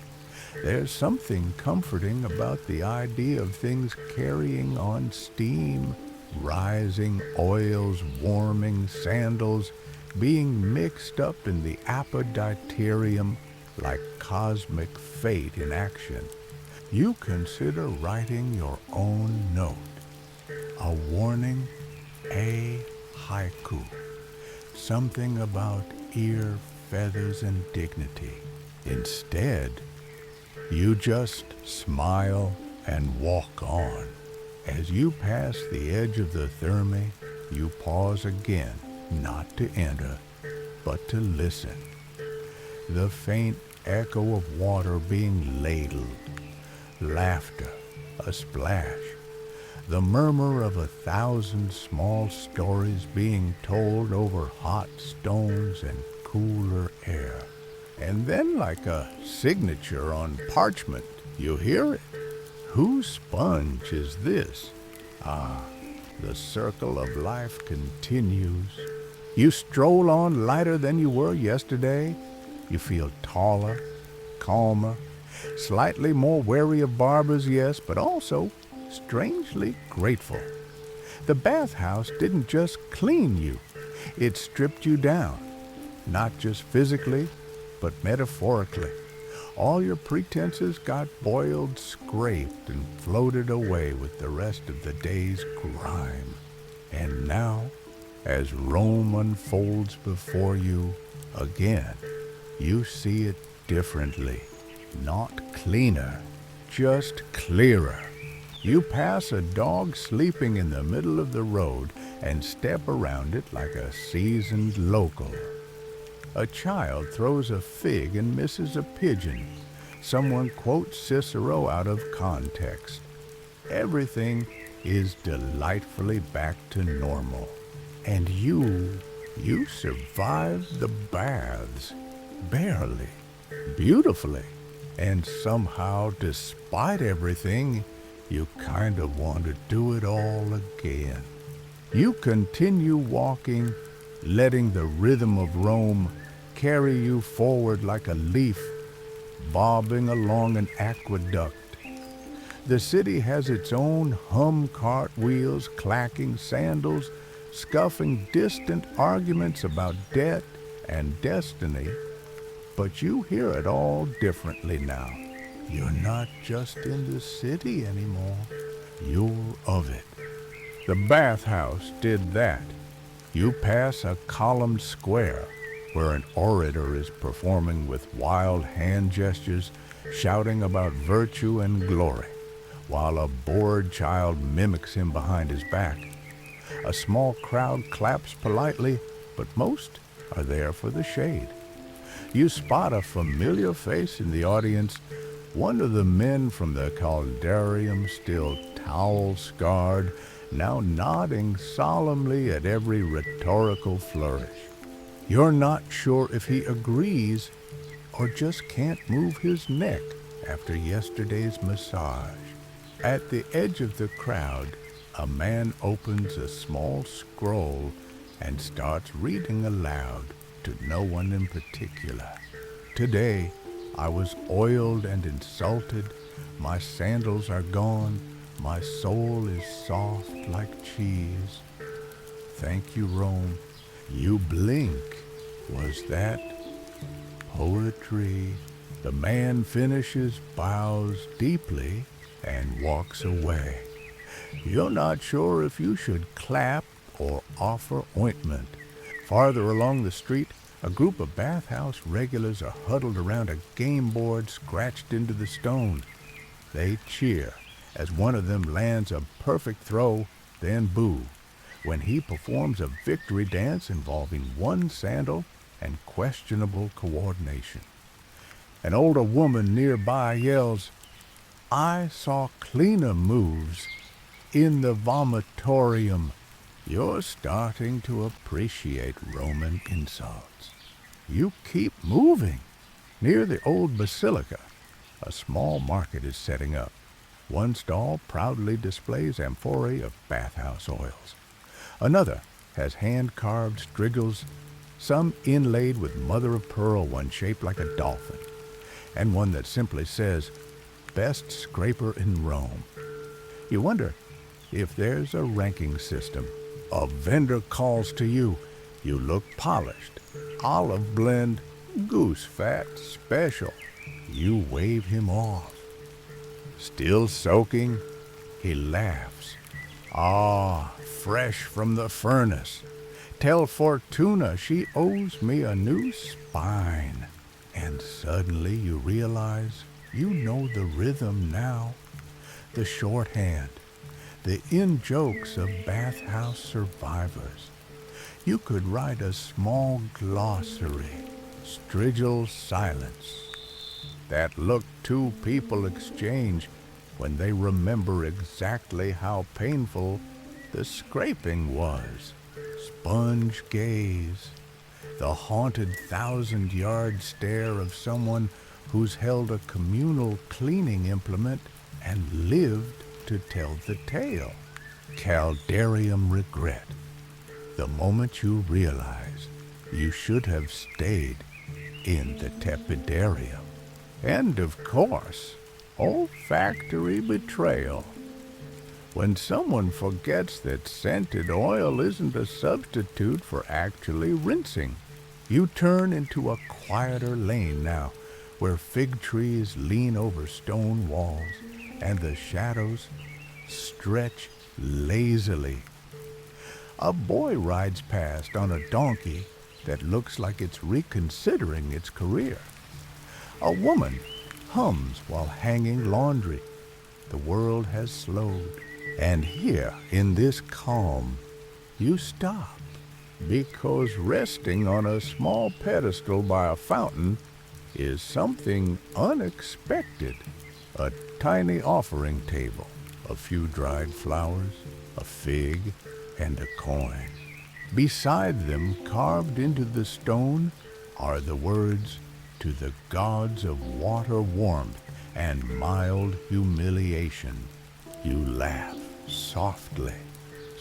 There's something comforting about the idea of things carrying on steam, rising oils, warming sandals, being mixed up in the apoditerium like cosmic fate in action. You consider writing your own note, a warning, a haiku, something about ear, feathers, and dignity. Instead, you just smile and walk on. As you pass the edge of the therme, you pause again, not to enter, but to listen. The faint echo of water being ladled, laughter, a splash, the murmur of 1,000 small stories being told over hot stones and cooler air. And then, like a signature on parchment, you hear it. Whose sponge is this? Ah, the circle of life continues. You stroll on lighter than you were yesterday. You feel taller, calmer, slightly more wary of barbers, yes, but also strangely grateful. The bathhouse didn't just clean you. It stripped you down, not just physically, but metaphorically. All your pretenses got boiled, scraped, and floated away with the rest of the day's grime. And now, as Rome unfolds before you again, you see it differently. Not cleaner, just clearer. You pass a dog sleeping in the middle of the road and step around it like a seasoned local. A child throws a fig and misses a pigeon. Someone quotes Cicero out of context. Everything is delightfully back to normal. And you survived the baths. Barely. Beautifully. And somehow, despite everything, you kind of want to do it all again. You continue walking, letting the rhythm of Rome carry you forward like a leaf, bobbing along an aqueduct. The city has its own hum cartwheels, clacking sandals, scuffing distant arguments about debt and destiny, but you hear it all differently now. You're not just in the city anymore. You're of it. The bathhouse did that. You pass a columned square where an orator is performing with wild hand gestures, shouting about virtue and glory, while a bored child mimics him behind his back. A small crowd claps politely, but most are there for the shade. You spot a familiar face in the audience, one of the men from the caldarium, still towel-scarred, now nodding solemnly at every rhetorical flourish. You're not sure if he agrees or just can't move his neck after yesterday's massage. At the edge of the crowd, a man opens a small scroll and starts reading aloud to no one in particular. Today, I was oiled and insulted. My sandals are gone. My soul is soft like cheese. Thank you, Rome. You blink. Was that poetry? The man finishes, bows deeply, and walks away. You're not sure if you should clap or offer ointment. Farther along the street, a group of bathhouse regulars are huddled around a game board scratched into the stone. They cheer as one of them lands a perfect throw, then boo when he performs a victory dance involving one sandal and questionable coordination. An older woman nearby yells, "I saw cleaner moves in the vomitorium." You're starting to appreciate Roman insults. You keep moving. Near the old basilica, a small market is setting up. One stall proudly displays amphorae of bathhouse oils. Another has hand-carved strigils, some inlaid with mother-of-pearl, one shaped like a dolphin, and one that simply says, "Best scraper in Rome." You wonder if there's a ranking system. A vendor calls to you. You look polished. Olive blend, goose fat special. You wave him off. Still soaking? He laughs. "Ah, fresh from the furnace. Tell Fortuna she owes me a new spine." And suddenly you realize you know the rhythm now, the shorthand, the in-jokes of bathhouse survivors. You could write a small glossary, strigil silence, that look two people exchange when they remember exactly how painful the scraping was. Sponge gaze, the haunted 1,000-yard stare of someone who's held a communal cleaning implement and lived to tell the tale. Caldarium regret, the moment you realize you should have stayed in the tepidarium. And of course, olfactory betrayal. When someone forgets that scented oil isn't a substitute for actually rinsing, you turn into a quieter lane now, where fig trees lean over stone walls and the shadows stretch lazily. A boy rides past on a donkey that looks like it's reconsidering its career. A woman hums while hanging laundry. The world has slowed. And here, in this calm, you stop, because resting on a small pedestal by a fountain is something unexpected. A tiny offering table, a few dried flowers, a fig, and a coin. Beside them, carved into the stone, are the words, "To the gods of water warmth and mild humiliation." You laugh softly.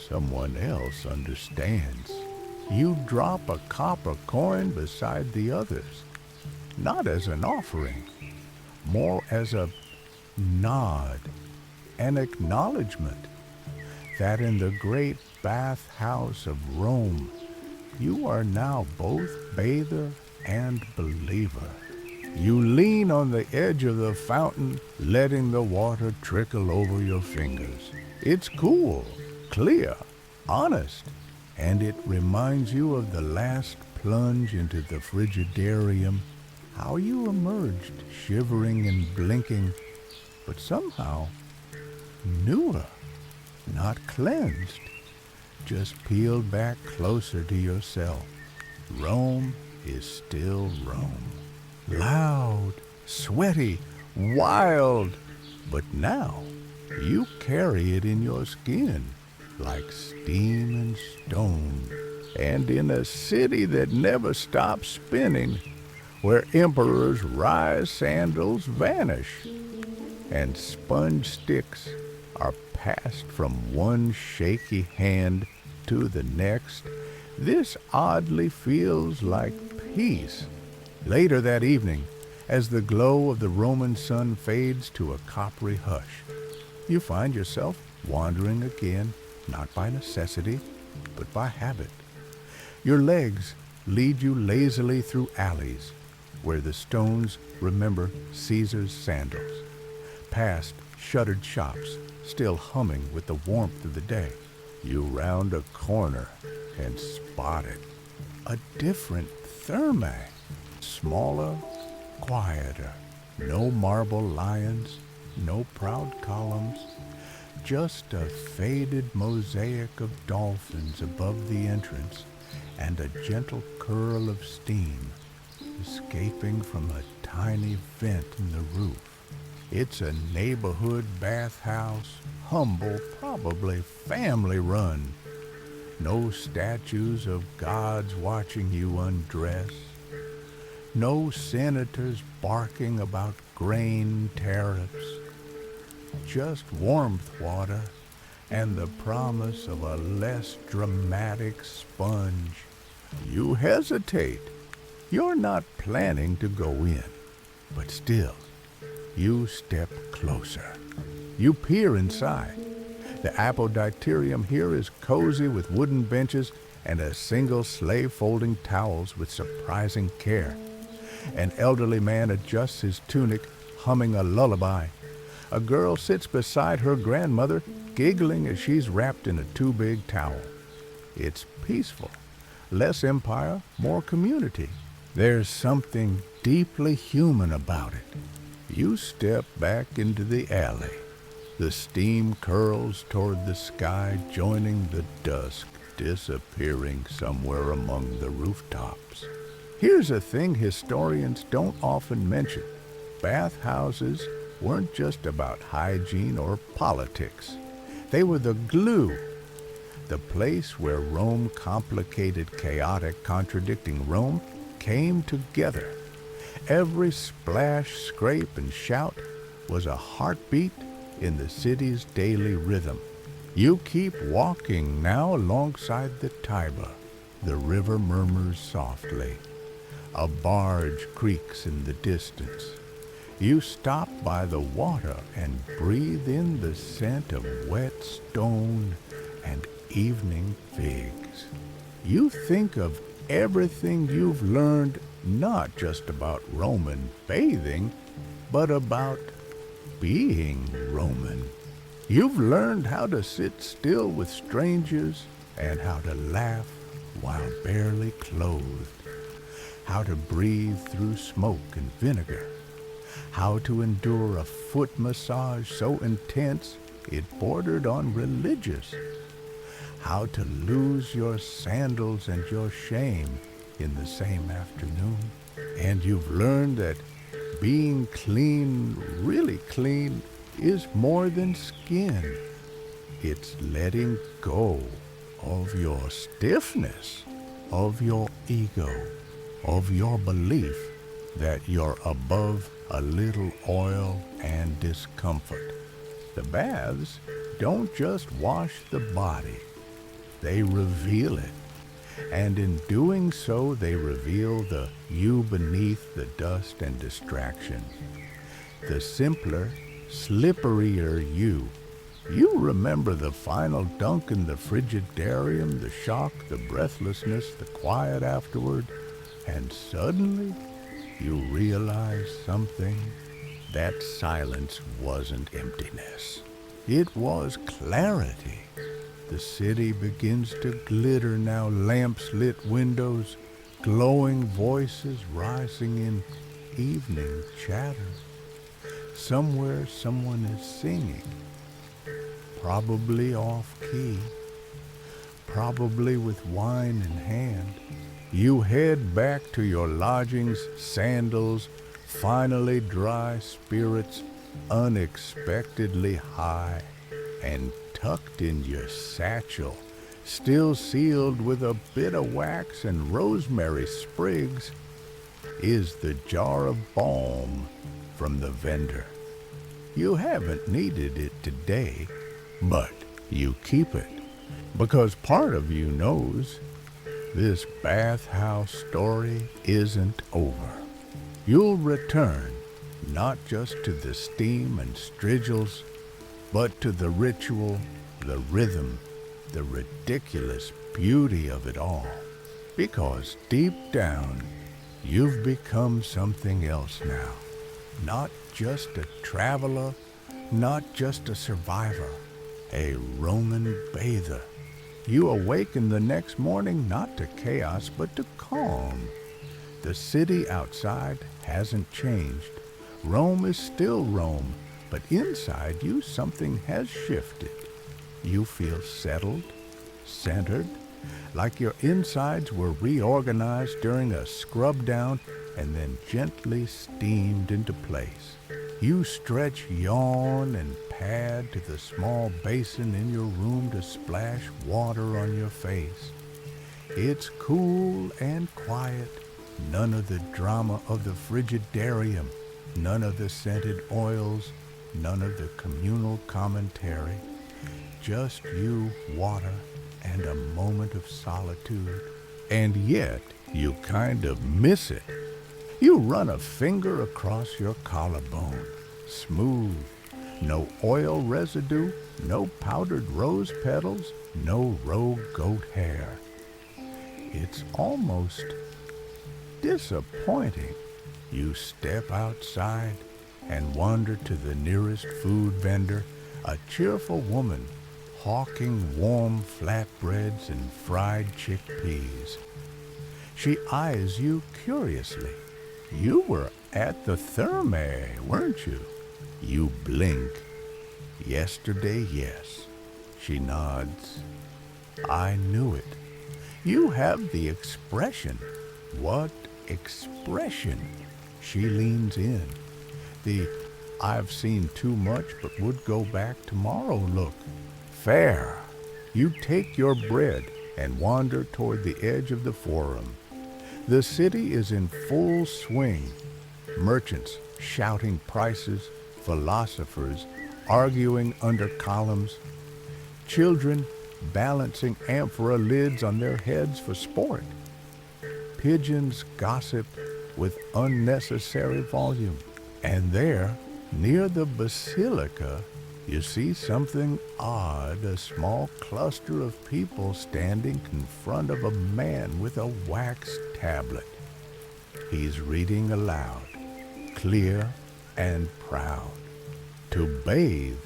Someone else understands. You drop a copper coin beside the others, not as an offering, more as a nod, an acknowledgement that in the great bathhouse of Rome, you are now both bather and believer. You lean on the edge of the fountain, letting the water trickle over your fingers. It's cool, clear, honest, and it reminds you of the last plunge into the frigidarium, how you emerged shivering and blinking, but somehow newer, not cleansed, just peeled back closer to yourself. Rome is still Rome. Loud, sweaty, wild, but now you carry it in your skin like steam and stone. And in a city that never stops spinning, where emperors' rye sandals vanish, and sponge sticks are passed from one shaky hand to the next. This oddly feels like peace. Later that evening, as the glow of the Roman sun fades to a coppery hush, you find yourself wandering again, not by necessity, but by habit. Your legs lead you lazily through alleys where the stones remember Caesar's sandals, past shuttered shops still humming with the warmth of the day. You round a corner and spot it. A different Thermae, smaller, quieter. No marble lions, no proud columns, just a faded mosaic of dolphins above the entrance and a gentle curl of steam escaping from a tiny vent in the roof. It's a neighborhood bathhouse, humble, probably family run. No statues of gods watching you undress. No senators barking about grain tariffs. Just warmth water and the promise of a less dramatic sponge. You hesitate. You're not planning to go in, but still, you step closer. You peer inside. The apodicterium here is cozy with wooden benches and a single slave folding towels with surprising care. An elderly man adjusts his tunic, humming a lullaby. A girl sits beside her grandmother, giggling as she's wrapped in a too-big towel. It's peaceful. Less empire, more community. There's something deeply human about it. You step back into the alley. The steam curls toward the sky, joining the dusk, disappearing somewhere among the rooftops. Here's a thing historians don't often mention. Bathhouses weren't just about hygiene or politics. They were the glue, the place where Rome complicated, chaotic, contradicting Rome came together. Every splash, scrape, and shout was a heartbeat in the city's daily rhythm. You keep walking now alongside the Tiber. The river murmurs softly. A barge creaks in the distance. You stop by the water and breathe in the scent of wet stone and evening figs. You think of everything you've learned, not just about Roman bathing, but about being Roman. You've learned how to sit still with strangers and how to laugh while barely clothed, how to breathe through smoke and vinegar, how to endure a foot massage so intense it bordered on religious, how to lose your sandals and your shame in the same afternoon. And you've learned that being clean, really clean, is more than skin. It's letting go of your stiffness, of your ego, of your belief that you're above a little oil and discomfort. The baths don't just wash the body, they reveal it. And in doing so, they reveal the you beneath the dust and distraction. The simpler, slipperier you. You remember the final dunk in the frigidarium, the shock, the breathlessness, the quiet afterward, and suddenly you realize something. That silence wasn't emptiness. It was clarity. The city begins to glitter now, lamps-lit windows, glowing voices rising in evening chatter. Somewhere someone is singing, probably off-key, probably with wine in hand. You head back to your lodgings, sandals, finally dry, spirits unexpectedly high, and tucked in your satchel, still sealed with a bit of wax and rosemary sprigs, is the jar of balm from the vendor. You haven't needed it today, but you keep it because part of you knows this bathhouse story isn't over. You'll return not just to the steam and strigils, but to the ritual, the rhythm, the ridiculous beauty of it all. Because deep down, you've become something else now. Not just a traveler, not just a survivor, a Roman bather. You awaken the next morning not to chaos, but to calm. The city outside hasn't changed. Rome is still Rome, but inside you something has shifted. You feel settled, centered, like your insides were reorganized during a scrub down and then gently steamed into place. You stretch, yawn, and pad to the small basin in your room to splash water on your face. It's cool and quiet, none of the drama of the frigidarium, none of the scented oils, none of the communal commentary. Just you, water, and a moment of solitude. And yet, you kind of miss it. You run a finger across your collarbone, smooth, no oil residue, no powdered rose petals, no rogue goat hair. It's almost disappointing. You step outside and wander to the nearest food vendor, a cheerful woman hawking warm flatbreads and fried chickpeas. She eyes you curiously. You were at the Thermae, weren't you? You blink. Yesterday, yes. She nods. I knew it. You have the expression. What expression? She leans in. The I've seen too much but would go back tomorrow look. Fair. You take your bread and wander toward the edge of the forum. The city is in full swing. Merchants shouting prices, philosophers arguing under columns, children balancing amphora lids on their heads for sport. Pigeons gossip with unnecessary volume. And there, near the basilica, you see something odd, a small cluster of people standing in front of a man with a wax tablet. He's reading aloud, clear and proud. To bathe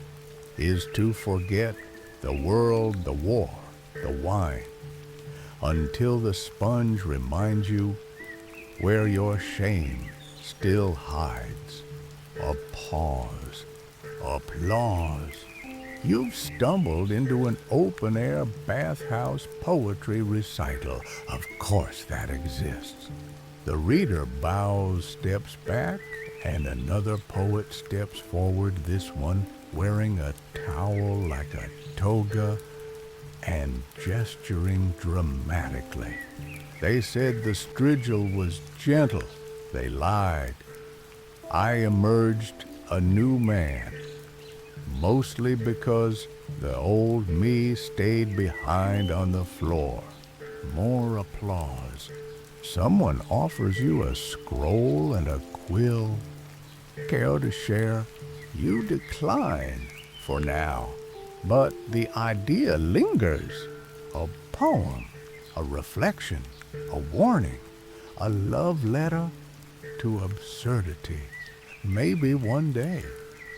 is to forget the world, the war, the wine, until the sponge reminds you where your shame still hides. A pause. Applause. You've stumbled into an open-air bathhouse poetry recital. Of course that exists. The reader bows, steps back, and another poet steps forward, this one wearing a towel like a toga and gesturing dramatically. They said the strigil was gentle. They lied. I emerged a new man, mostly because the old me stayed behind on the floor. More applause. Someone offers you a scroll and a quill. Care to share? You decline for now. But the idea lingers. A poem, a reflection, a warning, a love letter to absurdity. Maybe one day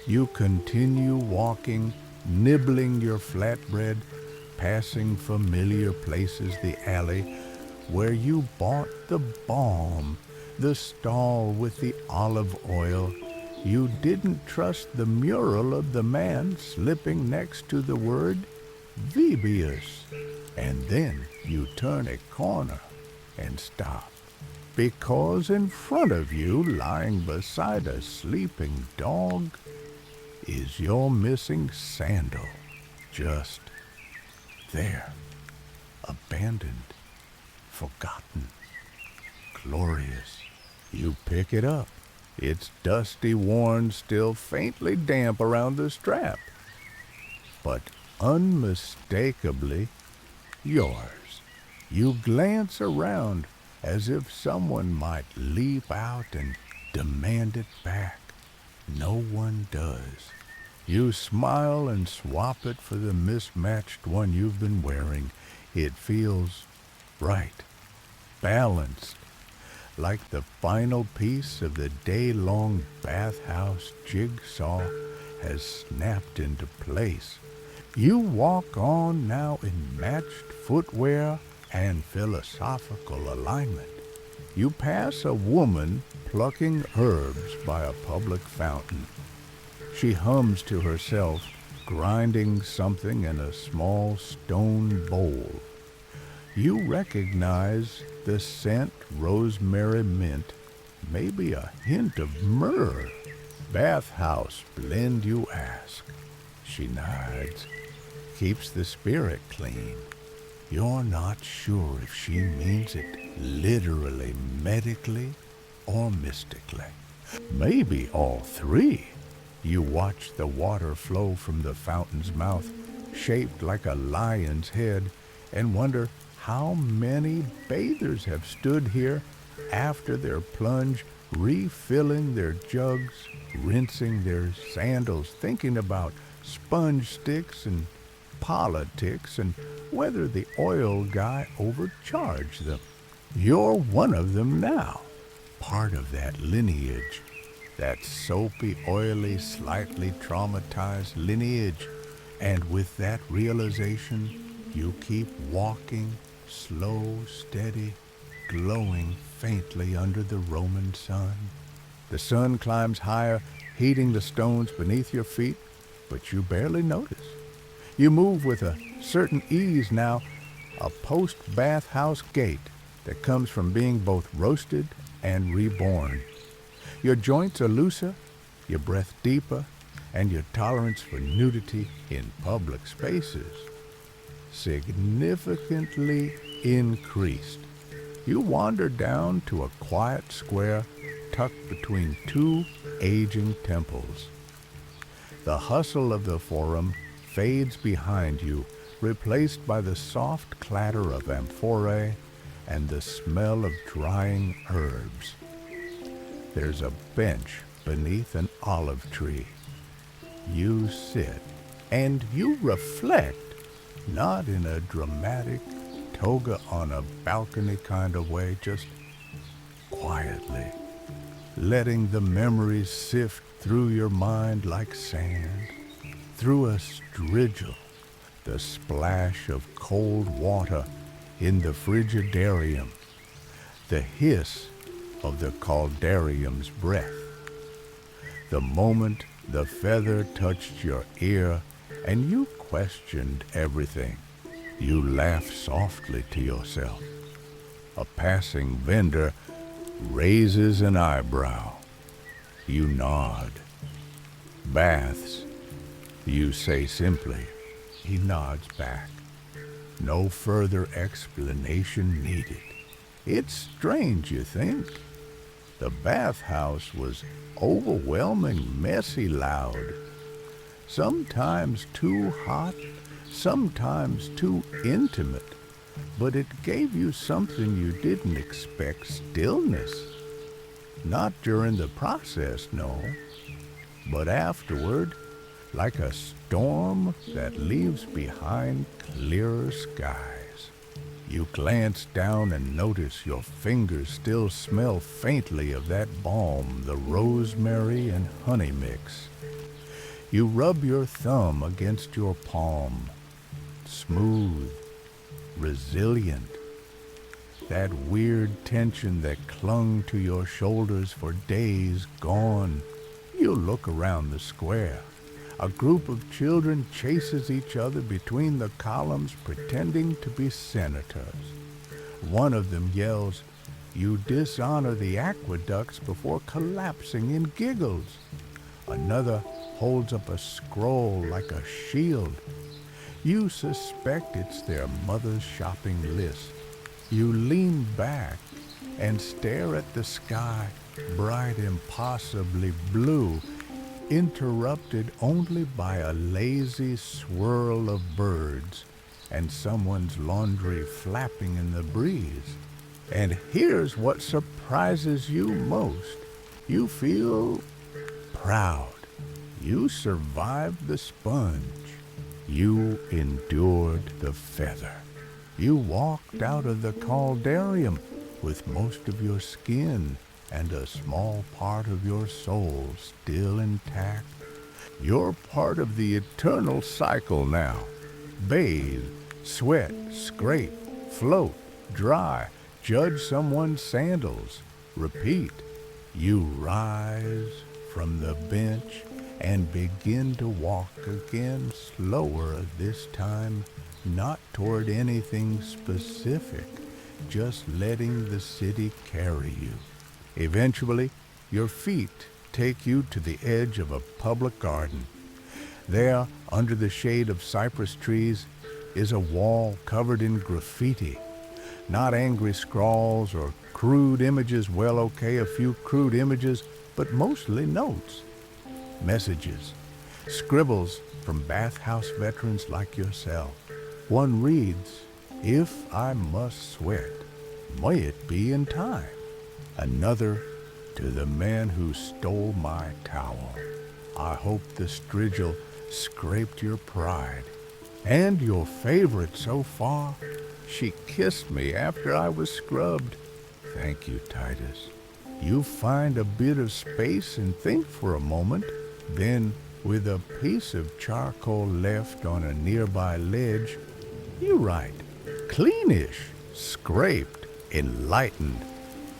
you continue walking, nibbling your flatbread, passing familiar places, the alley where you bought the balm, the stall with the olive oil. You didn't trust the mural of the man slipping next to the word Vibius. And then you turn a corner and stop. Because in front of you, lying beside a sleeping dog, is your missing sandal. Just there, abandoned, forgotten, glorious, You pick it up. It's dusty, worn, still faintly damp around the strap, but unmistakably yours. You glance around as if someone might leap out and demand it back. No one does. You smile and swap it for the mismatched one you've been wearing. It feels right, balanced, like the final piece of the day-long bathhouse jigsaw has snapped into place. You walk on now in matched footwear and philosophical alignment. You pass a woman plucking herbs by a public fountain. She hums to herself, grinding something in a small stone bowl. You recognize the scent rosemary mint, maybe a hint of myrrh. Bathhouse blend, you ask. She nods, keeps the spirit clean. You're not sure if she means it literally, medically, or mystically. Maybe all three. You watch the water flow from the fountain's mouth, shaped like a lion's head, and wonder how many bathers have stood here after their plunge, refilling their jugs, rinsing their sandals, thinking about sponge sticks and politics and whether the oil guy overcharged them. You're one of them now, part of that lineage, that soapy, oily, slightly traumatized lineage. And with that realization, you keep walking, slow, steady, glowing faintly under the Roman sun. The sun climbs higher, heating the stones beneath your feet, but you barely notice. You move with a certain ease now, a post-bathhouse gait that comes from being both roasted and reborn. Your joints are looser, your breath deeper, and your tolerance for nudity in public spaces significantly increased. You wander down to a quiet square tucked between two aging temples. The hustle of the forum fades behind you, replaced by the soft clatter of amphorae and the smell of drying herbs. There's a bench beneath an olive tree. You sit and you reflect, not in a dramatic, toga on a balcony kind of way, just quietly, letting the memories sift through your mind like sand, through a strigil, the splash of cold water in the frigidarium, the hiss of the caldarium's breath. The moment the feather touched your ear and you questioned everything, you laugh softly to yourself. A passing vendor raises an eyebrow. You nod. Baths, you say simply. He nods back. No further explanation needed. It's strange, you think. The bathhouse was overwhelming, messy, loud. Sometimes too hot, sometimes too intimate. But it gave you something you didn't expect, stillness. Not during the process, no, but afterward, like a storm that leaves behind clearer skies. You glance down and notice your fingers still smell faintly of that balm, the rosemary and honey mix. You rub your thumb against your palm, smooth, resilient. That weird tension that clung to your shoulders for days gone. You look around the square. A group of children chases each other between the columns, pretending to be senators. One of them yells, "You dishonor the aqueducts," before collapsing in giggles. Another holds up a scroll like a shield. You suspect it's their mother's shopping list. You lean back and stare at the sky, bright impossibly blue, interrupted only by a lazy swirl of birds and someone's laundry flapping in the breeze. And here's what surprises you most. You feel proud. You survived the sponge. You endured the feather. You walked out of the caldarium with most of your skin and a small part of your soul still intact. You're part of the eternal cycle now. Bathe, sweat, scrape, float, dry, judge someone's sandals, repeat. You rise from the bench and begin to walk again, slower this time, not toward anything specific, just letting the city carry you. Eventually, your feet take you to the edge of a public garden. There, under the shade of cypress trees, is a wall covered in graffiti. Not angry scrawls or crude images, well, okay, a few crude images, but mostly notes. Messages, scribbles from bathhouse veterans like yourself. One reads, "If I must sweat, may it be in time." Another, "To the man who stole my towel, I hope the strigil scraped your pride." And your favorite so far, "She kissed me after I was scrubbed." Thank you, Titus. You find a bit of space and think for a moment, then, with a piece of charcoal left on a nearby ledge, you write, "Cleanish, scraped, enlightened.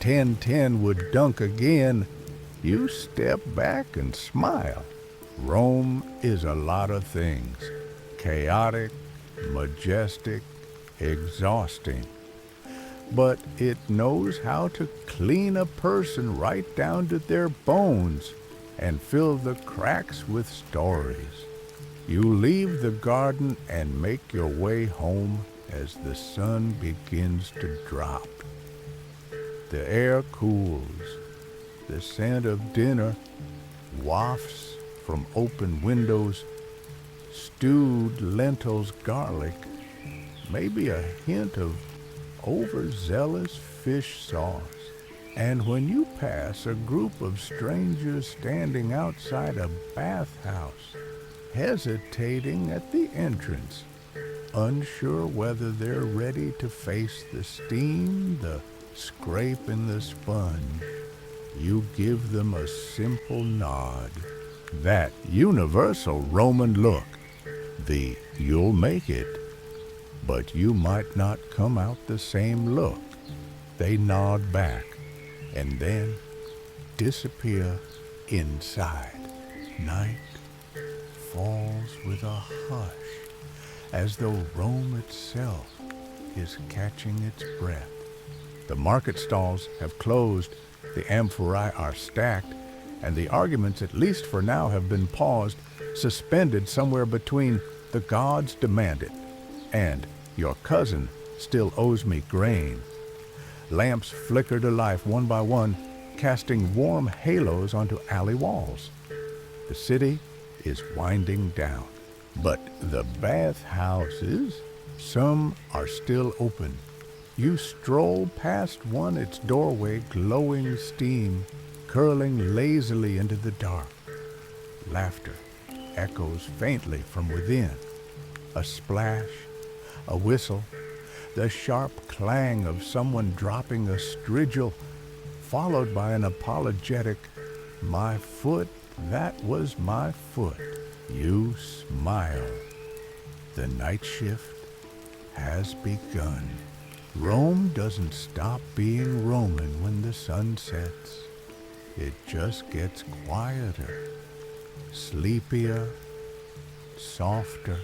1010 would dunk again." You step back and smile. Rome is a lot of things. Chaotic, majestic, exhausting. But it knows how to clean a person right down to their bones and fill the cracks with stories. You leave the garden and make your way home as the sun begins to drop. The air cools. The scent of dinner wafts from open windows, stewed lentils, garlic, maybe a hint of overzealous fish sauce. And when you pass a group of strangers standing outside a bathhouse, hesitating at the entrance, unsure whether they're ready to face the steam, the scrape, and the sponge, you give them a simple nod. That universal Roman look, the "you'll make it, but you might not come out the same" look. They nod back and then disappear inside. Night falls with a hush, as though Rome itself is catching its breath. The market stalls have closed, the amphorae are stacked, and the arguments, at least for now, have been paused, suspended somewhere between "the gods demand it" and "your cousin still owes me grain." Lamps flicker to life one by one, casting warm halos onto alley walls. The city is winding down, but the bathhouses, some are still open. You stroll past one, its doorway glowing steam, curling lazily into the dark. Laughter echoes faintly from within. A splash, a whistle, the sharp clang of someone dropping a strigil, followed by an apologetic, "My foot, that was my foot." You smile. The night shift has begun. Rome doesn't stop being Roman when the sun sets. It just gets quieter, sleepier, softer.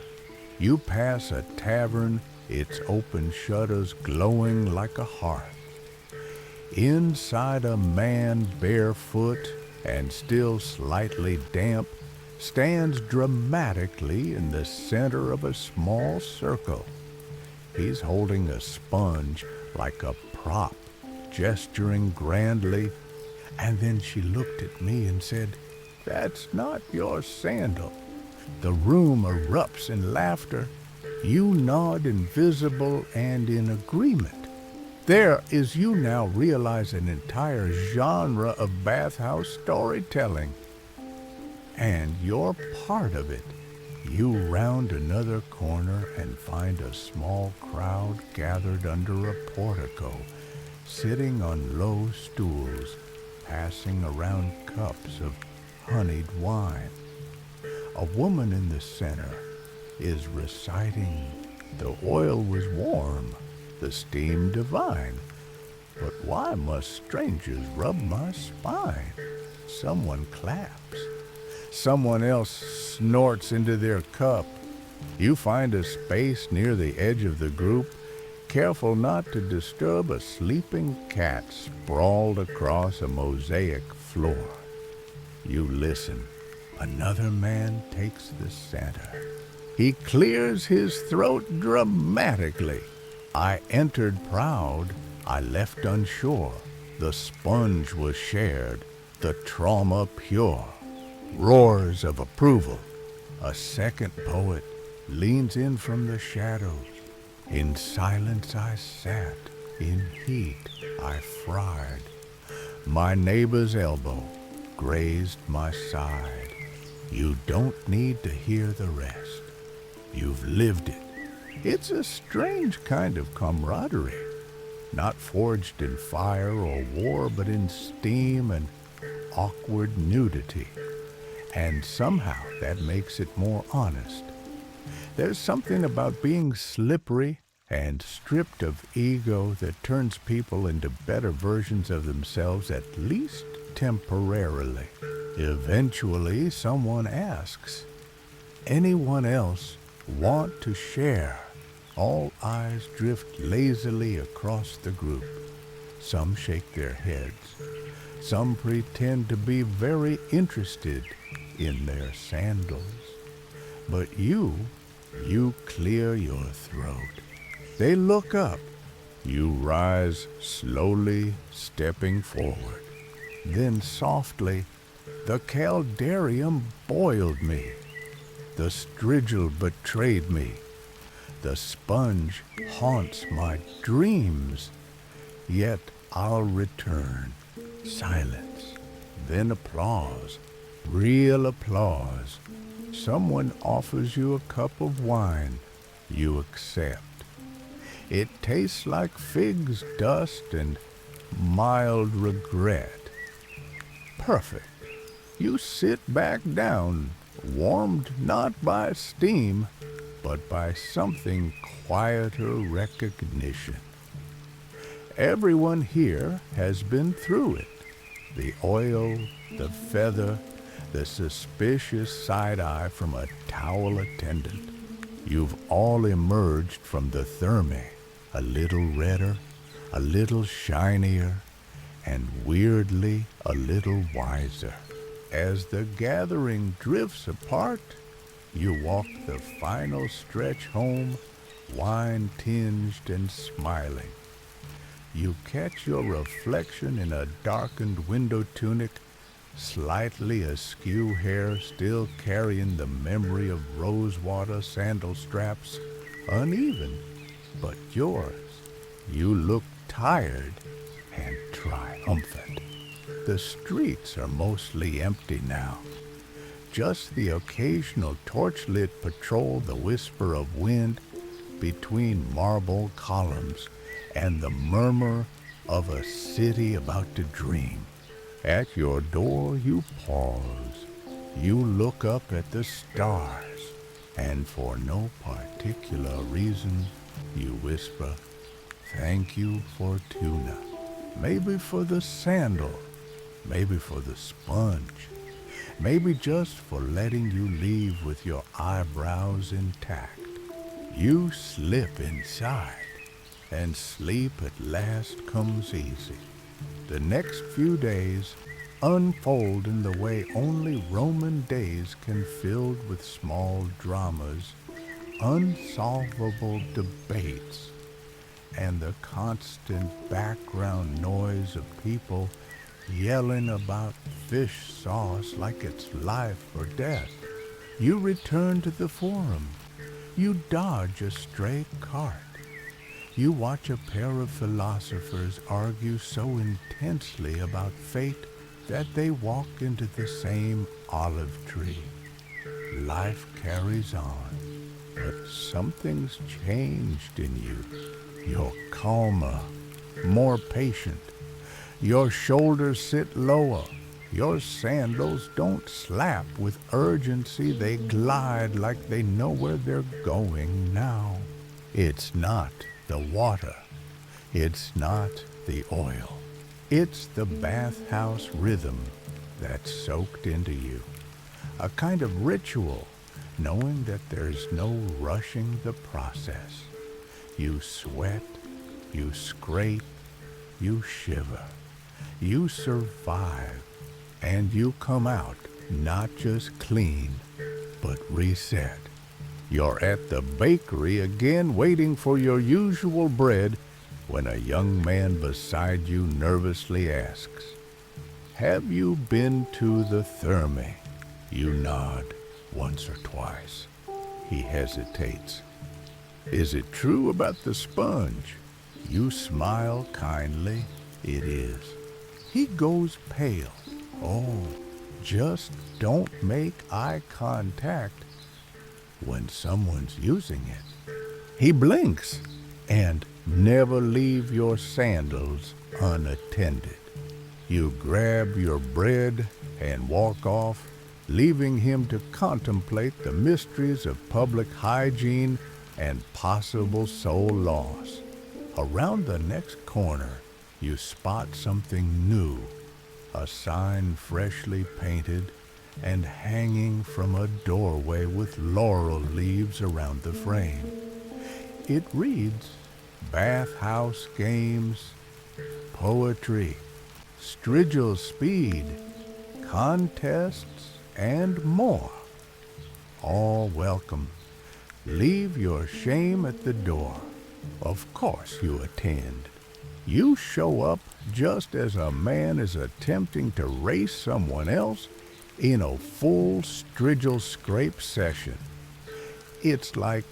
You pass a tavern, its open shutters glowing like a hearth. Inside, a man barefoot and still slightly damp stands dramatically in the center of a small circle. He's holding a sponge like a prop, gesturing grandly, And then she looked at me and said, "That's not your sandal." The room erupts in laughter. You nod invisible and in agreement. There is you now realize an entire genre of bathhouse storytelling. And you're part of it. You round another corner and find a small crowd gathered under a portico, sitting on low stools, passing around cups of honeyed wine. A woman in the center is reciting, "The oil was warm, the steam divine, but why must strangers rub my spine?" Someone claps. Someone else snorts into their cup. You find a space near the edge of the group, careful not to disturb a sleeping cat sprawled across a mosaic floor. You listen. Another man takes the center. He clears his throat dramatically. "I entered proud, I left unsure. The sponge was shared, the trauma pure." Roars of approval. A second poet leans in from the shadows. "In silence I sat, in heat I fried. My neighbor's elbow grazed my side." You don't need to hear the rest. You've lived it. It's a strange kind of camaraderie, not forged in fire or war, but in steam and awkward nudity. And somehow that makes it more honest. There's something about being slippery and stripped of ego that turns people into better versions of themselves, at least temporarily. Eventually, someone asks, "Anyone else want to share?" All eyes drift lazily across the group. Some shake their heads. Some pretend to be very interested in their sandals. But you clear your throat. They look up. You rise slowly, stepping forward. Then softly, "The caldarium boiled me. The strigil betrayed me. The sponge haunts my dreams. Yet I'll return." Silence. Then applause. Real applause. Someone offers you a cup of wine. You accept. It tastes like fig's dust and mild regret. Perfect. You sit back down, warmed not by steam, but by something quieter recognition. Everyone here has been through it. The oil, the feather, the suspicious side-eye from a towel attendant. You've all emerged from the therme, a little redder, a little shinier, and weirdly a little wiser. As the gathering drifts apart, you walk the final stretch home, wine-tinged and smiling. You catch your reflection in a darkened window tunic, slightly askew hair still carrying the memory of rosewater sandal straps, uneven, but yours. You look tired and triumphant. The streets are mostly empty now. Just the occasional torchlit patrol, the whisper of wind between marble columns, and the murmur of a city about to dream. At your door you pause. You look up at the stars, and for no particular reason, you whisper, "Thank you for tuna. Maybe for the sandal. Maybe for the sponge. Maybe just for letting you leave with your eyebrows intact." You slip inside, and sleep at last comes easy. The next few days unfold in the way only Roman days can, filled with small dramas, unsolvable debates, and the constant background noise of people yelling about fish sauce like it's life or death. You return to the forum. You dodge a stray cart. You watch a pair of philosophers argue so intensely about fate that they walk into the same olive tree. Life carries on, but something's changed in you. You're calmer, more patient. Your shoulders sit lower. Your sandals don't slap with urgency. They glide like they know where they're going now. It's not the water. It's not the oil. It's the bathhouse rhythm that's soaked into you. A kind of ritual, knowing that there's no rushing the process. You sweat, you scrape, you shiver, you survive, and you come out not just clean, but reset. You're at the bakery again waiting for your usual bread when a young man beside you nervously asks, "Have you been to the Therme?" You nod once or twice. He hesitates. "Is it true about the sponge?" You smile kindly. It is. He goes pale. Oh, just don't make eye contact when someone's using it. He blinks, and never leave your sandals unattended. You grab your bread and walk off, leaving him to contemplate the mysteries of public hygiene and possible soul loss. Around the next corner, you spot something new, a sign freshly painted and hanging from a doorway with laurel leaves around the frame. It reads, "Bathhouse games, poetry, strigil speed, contests, and more. All welcome. Leave your shame at the door." Of course you attend. You show up just as a man is attempting to race someone else in a full strigil scrape session. It's like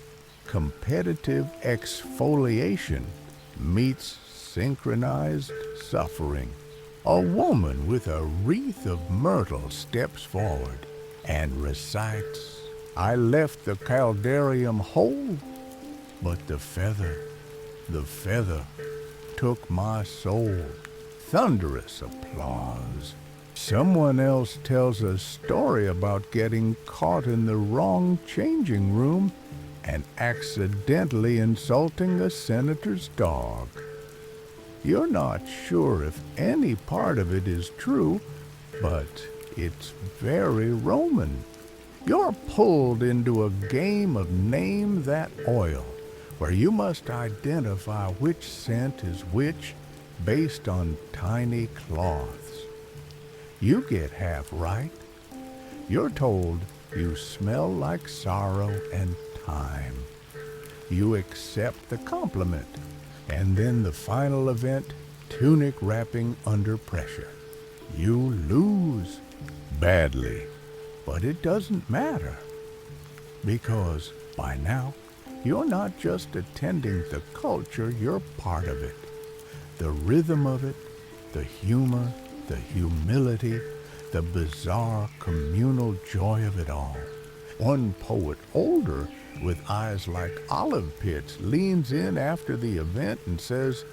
competitive exfoliation meets synchronized suffering. A woman with a wreath of myrtle steps forward and recites, "I left the caldarium whole, but the feather took my soul." Thunderous applause. Someone else tells a story about getting caught in the wrong changing room and accidentally insulting a senator's dog. You're not sure if any part of it is true, but it's very Roman. You're pulled into a game of Name That Oil, where you must identify which scent is which based on tiny cloths. You get half right. You're told you smell like sorrow and time. You accept the compliment, and then the final event, tunic wrapping under pressure. You lose badly, but it doesn't matter, because by now you're not just attending the culture, you're part of it. The rhythm of it, the humor, the humility, the bizarre communal joy of it all. One poet older, with eyes like olive pits, leans in after the event and says,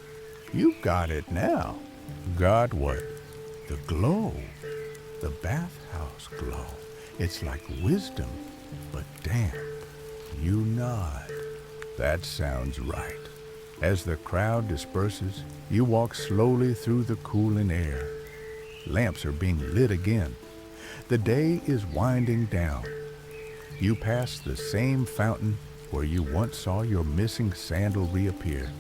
"You've got it now." Got what? The glow. The bathhouse glow. It's like wisdom, but damp. You nod. That sounds right. As the crowd disperses, you walk slowly through the cooling air. Lamps are being lit again. The day is winding down. You pass the same fountain where you once saw your missing sandal reappear.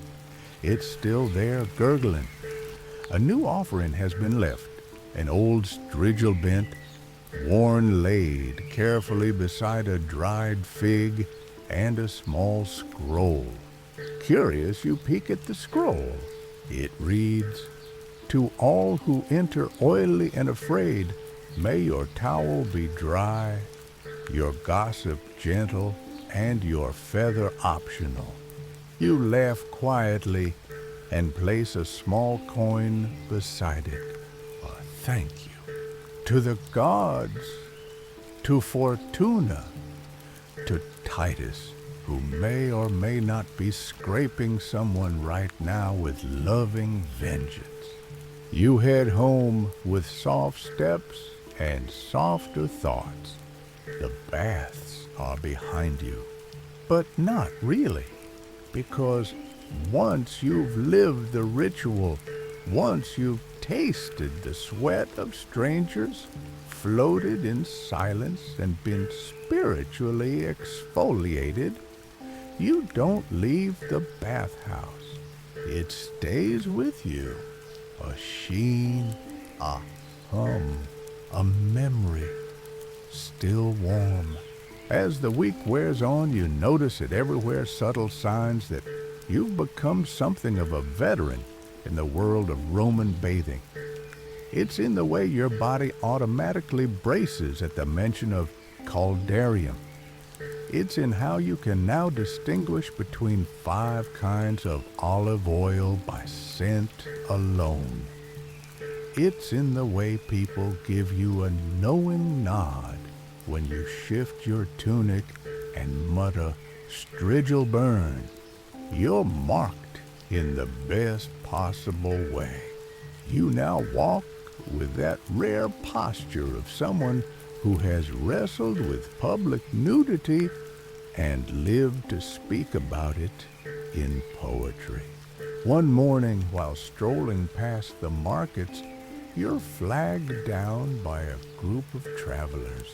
It's still there, gurgling. A new offering has been left, an old strigil bent, worn laid carefully beside a dried fig and a small scroll. Curious, you peek at the scroll. It reads, To all who enter oily and afraid, may your towel be dry, your gossip gentle, and your feather optional. You laugh quietly and place a small coin beside it. A thank you to the gods, to Fortuna, to Titus, who may or may not be scraping someone right now with loving vengeance. You head home with soft steps and softer thoughts. The baths are behind you, but not really, because once you've lived the ritual, once you've tasted the sweat of strangers, floated in silence, and been spiritually exfoliated, you don't leave the bathhouse. It stays with you, a sheen, a hum, a memory, still warm. As the week wears on, you notice at everywhere subtle signs that you've become something of a veteran in the world of Roman bathing. It's in the way your body automatically braces at the mention of caldarium. It's in how you can now distinguish between 5 kinds of olive oil by scent alone. It's in the way people give you a knowing nod when you shift your tunic and mutter, "Strigil burn." You're marked in the best possible way. You now walk with that rare posture of someone who has wrestled with public nudity and lived to speak about it in poetry. One morning, while strolling past the markets, you're flagged down by a group of travelers.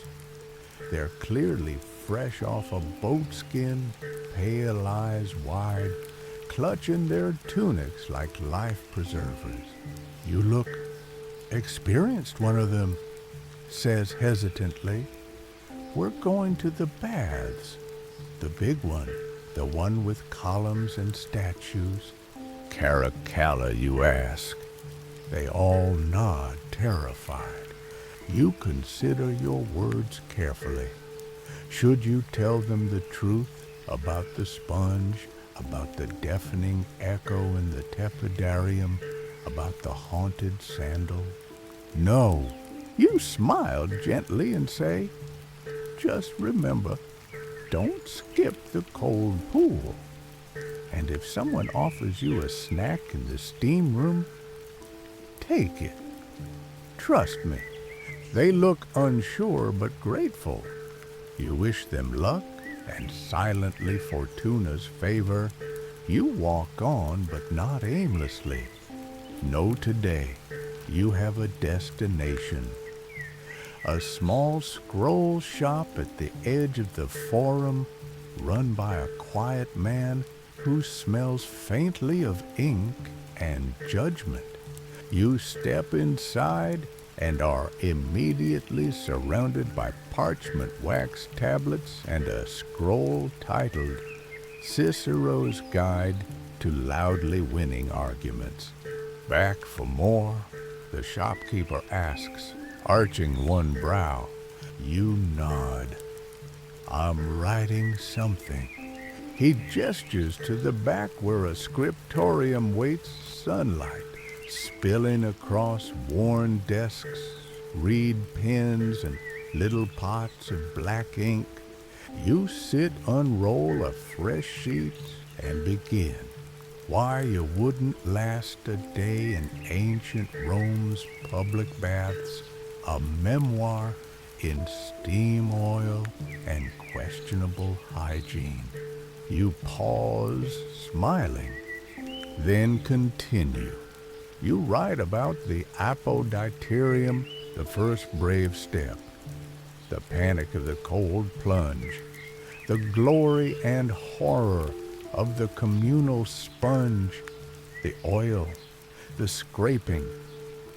They're clearly fresh off a boatskin, pale eyes wide, clutching their tunics like life preservers. You look experienced, one of them says hesitantly. "We're going to the baths." The big one, the one with columns and statues. "Caracalla, you ask?" They all nod, terrified. You consider your words carefully. Should you tell them the truth about the sponge, about the deafening echo in the tepidarium, about the haunted sandal? No. You smile gently and say, "Just remember, don't skip the cold pool. And if someone offers you a snack in the steam room, take it. Trust me." They look unsure but grateful. You wish them luck, and silently Fortuna's favor, you walk on but not aimlessly. Know today you have a destination. A small scroll shop at the edge of the forum, run by a quiet man who smells faintly of ink and judgment. You step inside and are immediately surrounded by parchment wax tablets and a scroll titled Cicero's Guide to Loudly Winning Arguments. "Back for more?" the shopkeeper asks, arching one brow. You nod. "I'm writing something." He gestures to the back where a scriptorium waits sunlight, spilling across worn desks, reed pens, and little pots of black ink. You sit, unroll a fresh sheet, and begin. Why you wouldn't last a day in ancient Rome's public baths, a memoir in steam oil and questionable hygiene. You pause, smiling, then continue. You write about the apoditerium, the first brave step, the panic of the cold plunge, the glory and horror of the communal sponge, the oil, the scraping,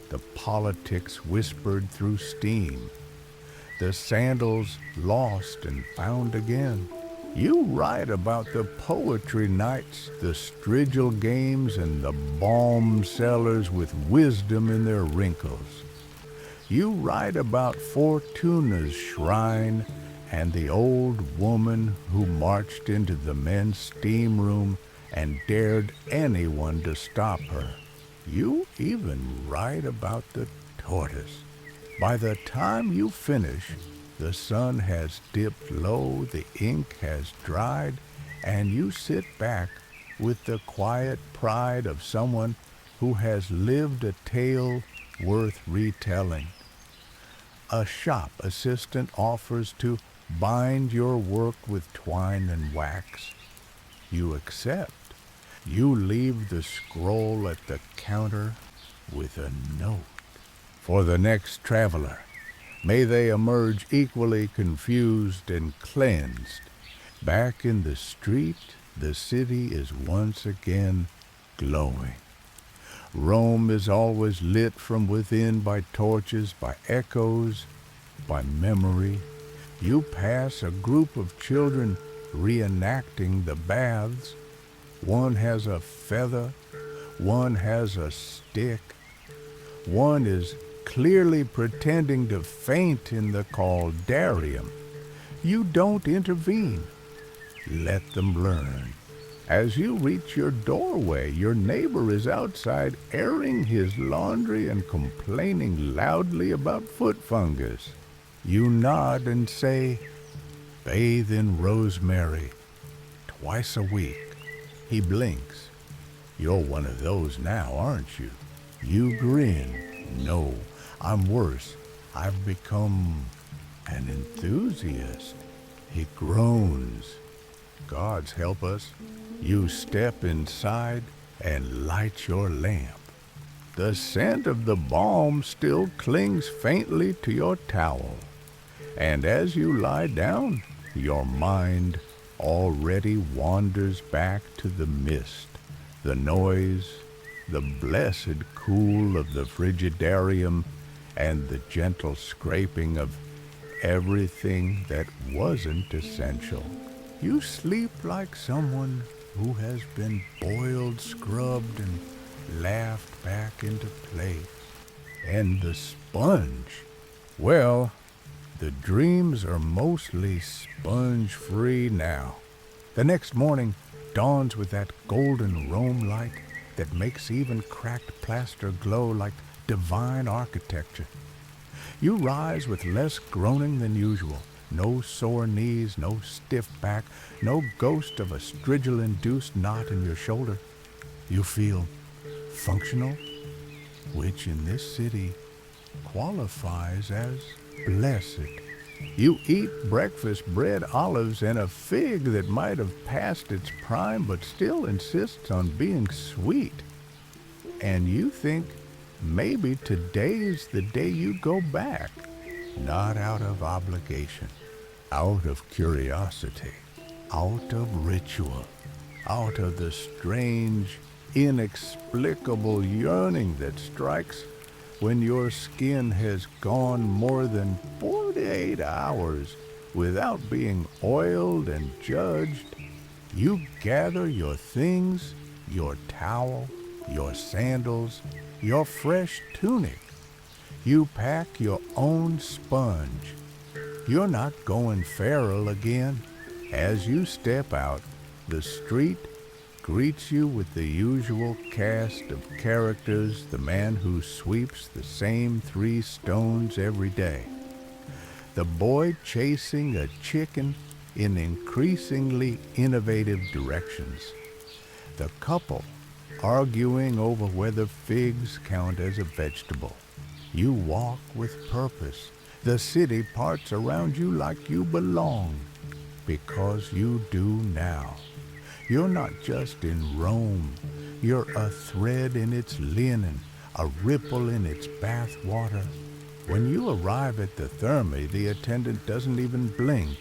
the politics whispered through steam, the sandals lost and found again, You write about the poetry nights, the strigil games, and the balm sellers with wisdom in their wrinkles. You write about Fortuna's shrine and the old woman who marched into the men's steam room and dared anyone to stop her. You even write about the tortoise. By the time you finish, the sun has dipped low, the ink has dried, and you sit back with the quiet pride of someone who has lived a tale worth retelling. A shop assistant offers to bind your work with twine and wax. You accept. You leave the scroll at the counter with a note. For the next traveler, may they emerge equally confused and cleansed. Back in the street, the city is once again glowing. Rome is always lit from within by torches, by echoes, by memory. You pass a group of children reenacting the baths. One has a feather, one has a stick, one is clearly pretending to faint in the caldarium. You don't intervene. Let them learn. As you reach your doorway, your neighbor is outside airing his laundry and complaining loudly about foot fungus. You nod and say, "Bathe in rosemary twice a week." He blinks. "You're one of those now, aren't you?" You grin. "No, I'm worse. I've become an enthusiast." He groans. "Gods help us." You step inside and light your lamp. The scent of the balm still clings faintly to your towel. And as you lie down, your mind already wanders back to the mist, the noise, the blessed cool of the frigidarium, and the gentle scraping of everything that wasn't essential. You sleep like someone who has been boiled, scrubbed, and laughed back into place. And the sponge, well, the dreams are mostly sponge-free now. The next morning dawns with that golden Rome light that makes even cracked plaster glow like divine architecture. You rise with less groaning than usual. No sore knees, no stiff back, no ghost of a strigil-induced knot in your shoulder. You feel functional, which in this city qualifies as blessed. You eat breakfast bread, olives, and a fig that might have passed its prime but still insists on being sweet. And you think maybe today's the day you go back. Not out of obligation, out of curiosity, out of ritual, out of the strange, inexplicable yearning that strikes when your skin has gone more than 48 hours without being oiled and judged. You gather your things, your towel, your sandals, your fresh tunic. You pack your own sponge. You're not going feral again. As you step out, the street greets you with the usual cast of characters, the man who sweeps the same 3 stones every day, the boy chasing a chicken in increasingly innovative directions, the couple arguing over whether figs count as a vegetable. You walk with purpose. The city parts around you like you belong, because you do now. You're not just in Rome. You're a thread in its linen, a ripple in its bath water. When you arrive at the Thermae, the attendant doesn't even blink.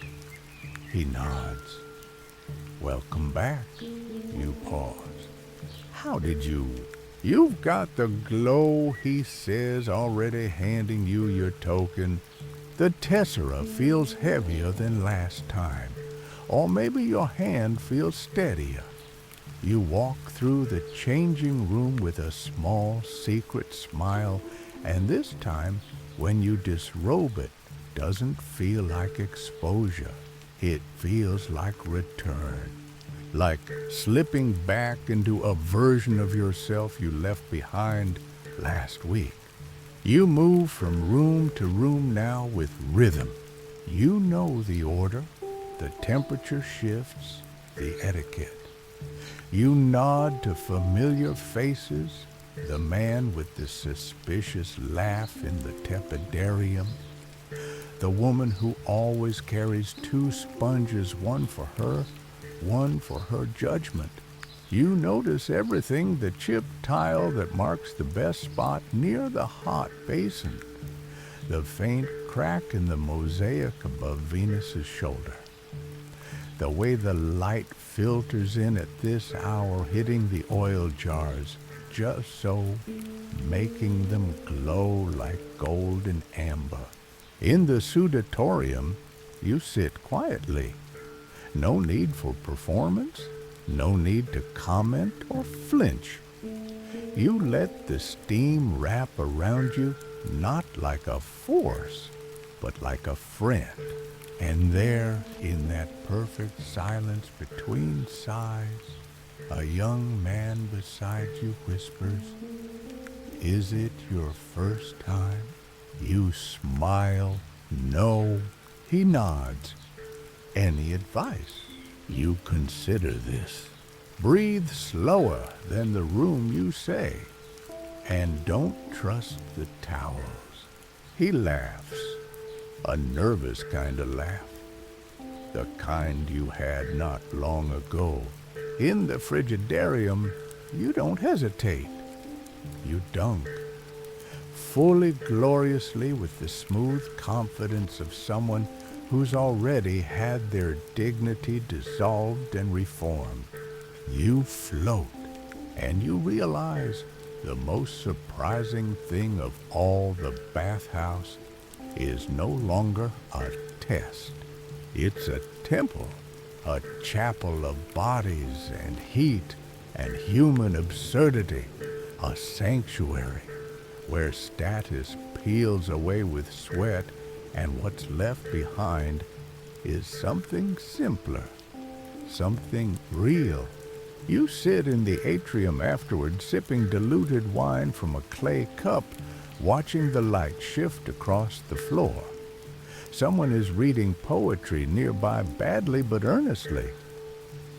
He nods. "Welcome back." You pause. "How did you?" "You've got the glow," he says, already handing you your token. The tessera feels heavier than last time. Or maybe your hand feels steadier. You walk through the changing room with a small secret smile, and this time, when you disrobe it, doesn't feel like exposure. It feels like return. Like slipping back into a version of yourself you left behind last week. You move from room to room now with rhythm. You know the order, the temperature shifts, the etiquette. You nod to familiar faces, the man with the suspicious laugh in the tepidarium, the woman who always carries two sponges, one for her judgment. You notice everything, the chipped tile that marks the best spot near the hot basin, the faint crack in the mosaic above Venus's shoulder, the way the light filters in at this hour, hitting the oil jars, just so, making them glow like gold and amber. In the sudatorium, you sit quietly. No need for performance, no need to comment or flinch. You let the steam wrap around you, not like a force, but like a friend. And there, in that perfect silence between sighs, a young man beside you whispers, "Is it your first time?" You smile, "No." He nods. "Any advice?" You consider this. Breathe slower than the room, you say, and don't trust the towels. He laughs, a nervous kind of laugh, the kind you had not long ago. In the frigidarium, you don't hesitate. You dunk, fully gloriously, with the smooth confidence of someone who's already had their dignity dissolved and reformed. You float, and you realize the most surprising thing of all, the bathhouse is no longer a test. It's a temple, a chapel of bodies and heat and human absurdity, a sanctuary where status peels away with sweat, and what's left behind is something simpler, something real. You sit in the atrium afterward, sipping diluted wine from a clay cup, watching the light shift across the floor. Someone is reading poetry nearby, badly but earnestly.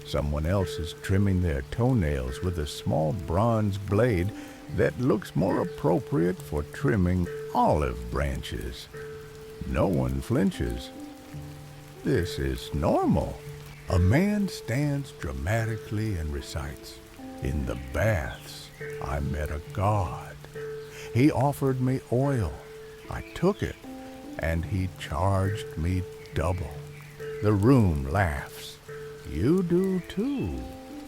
Someone else is trimming their toenails with a small bronze blade that looks more appropriate for trimming olive branches. No one flinches. This is normal. A man stands dramatically and recites, "In the baths, I met a god. He offered me oil. I took it, and he charged me double." The room laughs. You do too.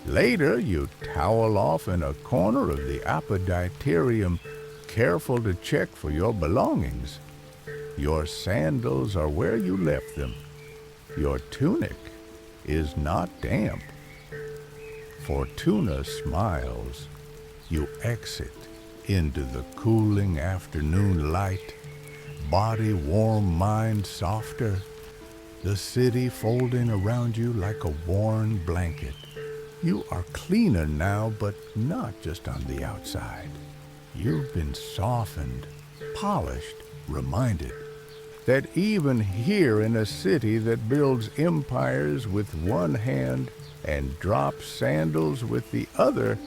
Later, you towel off in a corner of the apoditarium, careful to check for your belongings. Your sandals are where you left them. Your tunic is not damp. Fortuna smiles. You exit into the cooling afternoon light, body warm, mind softer, the city folding around you like a worn blanket. You are cleaner now, but not just on the outside. You've been softened, polished, reminded that even here, in a city that builds empires with one hand and drops sandals with the other,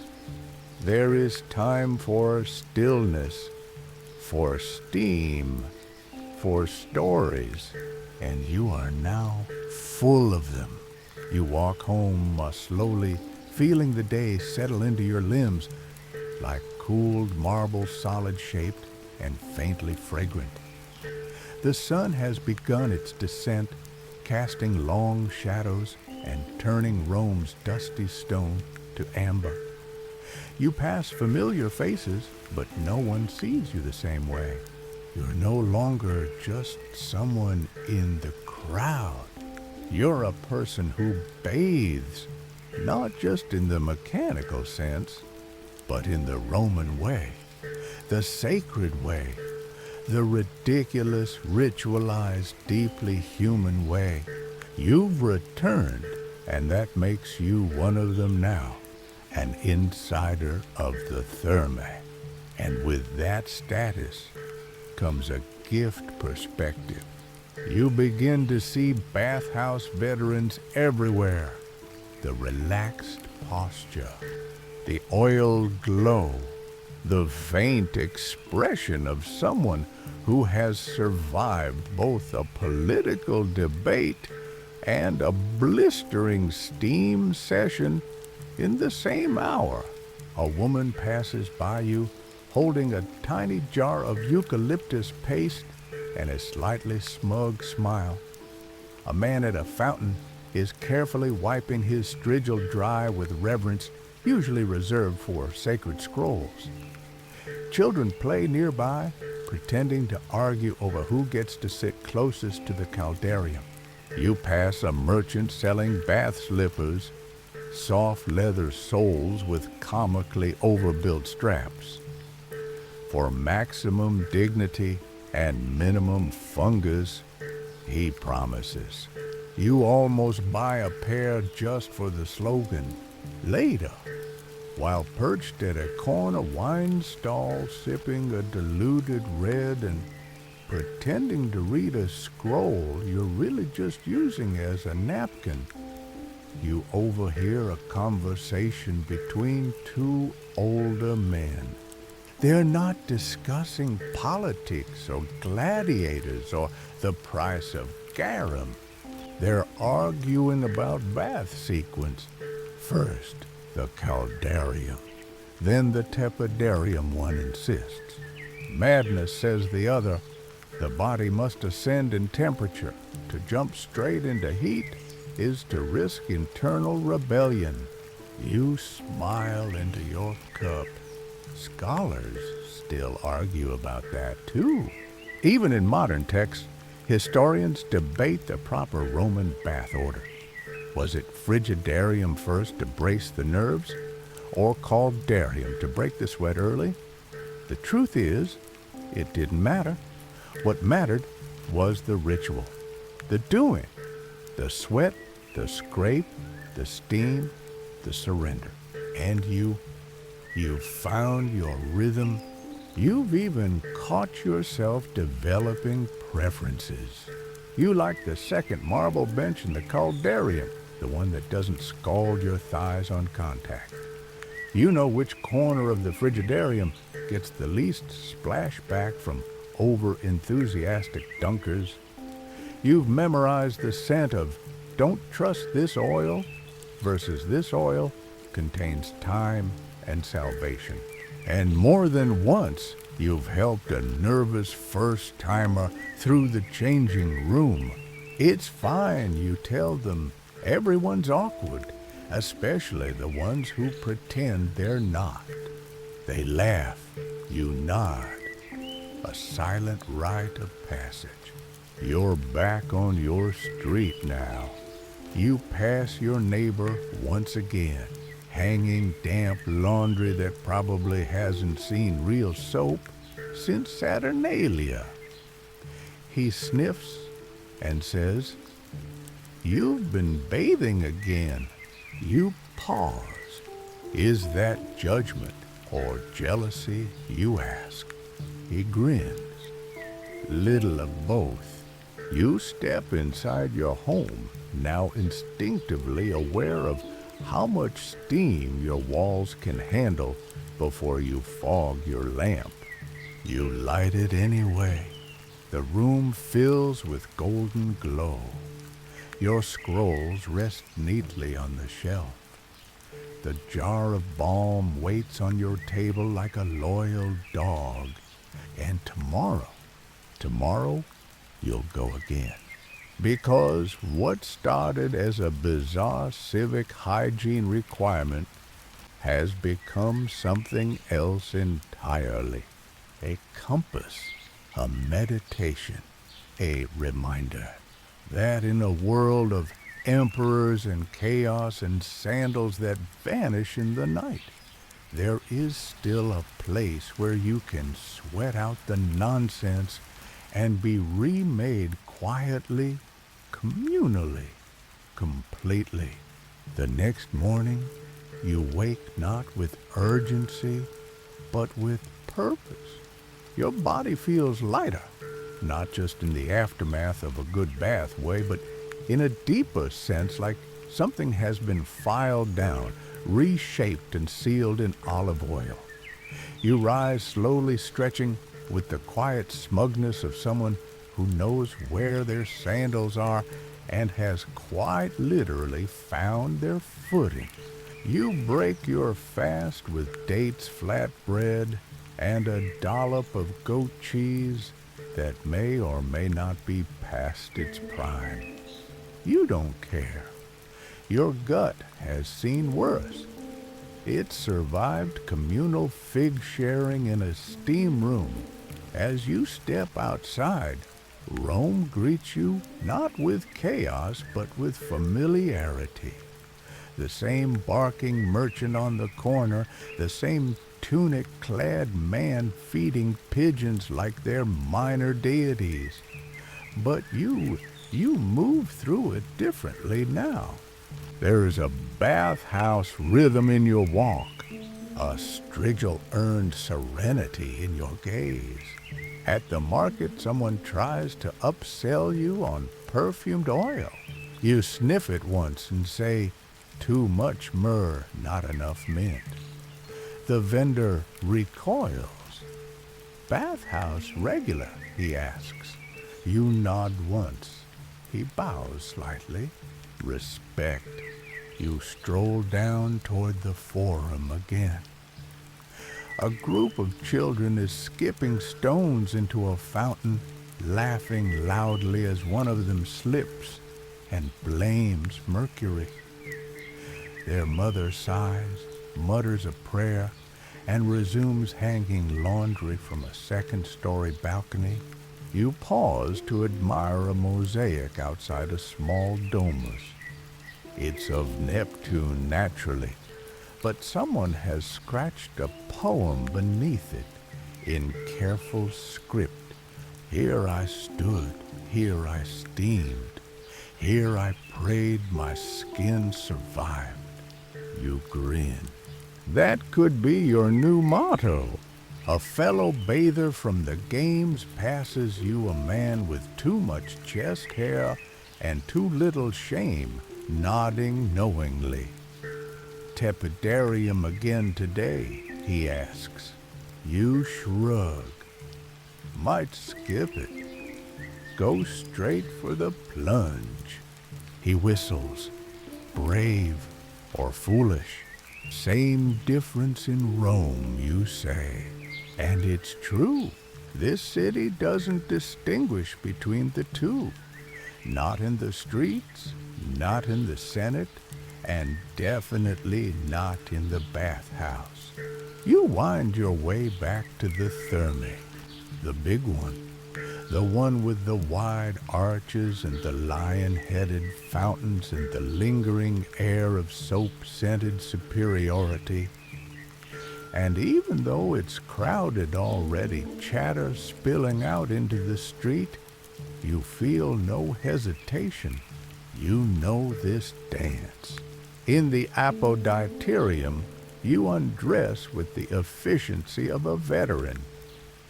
there is time for stillness, for steam, for stories, and you are now full of them. You walk home slowly, feeling the day settle into your limbs like cooled marble, solid-shaped and faintly fragrant. The sun has begun its descent, casting long shadows and turning Rome's dusty stone to amber. You pass familiar faces, but no one sees you the same way. You're no longer just someone in the crowd. You're a person who bathes, not just in the mechanical sense, but in the Roman way, the sacred way, the ridiculous, ritualized, deeply human way. You've returned, and that makes you one of them now, an insider of the Thermae. And with that status comes a gift perspective. You begin to see bathhouse veterans everywhere. The relaxed posture, the oiled glow, the faint expression of someone who has survived both a political debate and a blistering steam session in the same hour. A woman passes by you holding a tiny jar of eucalyptus paste and a slightly smug smile. A man at a fountain is carefully wiping his strigil dry with reverence usually reserved for sacred scrolls. Children play nearby, pretending to argue over who gets to sit closest to the caldarium. You pass a merchant selling bath slippers, soft leather soles with comically overbuilt straps. For maximum dignity and minimum fungus, he promises. You almost buy a pair just for the slogan. Later, while perched at a corner wine stall sipping a diluted red and pretending to read a scroll you're really just using as a napkin, you overhear a conversation between two older men. They're not discussing politics or gladiators or the price of garum. They're arguing about bath sequence. First, the caldarium. Then the tepidarium, one insists. Madness, says the other. The body must ascend in temperature. To jump straight into heat is to risk internal rebellion. You smile into your cup. Scholars still argue about that too. Even in modern texts, historians debate the proper Roman bath order. Was it frigidarium first to brace the nerves, or caldarium to break the sweat early? The truth is, it didn't matter. What mattered was the ritual, the doing, the sweat, the scrape, the steam, the surrender. And you've found your rhythm. You've even caught yourself developing preferences. You like the second marble bench in the caldarium, the one that doesn't scald your thighs on contact. You know which corner of the frigidarium gets the least splashback from over-enthusiastic dunkers. You've memorized the scent of "don't trust this oil" versus "this oil contains time and salvation." And more than once, you've helped a nervous first-timer through the changing room. It's fine, you tell them. Everyone's awkward, especially the ones who pretend they're not. They laugh, you nod. A silent rite of passage. You're back on your street now. You pass your neighbor once again, hanging damp laundry that probably hasn't seen real soap since Saturnalia. He sniffs and says, "You've been bathing again." You pause. Is that judgment or jealousy, you ask? He grins. Little of both. You step inside your home, now instinctively aware of how much steam your walls can handle before you fog your lamp. You light it anyway. The room fills with golden glow. Your scrolls rest neatly on the shelf. The jar of balm waits on your table like a loyal dog. And tomorrow, you'll go again. Because what started as a bizarre civic hygiene requirement has become something else entirely. A compass, a meditation, a reminder that in a world of emperors and chaos and sandals that vanish in the night. There is still a place where you can sweat out the nonsense and be remade quietly, communally, completely. The next morning, you wake not with urgency, but with purpose. Your body feels lighter, not just in the aftermath of a good bath way, but in a deeper sense, like something has been filed down, reshaped and sealed in olive oil. You rise slowly, stretching with the quiet smugness of someone who knows where their sandals are and has quite literally found their footing. You break your fast with dates, flatbread, and a dollop of goat cheese that may or may not be past its prime. You don't care. Your gut has seen worse. It survived communal fig sharing in a steam room. As you step outside, Rome greets you not with chaos, but with familiarity. The same barking merchant on the corner, the same tunic-clad man feeding pigeons like they're minor deities. But you move through it differently now. There is a bathhouse rhythm in your walk, a Strigil-earned serenity in your gaze. At the market, someone tries to upsell you on perfumed oil. You sniff it once and say, "Too much myrrh, not enough mint." The vendor recoils. "Bathhouse regular?" he asks. You nod once. He bows slightly. Respect. You stroll down toward the forum again. A group of children is skipping stones into a fountain, laughing loudly as one of them slips and blames Mercury. Their mother sighs, mutters a prayer, and resumes hanging laundry from a second-story balcony. You pause to admire a mosaic outside a small domus. It's of Neptune, naturally, but someone has scratched a poem beneath it in careful script. Here I stood, here I steamed, here I prayed my skin survived. You grin. That could be your new motto. A fellow bather from the games passes you a man with too much chest hair and too little shame, nodding knowingly. "Tepidarium again today?" he asks. You shrug. Might skip it. Go straight for the plunge. He whistles. Brave or foolish. Same difference in Rome, you say. And it's true. This city doesn't distinguish between the two. Not in the streets, not in the Senate, and definitely not in the bathhouse. You wind your way back to the Therme, the big one. The one with the wide arches and the lion-headed fountains and the lingering air of soap-scented superiority. And even though it's crowded already, chatter spilling out into the street, you feel no hesitation. You know this dance. In the apoditerium, you undress with the efficiency of a veteran.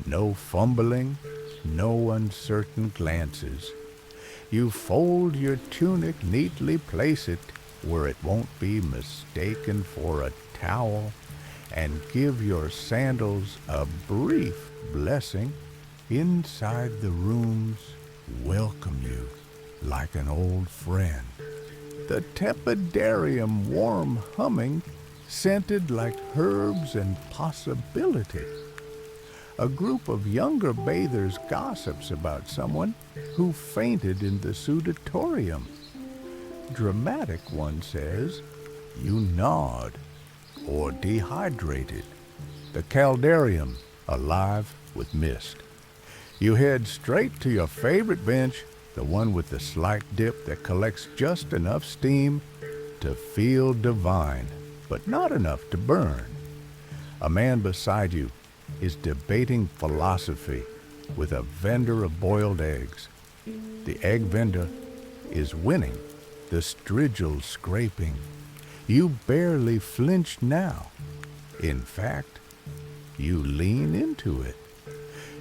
No fumbling, no uncertain glances. You fold your tunic neatly, place it where it won't be mistaken for a towel, and give your sandals a brief blessing. Inside the rooms welcome you like an old friend. The tepidarium warm humming, scented like herbs and possibility. A group of younger bathers gossips about someone who fainted in the sudatorium. Dramatic, one says. You nod. Or dehydrated. The caldarium alive with mist. You head straight to your favorite bench the one with the slight dip that collects just enough steam to feel divine, but not enough to burn. A man beside you is debating philosophy with a vendor of boiled eggs. The egg vendor is winning, the strigil scraping. You barely flinch now. In fact, you lean into it.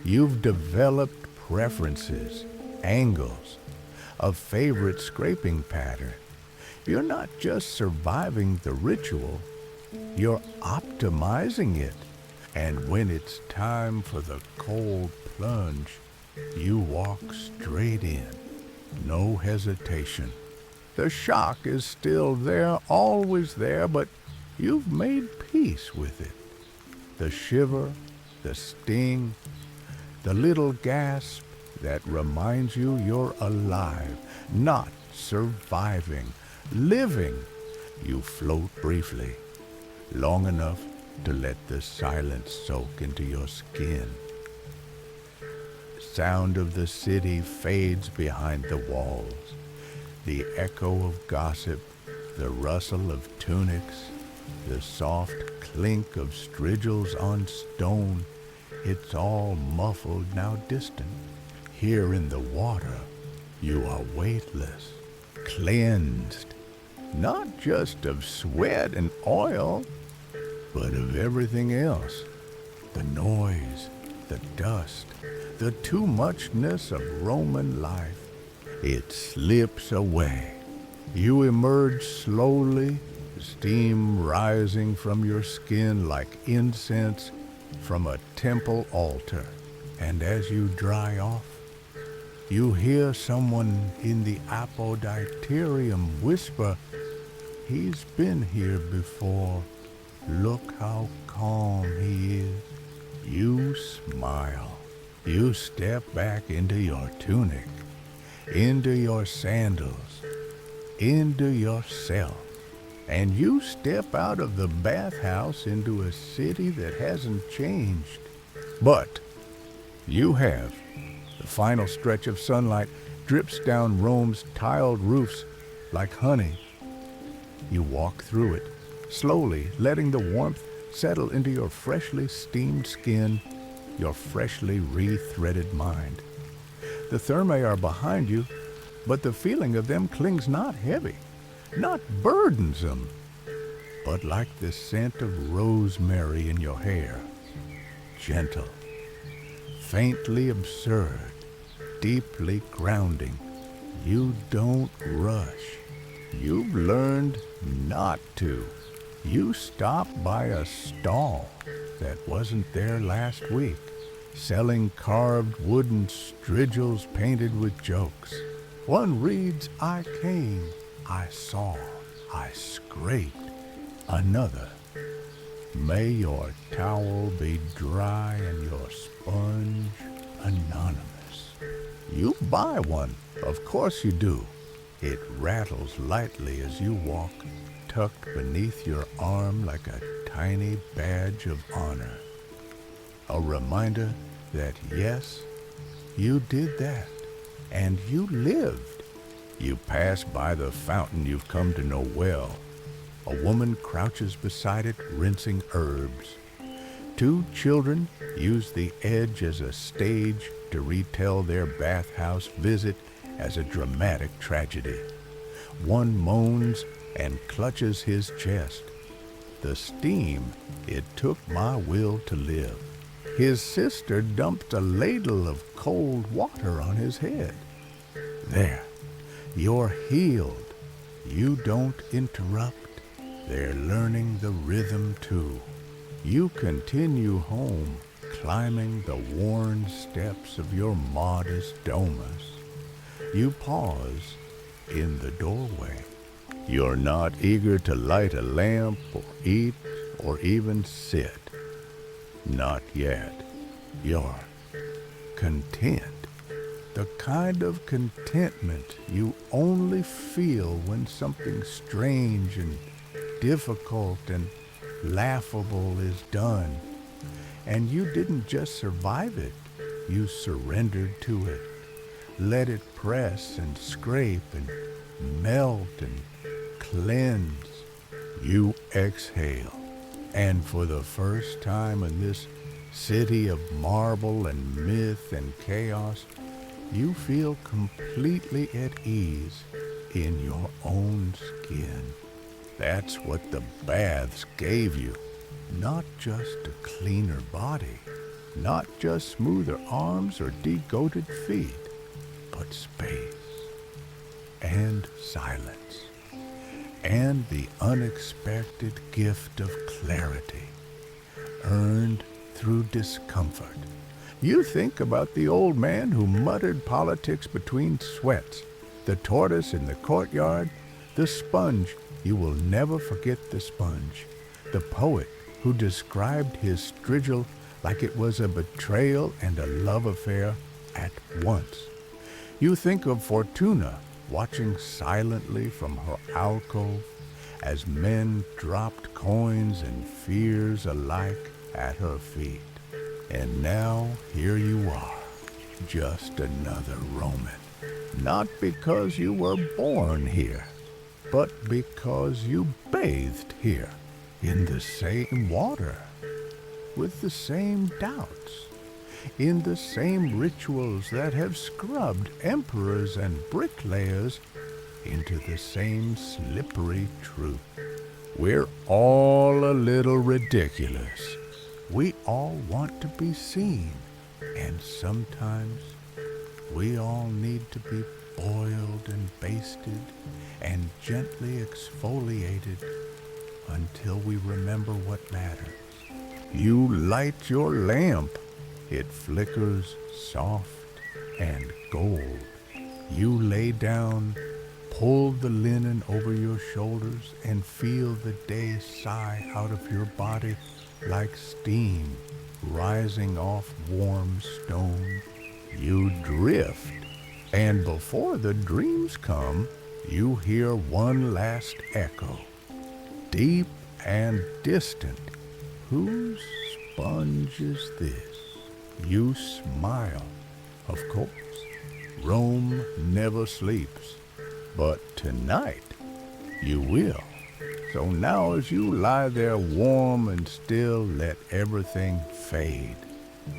You've developed preferences, angles, a favorite scraping pattern. You're not just surviving the ritual, you're optimizing it. And when it's time for the cold plunge, you walk straight in, no hesitation. The shock is still there, always there, but you've made peace with it. The shiver, the sting, the little gasp that reminds you you're alive, not surviving, living. You float briefly, long enough to let the silence soak into your skin. Sound of the city fades behind the walls. The echo of gossip, the rustle of tunics, the soft clink of strigils on stone, it's all muffled, now distant. Here in the water, you are weightless, cleansed, not just of sweat and oil, but of everything else. The noise, the dust, the too muchness of Roman life. It slips away. You emerge slowly, steam rising from your skin like incense from a temple altar. And as you dry off, you hear someone in the apoditerium whisper, "He's been here before. Look how calm he is." You smile. You step back into your tunic, into your sandals, into yourself. And you step out of the bathhouse into a city that hasn't changed. But you have. The final stretch of sunlight drips down Rome's tiled roofs like honey. You walk through it, slowly letting the warmth settle into your freshly steamed skin, your freshly re-threaded mind. The thermae are behind you, but the feeling of them clings not heavy, not burdensome, but like the scent of rosemary in your hair, gentle, faintly absurd, deeply grounding. You don't rush. You've learned not to. You stopped by a stall that wasn't there last week, selling carved wooden strigils painted with jokes. One reads, "I came, I saw, I scraped." Another, "May your towel be dry and your sponge anonymous." You buy one, of course you do. It rattles lightly as you walk, tucked beneath your arm like a tiny badge of honor. A reminder that yes, you did that, and you lived. You pass by the fountain you've come to know well. A woman crouches beside it, rinsing herbs. Two children use the edge as a stage to retell their bathhouse visit as a dramatic tragedy. One moans and clutches his chest. The steam, it took my will to live. His sister dumped a ladle of cold water on his head. There, you're healed. You don't interrupt. They're learning the rhythm too. You continue home, climbing the worn steps of your modest domus. You pause in the doorway. You're not eager to light a lamp or eat or even sit. Not yet. You're content. The kind of contentment you only feel when something strange and difficult and laughable is done. And you didn't just survive it, you surrendered to it. Let it press and scrape and melt and cleanse. You exhale, and for the first time in this city of marble and myth and chaos, you feel completely at ease in your own skin. That's what the baths gave you. Not just a cleaner body, not just smoother arms or degoated feet, but space and silence and the unexpected gift of clarity earned through discomfort. You think about the old man who muttered politics between sweats, the tortoise in the courtyard, the sponge. You will never forget the sponge. The poet who described his strigil like it was a betrayal and a love affair at once. You think of Fortuna watching silently from her alcove as men dropped coins and fears alike at her feet. And now here you are, just another Roman. Not because you were born here, but because you bathed here in the same water, with the same doubts, in the same rituals that have scrubbed emperors and bricklayers into the same slippery truth. We're all a little ridiculous. We all want to be seen, and sometimes we all need to be boiled and basted and gently exfoliated until we remember what matters. You light your lamp. It flickers soft and gold. You lay down, pull the linen over your shoulders, and feel the day sigh out of your body like steam rising off warm stone. You drift, and before the dreams come, you hear one last echo, deep and distant. Whose sponge is this? You smile. Of course, Rome never sleeps, but tonight you will. So now as you lie there warm and still, let everything fade.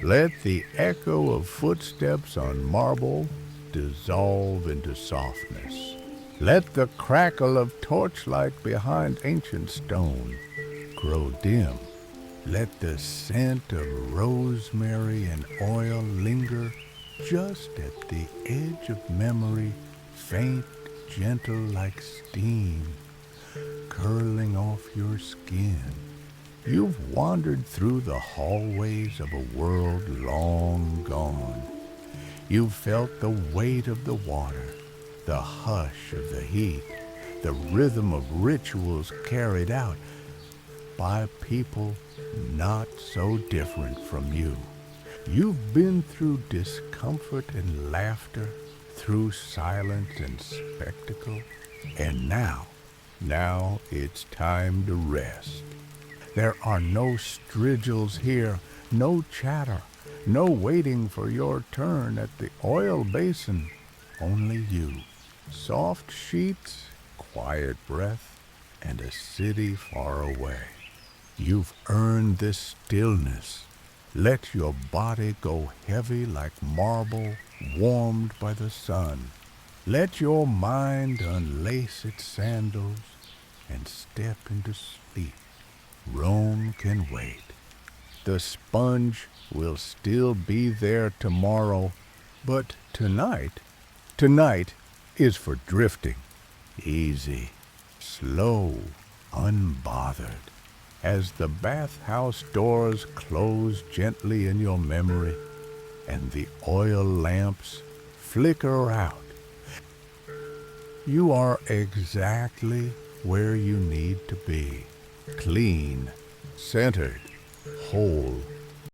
Let the echo of footsteps on marble dissolve into softness. Let the crackle of torchlight behind ancient stone grow dim. Let the scent of rosemary and oil linger just at the edge of memory, faint, gentle like steam, curling off your skin. You've wandered through the hallways of a world long gone. You've felt the weight of the water, the hush of the heat, the rhythm of rituals carried out by people not so different from you. You've been through discomfort and laughter, through silence and spectacle, and now it's time to rest. There are no strigils here, no chatter, no waiting for your turn at the oil basin, only you. Soft sheets, quiet breath, and a city far away. You've earned this stillness. Let your body go heavy like marble warmed by the sun. Let your mind unlace its sandals and step into sleep. Rome can wait. The sponge will still be there tomorrow, but tonight is for drifting. Easy, slow, unbothered. As the bathhouse doors close gently in your memory and the oil lamps flicker out, you are exactly where you need to be. Clean, centered, whole,